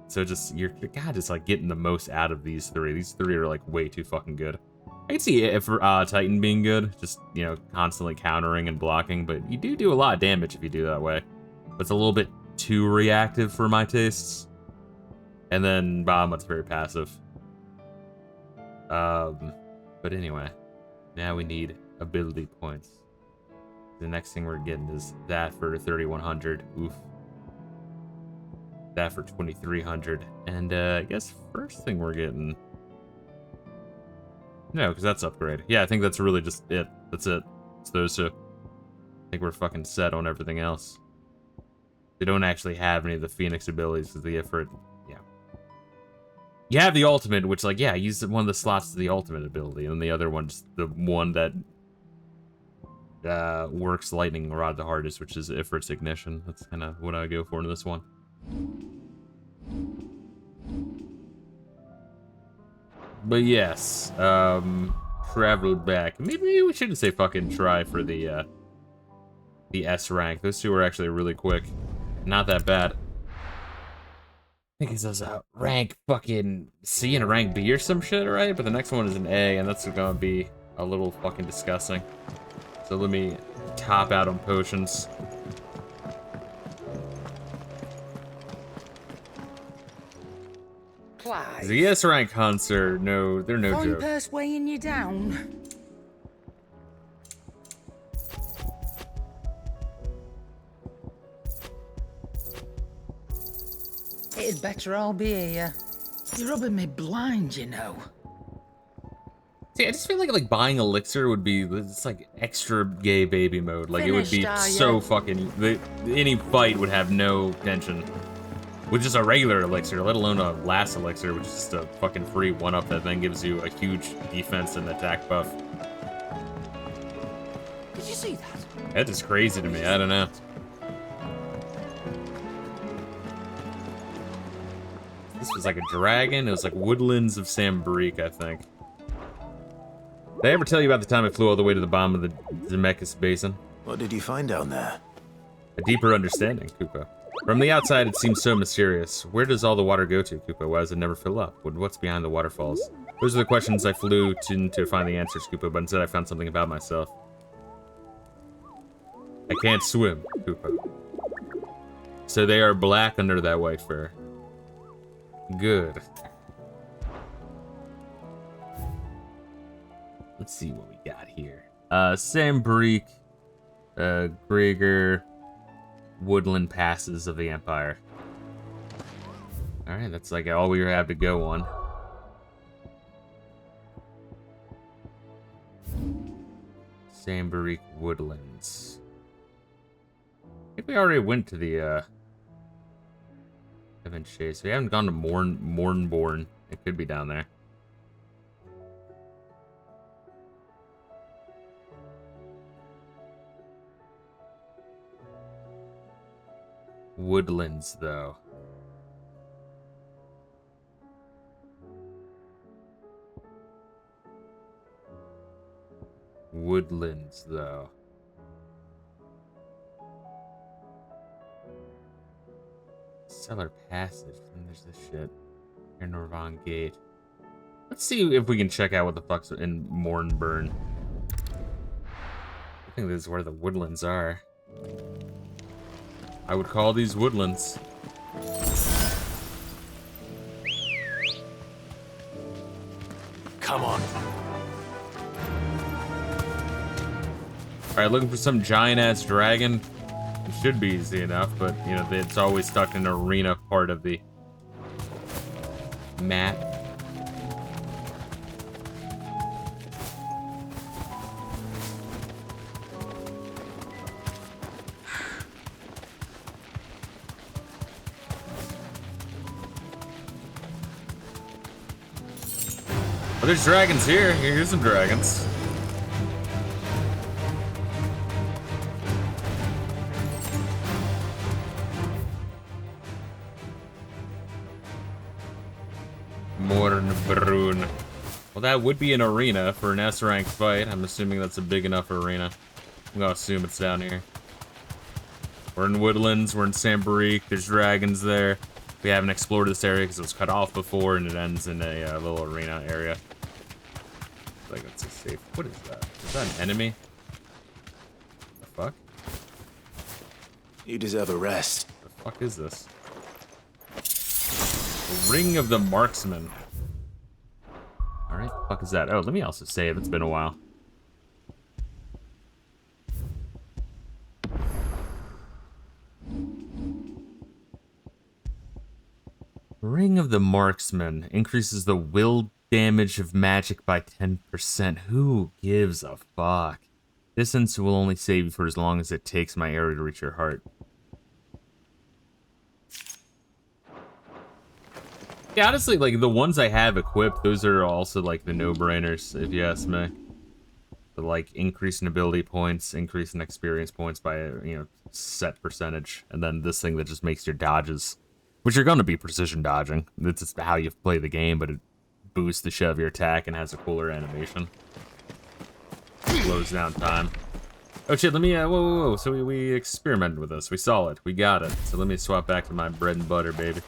So just you're just like getting the most out of these three. These three are like way too fucking good. I can see if Titan being good, just, you know, constantly countering and blocking, but you do a lot of damage if you do that way. But it's a little bit too reactive for my tastes. And then Bahamut's very passive. But anyway, now we need ability points. The next thing we're getting is that for 3,100. Oof. That for 2,300. And I guess first thing we're getting. No, because that's upgrade. Yeah, I think that's really just it. That's it. It's those two. I think we're fucking set on everything else. They don't actually have any of the Phoenix abilities because the Ifrit. Yeah. You have the ultimate, which, like, yeah, use one of the slots to the ultimate ability, and the other one's the one that works Lightning Rod the hardest, which is Ifrit's ignition. That's kind of what I go for in this one. But yes, travel back. Maybe we shouldn't say fucking try for the S rank. Those two are actually really quick. Not that bad. I think it says rank fucking C and a rank B or some shit, right? But the next one is an A, and that's gonna be a little fucking disgusting. So let me top out on potions. Clive. The S rank hunts are they're no Fine joke. purse weighing you down. It'd better all be here. You're rubbing me blind, you know. See, I just feel like buying elixir would be it's like extra gay baby mode. Like Finished, it would be so fucking. Any fight would have no tension with just a regular elixir, let alone a last elixir, which is just a fucking free one-up that then gives you a huge defense and attack buff. Did you see that? That's just crazy to me. I don't know. This was like a dragon. It was like Woodlands of Sambrique, I think. Did I ever tell you about the time I flew all the way to the bottom of the Zemeckis Basin? What did you find down there? A deeper understanding, Koopa. From the outside, it seems so mysterious. Where does all the water go to, Koopa? Why does it never fill up? What's behind the waterfalls? Those are the questions I flew to find the answers, Koopa, but instead I found something about myself. I can't swim, Koopa. So they are black under that white fur. Good. Let's see what we got here. Sambrique, Gregor, Woodland Passes of the Empire. Alright, that's like all we have to go on. Sambrique Woodlands. I think we already went to the, Evan Chase. We haven't gone to Mornborn. It could be down there. Woodlands, though. Woodlands, though. Cellar Passage. And there's this shit. Here, Norvon Gate. Let's see if we can check out what the fuck's in Mornburn. I think this is where the woodlands are. I would call these woodlands. Come on. Alright, looking for some giant-ass dragon. It should be easy enough, but, you know, it's always stuck in the arena part of the map. Oh, there's dragons here. Here's some dragons. Mornbrunn. Well, that would be an arena for an S-rank fight. I'm assuming that's a big enough arena. I'm gonna assume it's down here. We're in Woodlands. We're in Sambarik. There's dragons there. We haven't explored this area because it was cut off before, and it ends in a little arena area. Like, that's a safe. What is that? Is that an enemy? The fuck? You deserve a rest. The fuck is this? The Ring of the Marksman. Alright, the fuck is that? Oh, let me also save. It's been a while. Ring of the Marksman increases the will damage of magic by 10%. Who gives a fuck? Distance will only save you for as long as it takes my arrow to reach your heart. Yeah, honestly, like, the ones I have equipped, those are also, like, the no-brainers, if you ask me. The, like, increase in ability points, increase in experience points by a, you know, set percentage. And then this thing that just makes your dodges, which are going to be precision dodging. It's just how you play the game, but it boosts the shove of your attack and has a cooler animation. Slows down time. Oh shit, let me, whoa. So we experimented with this. We saw it. We got it. So let me swap back to my bread and butter, baby.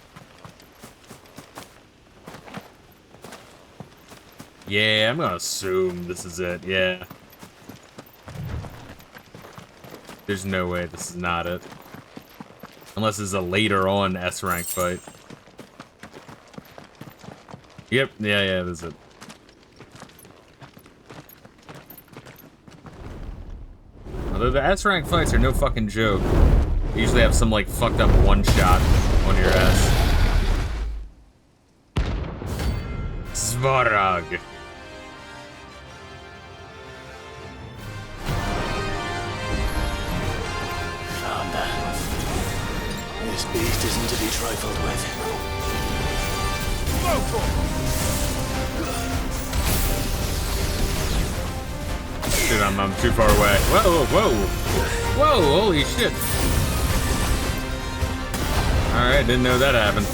Yeah, I'm gonna assume this is it, yeah. There's no way this is not it. Unless it's a later on S-rank fight. Yep, yeah, this is it. Although the S-rank fights are no fucking joke. You usually have some, like, fucked up one-shot on your ass. Svarog. This beast isn't to be trifled with. Dude, I'm too far away. Whoa, holy shit. Alright, didn't know that happened.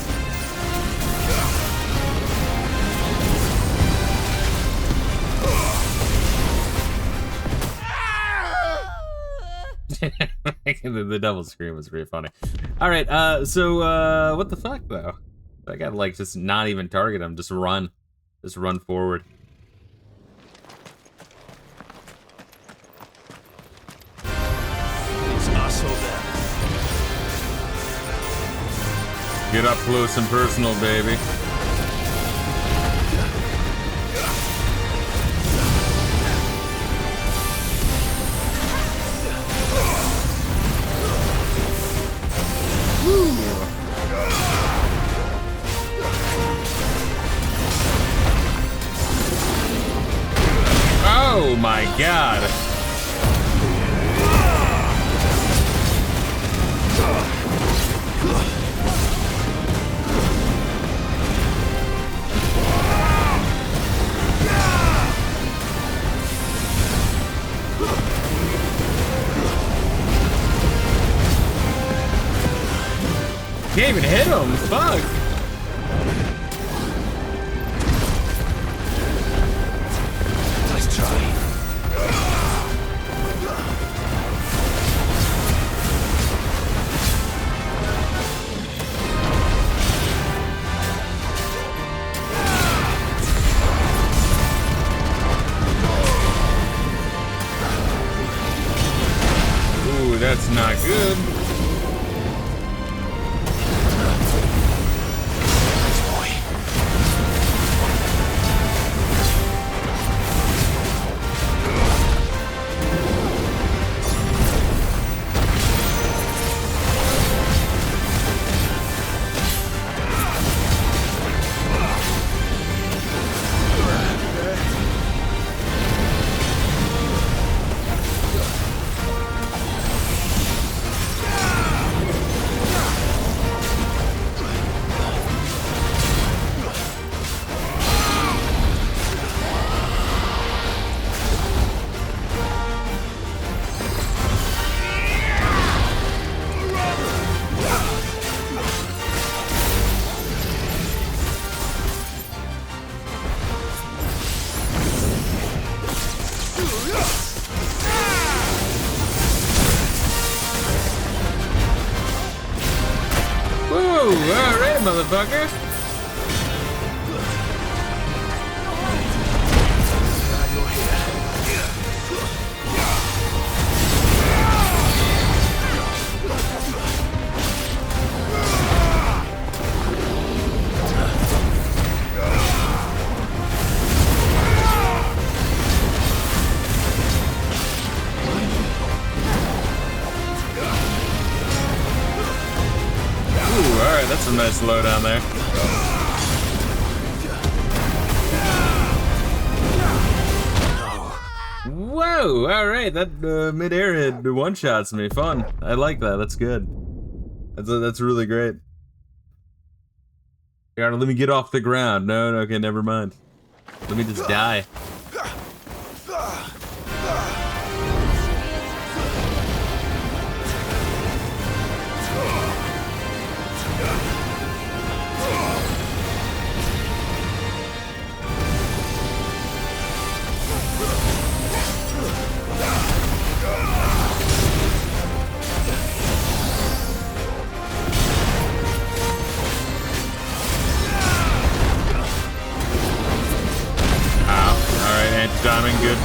The double scream was pretty funny. Alright, so, what the fuck, though? I gotta, like, just not even target him, just run. Just run forward. It's not so bad. Get up close and personal, baby. Oh my god. Can't even hit him, fuck. Nice try. Ooh, that's not good. all right, motherfucker. Alright, that's a nice low down there. Whoa! Alright, that mid-air hit one-shots me. Fun. I like that. That's good. That's really great. Here, let me get off the ground. No, okay, never mind. Let me just die. Diamond, good.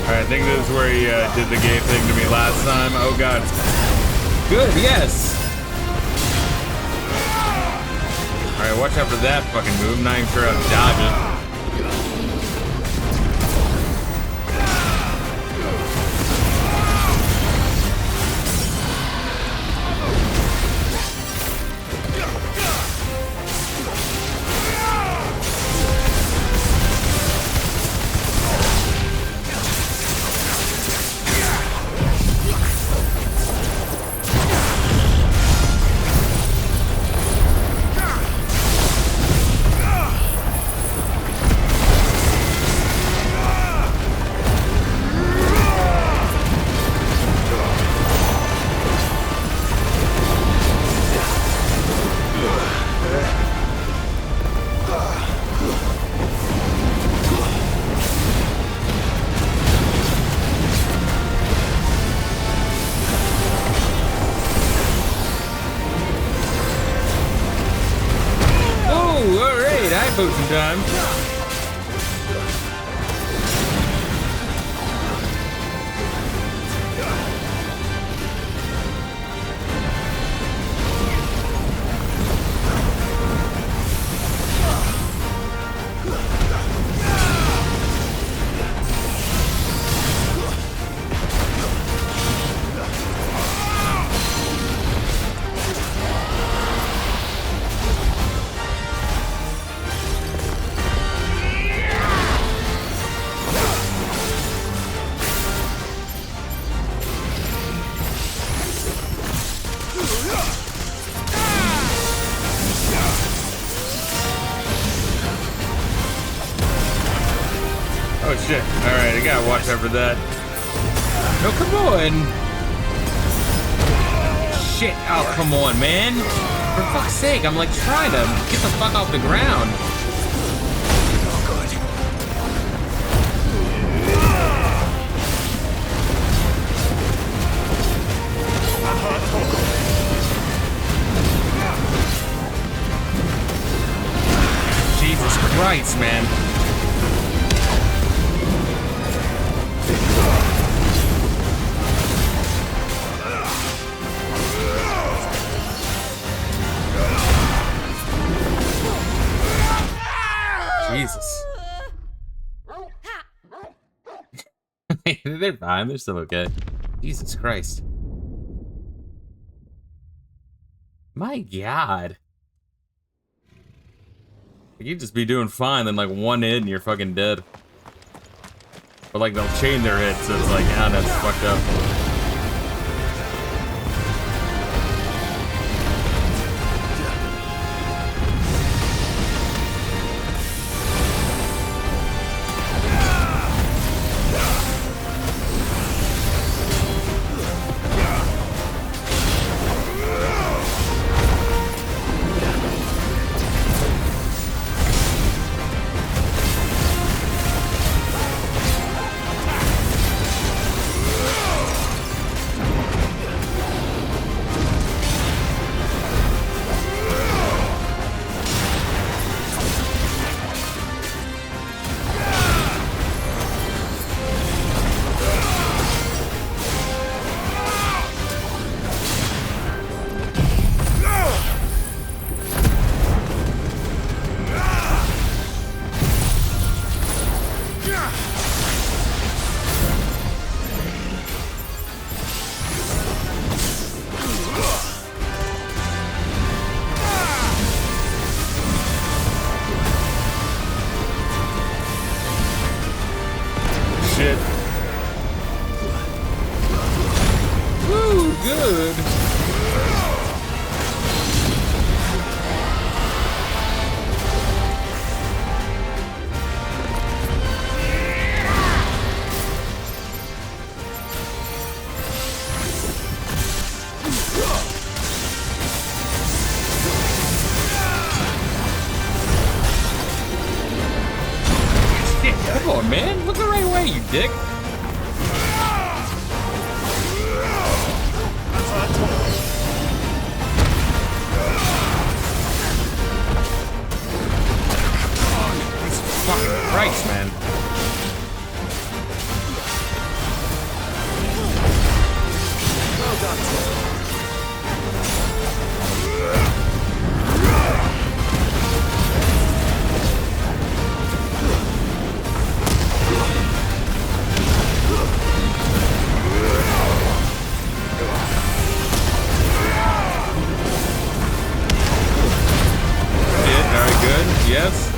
I think this is where he did the gay thing to me last time. Oh god. Good, yes! Alright, watch out for that fucking move. Not even sure how to dodge it. Potion time. Oh shit. Alright, I gotta watch out for that. No, come on! Shit. Oh, come on, man. For fuck's sake, I'm like trying to get the fuck off the ground. Jesus Christ, man. Jesus. They're fine. They're still okay. Jesus Christ. My God. You'd just be doing fine, then like one hit and you're fucking dead. Or like they'll chain their hit, so it's like, ah, that's fucked up. Dick. Fucking Christ, man. Well done. Yes.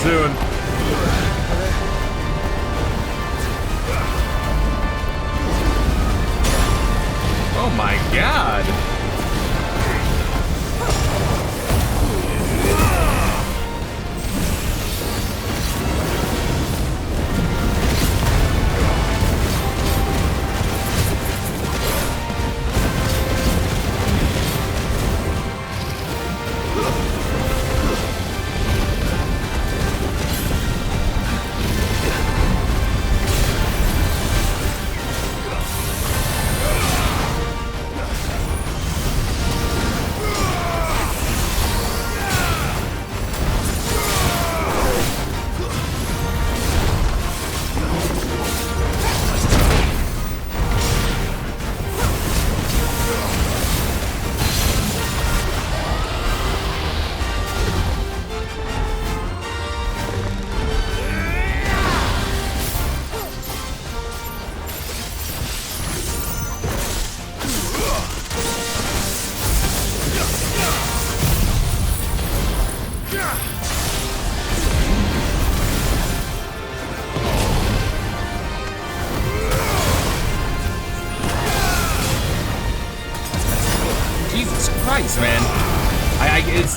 Doing. Oh my God.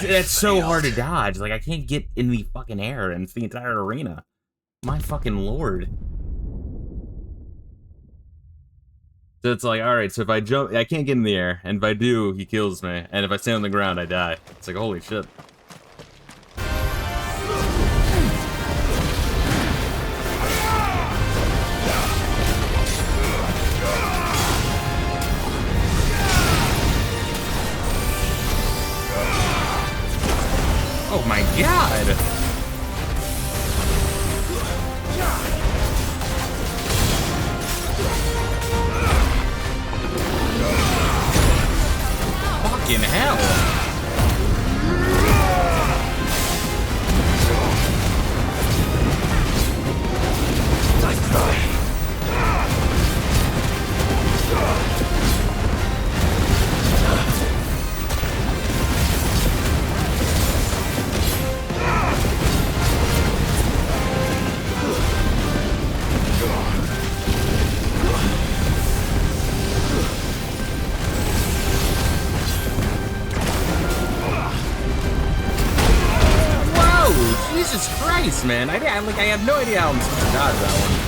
that's so hard to dodge. Like, I can't get in the fucking air, and it's the entire arena. My fucking lord. So it's like, alright, so if I jump, I can't get in the air, and if I do, he kills me, and if I stay on the ground, I die. It's like, holy shit. Oh my god! Fucking hell! Nice try. Jesus Christ, man! I have no idea how I'm supposed to dodge that one.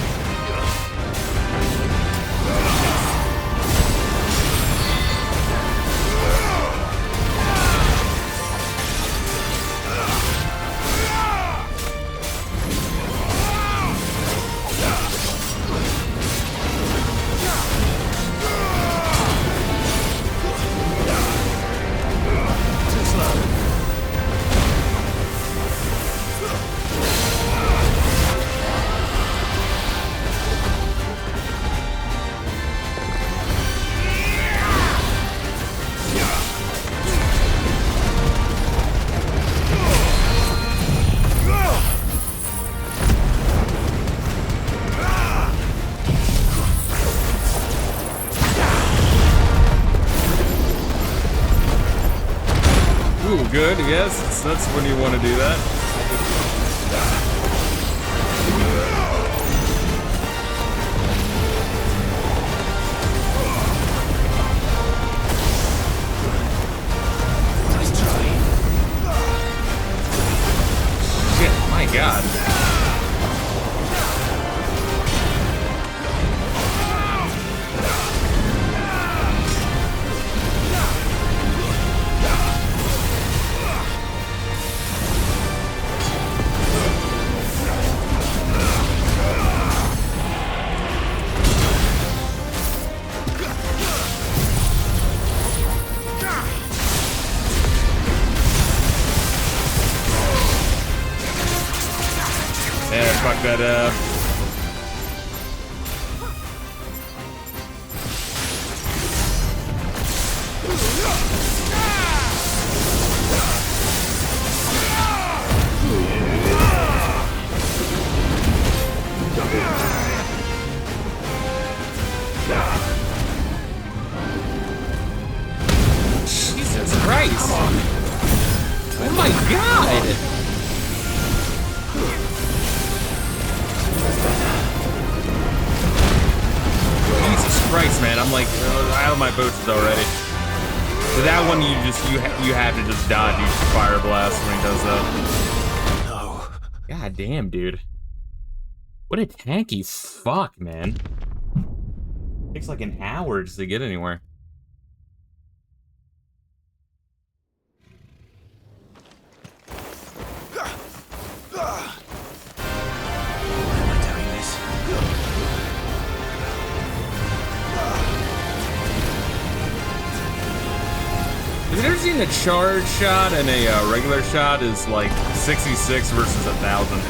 Good, yes, that's when you want to do that. Nice try. Shit, my god. Fuck that up. Jesus Christ! Oh my god! Christ, man, I'm like out of my boots already. So that one, you have to just dodge each fire blast when he does that. No. God damn, dude. What a tanky fuck, man. Takes like an hour just to get anywhere. Have you ever seen a charge shot and a regular shot is like 66 versus 1,000?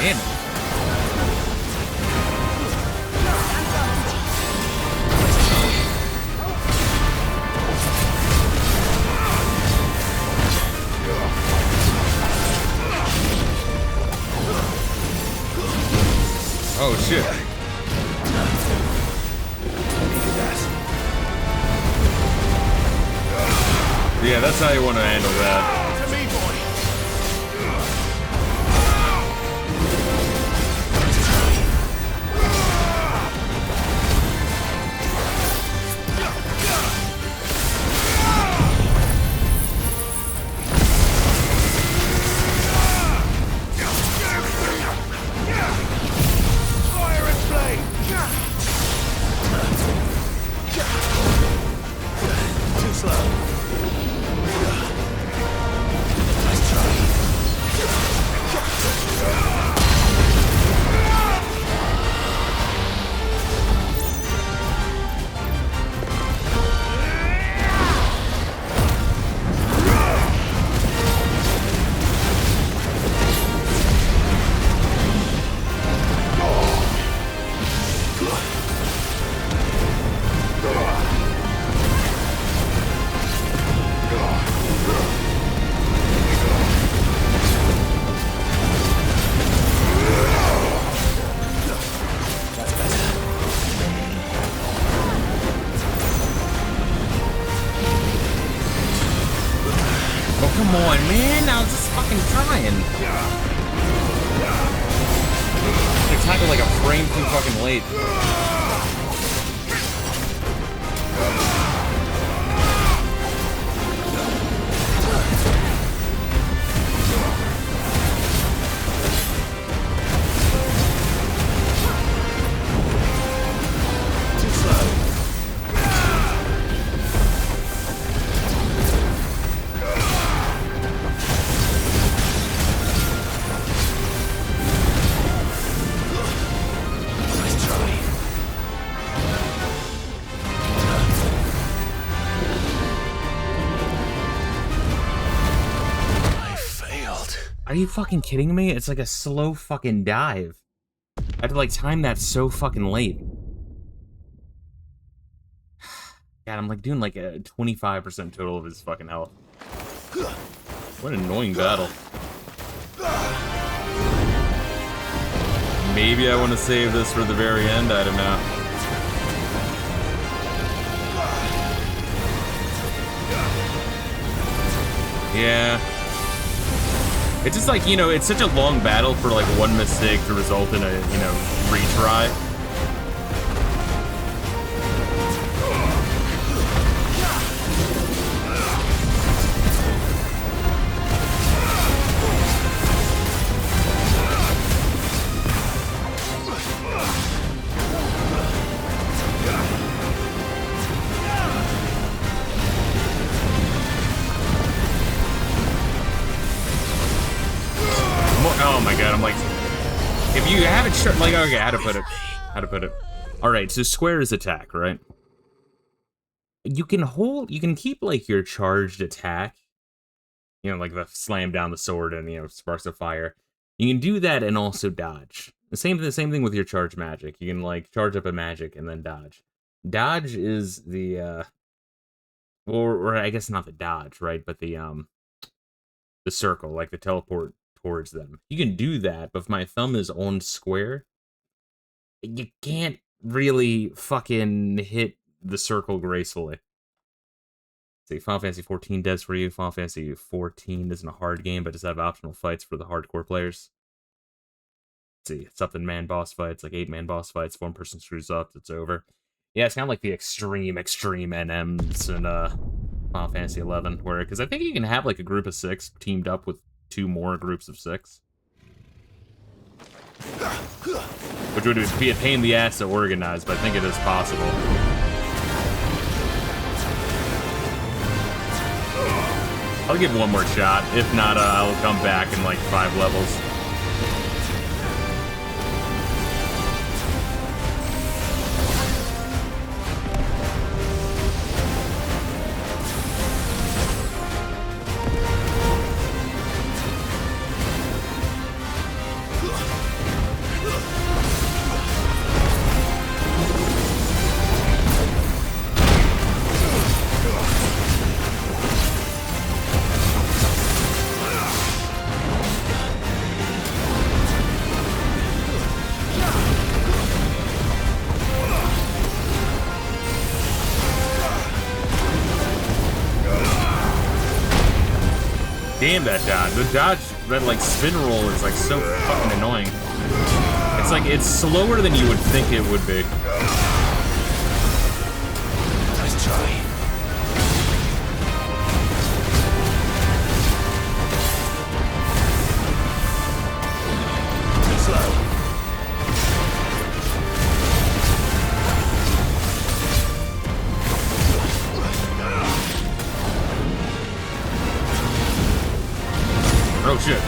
Damn it. Oh shit. Yeah, that's how you want to handle that. To me, boy. Fire and flame. Too slow. Nice try. Oh, come on, man. I was just fucking trying. They tackled like a frame too fucking late. Too slow. Nice try. I failed. Are you fucking kidding me? It's like a slow fucking dive. I had to like time that so fucking late. God, I'm like doing like a 25% total of his fucking health. What an annoying battle. Maybe I want to save this for the very end, I don't know. Yeah. It's just like, you know, it's such a long battle for like one mistake to result in a, you know, retry. Oh my god, I'm like, if you haven't shut, like, okay, how to put it. All right, so square is attack, right? You can keep like your charged attack, you know, like the slam down the sword and, you know, sparks of fire. You can do that and also dodge. The same thing with your charged magic. You can like charge up a magic and then dodge. Dodge is the, or I guess not the dodge, right? But the circle, like the teleport towards them. You can do that, but if my thumb is on square, you can't really fucking hit the circle gracefully. See, Final Fantasy 14 does for you. Final Fantasy 14 isn't a hard game, but does have optional fights for the hardcore players. Let's see, something man boss fights, like 8-man boss fights. If one person screws up, it's over. Yeah, it's kind of like the extreme NMs in Final Fantasy 11, where, because I think you can have like a group of 6 teamed up with 2 more groups of 6. Which would be a pain in the ass to organize, but I think it is possible. I'll give one more shot. If not, I'll come back in like 5 levels. that dodge. The dodge, that like spin roll is like so fucking annoying. It's like, it's slower than you would think it would be. Nice try. Oh shit.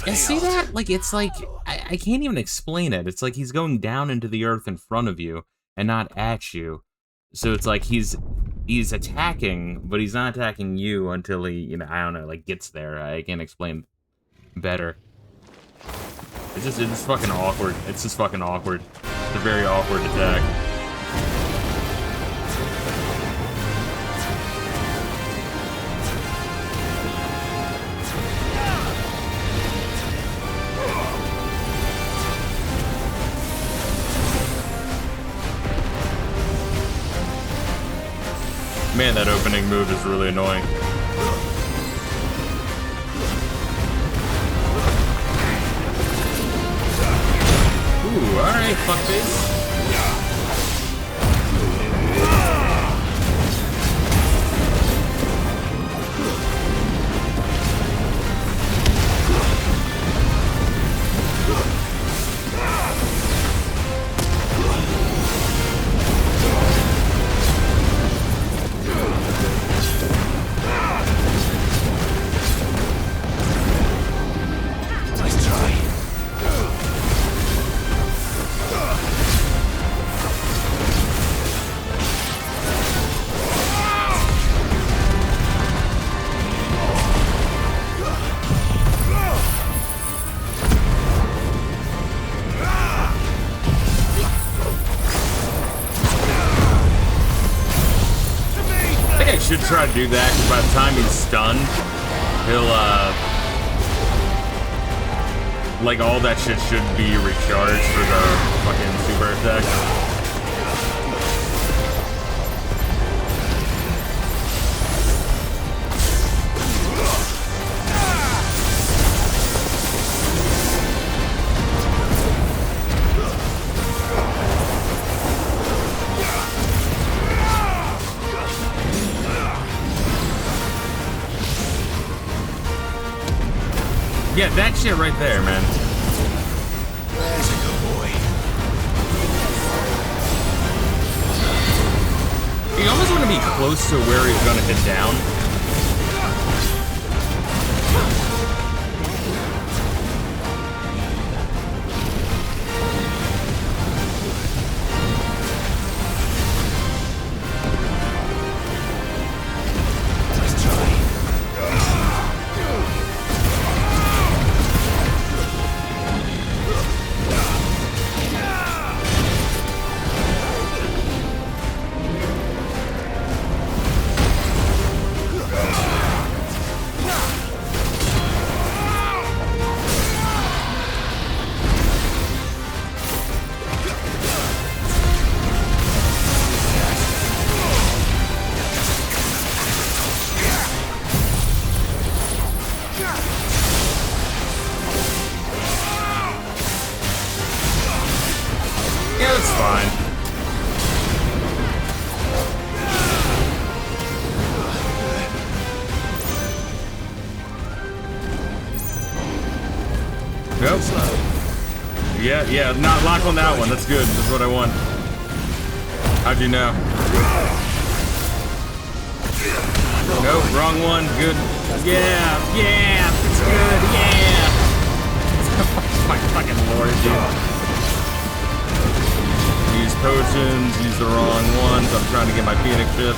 And see that? Like, it's like, I can't even explain it. It's like he's going down into the earth in front of you and not at you. So it's like he's attacking, but he's not attacking you until he, you know, I don't know, like gets there. I can't explain better. It's just fucking awkward. It's just fucking awkward. It's a very awkward attack. Man, that opening move is really annoying. Ooh, alright, fuckface. Should try to do that, because by the time he's stunned, he'll, like, all that shit should be recharged for the fucking super attack. Yeah, that shit right there, man. There's a good boy. You almost want to be close to where he's gonna hit down. Yeah, that's fine. Nope. Yeah, not lock on that one. That's good. That's what I want. How'd you know? Nope, wrong one. Good. Yeah, it's good. Yeah. My fucking lord, dude. Use potions, use the wrong ones. I'm trying to get my Phoenix ship.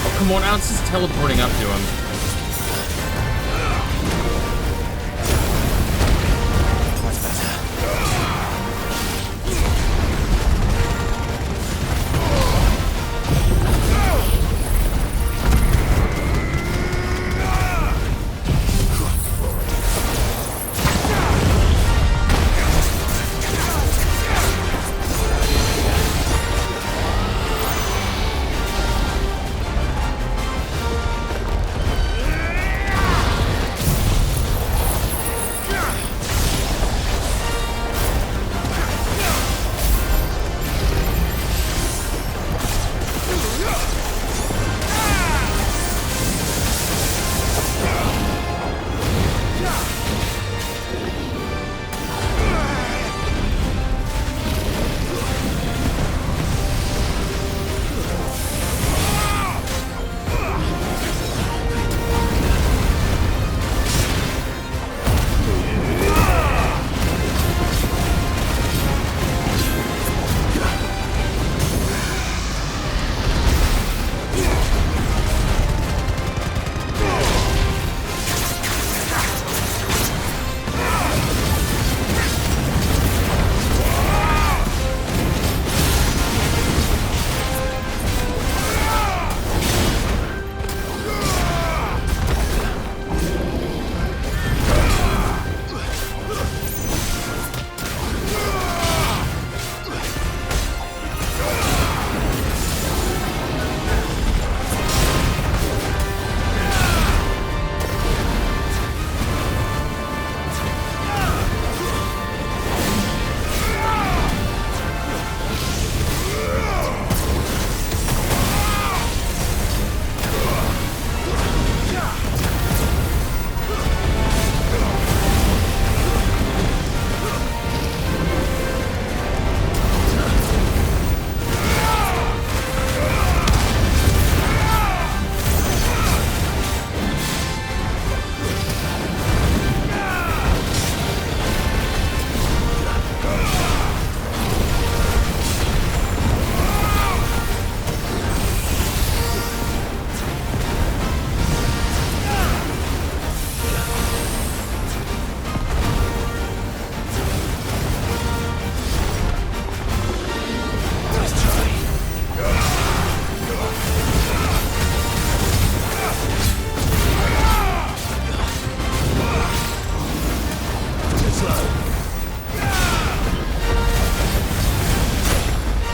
Oh, come on, Alex is teleporting up to him.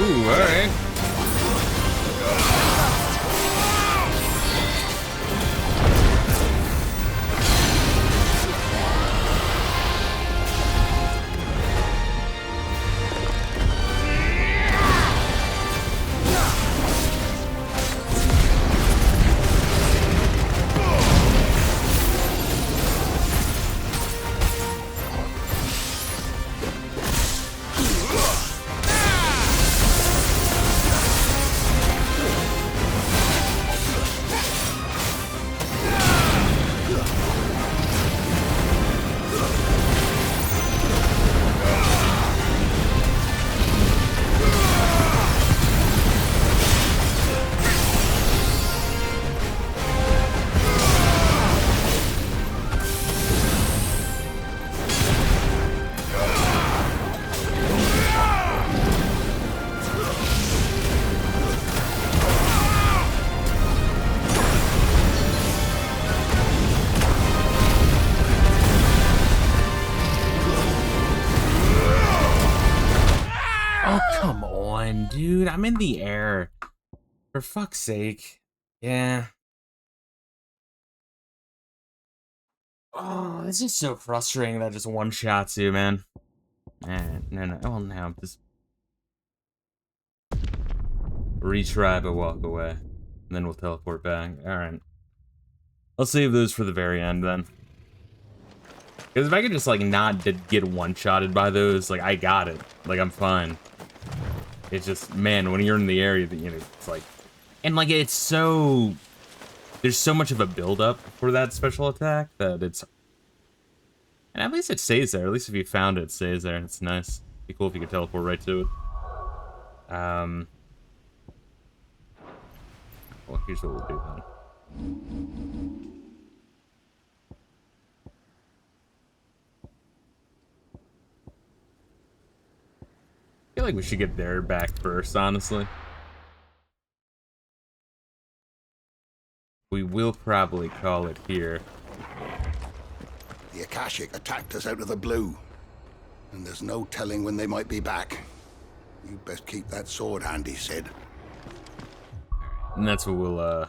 Ooh, alright. Dude, I'm in the air. For fuck's sake. Yeah. Oh, this is so frustrating that just one-shots you, man. No. Oh, no. Just retry but walk away. And then we'll teleport back. Alright. I'll save those for the very end, then. Because if I could just, like, not get one-shotted by those, like, I got it. Like, I'm fine. It's just, man, when you're in the area, you know, it's like... And, like, it's so... There's so much of a build-up for that special attack that it's... And at least it stays there. At least if you found it, it stays there. It's nice. It'd be cool if you could teleport right to it. Well, here's what we'll do, then. I feel like we should get there back first, honestly. We will probably call it here. The Akashic attacked us out of the blue, and there's no telling when they might be back. You best keep that sword handy, Sid. And that's what we'll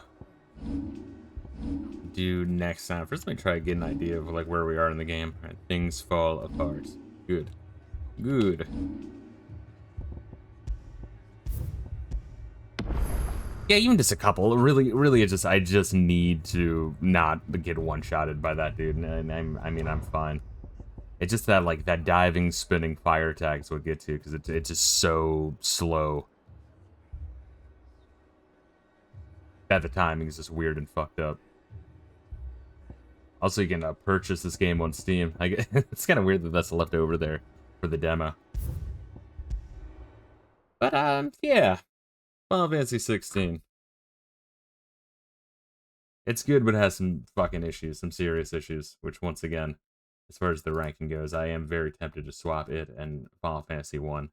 do next time. First, let me try to get an idea of like where we are in the game. All right, things fall apart. Good. Good. Yeah, even just a couple. Really, it's just I just need to not get one-shotted by that dude, and I mean I'm fine. It's just that like that diving, spinning fire attack is what gets you because it's just so slow. At the timing is just weird and fucked up. Also, you can purchase this game on Steam. It's kind of weird that that's left over there for the demo. But yeah. Final Fantasy 16. It's good, but it has some fucking issues, some serious issues, which once again, as far as the ranking goes, I am very tempted to swap it and Final Fantasy 1.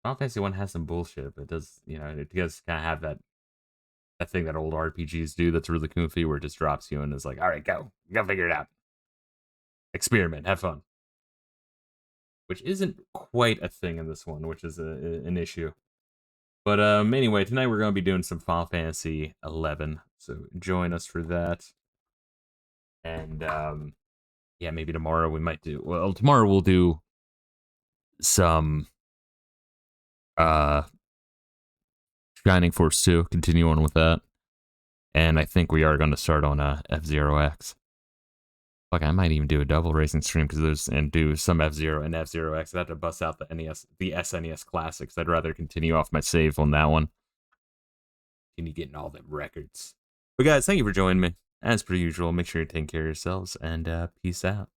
Final Fantasy 1 has some bullshit, but it does, you know, it does kind of have that thing that old RPGs do that's really goofy, where it just drops you and is like, alright, go figure it out. Experiment, have fun. Which isn't quite a thing in this one, which is an issue. But anyway, tonight we're going to be doing some Final Fantasy 11, so join us for that. And yeah, maybe tomorrow we might do... Well, tomorrow we'll do some Shining Force 2, continue on with that. And I think we are going to start on F-Zero X. Fuck, I might even do a double racing stream and do some F-Zero and F-Zero X. I'd have to bust out the SNES classics. I'd rather continue off my save on that one. Continue getting all them records. But guys, thank you for joining me. As per usual, make sure you're taking care of yourselves, and peace out.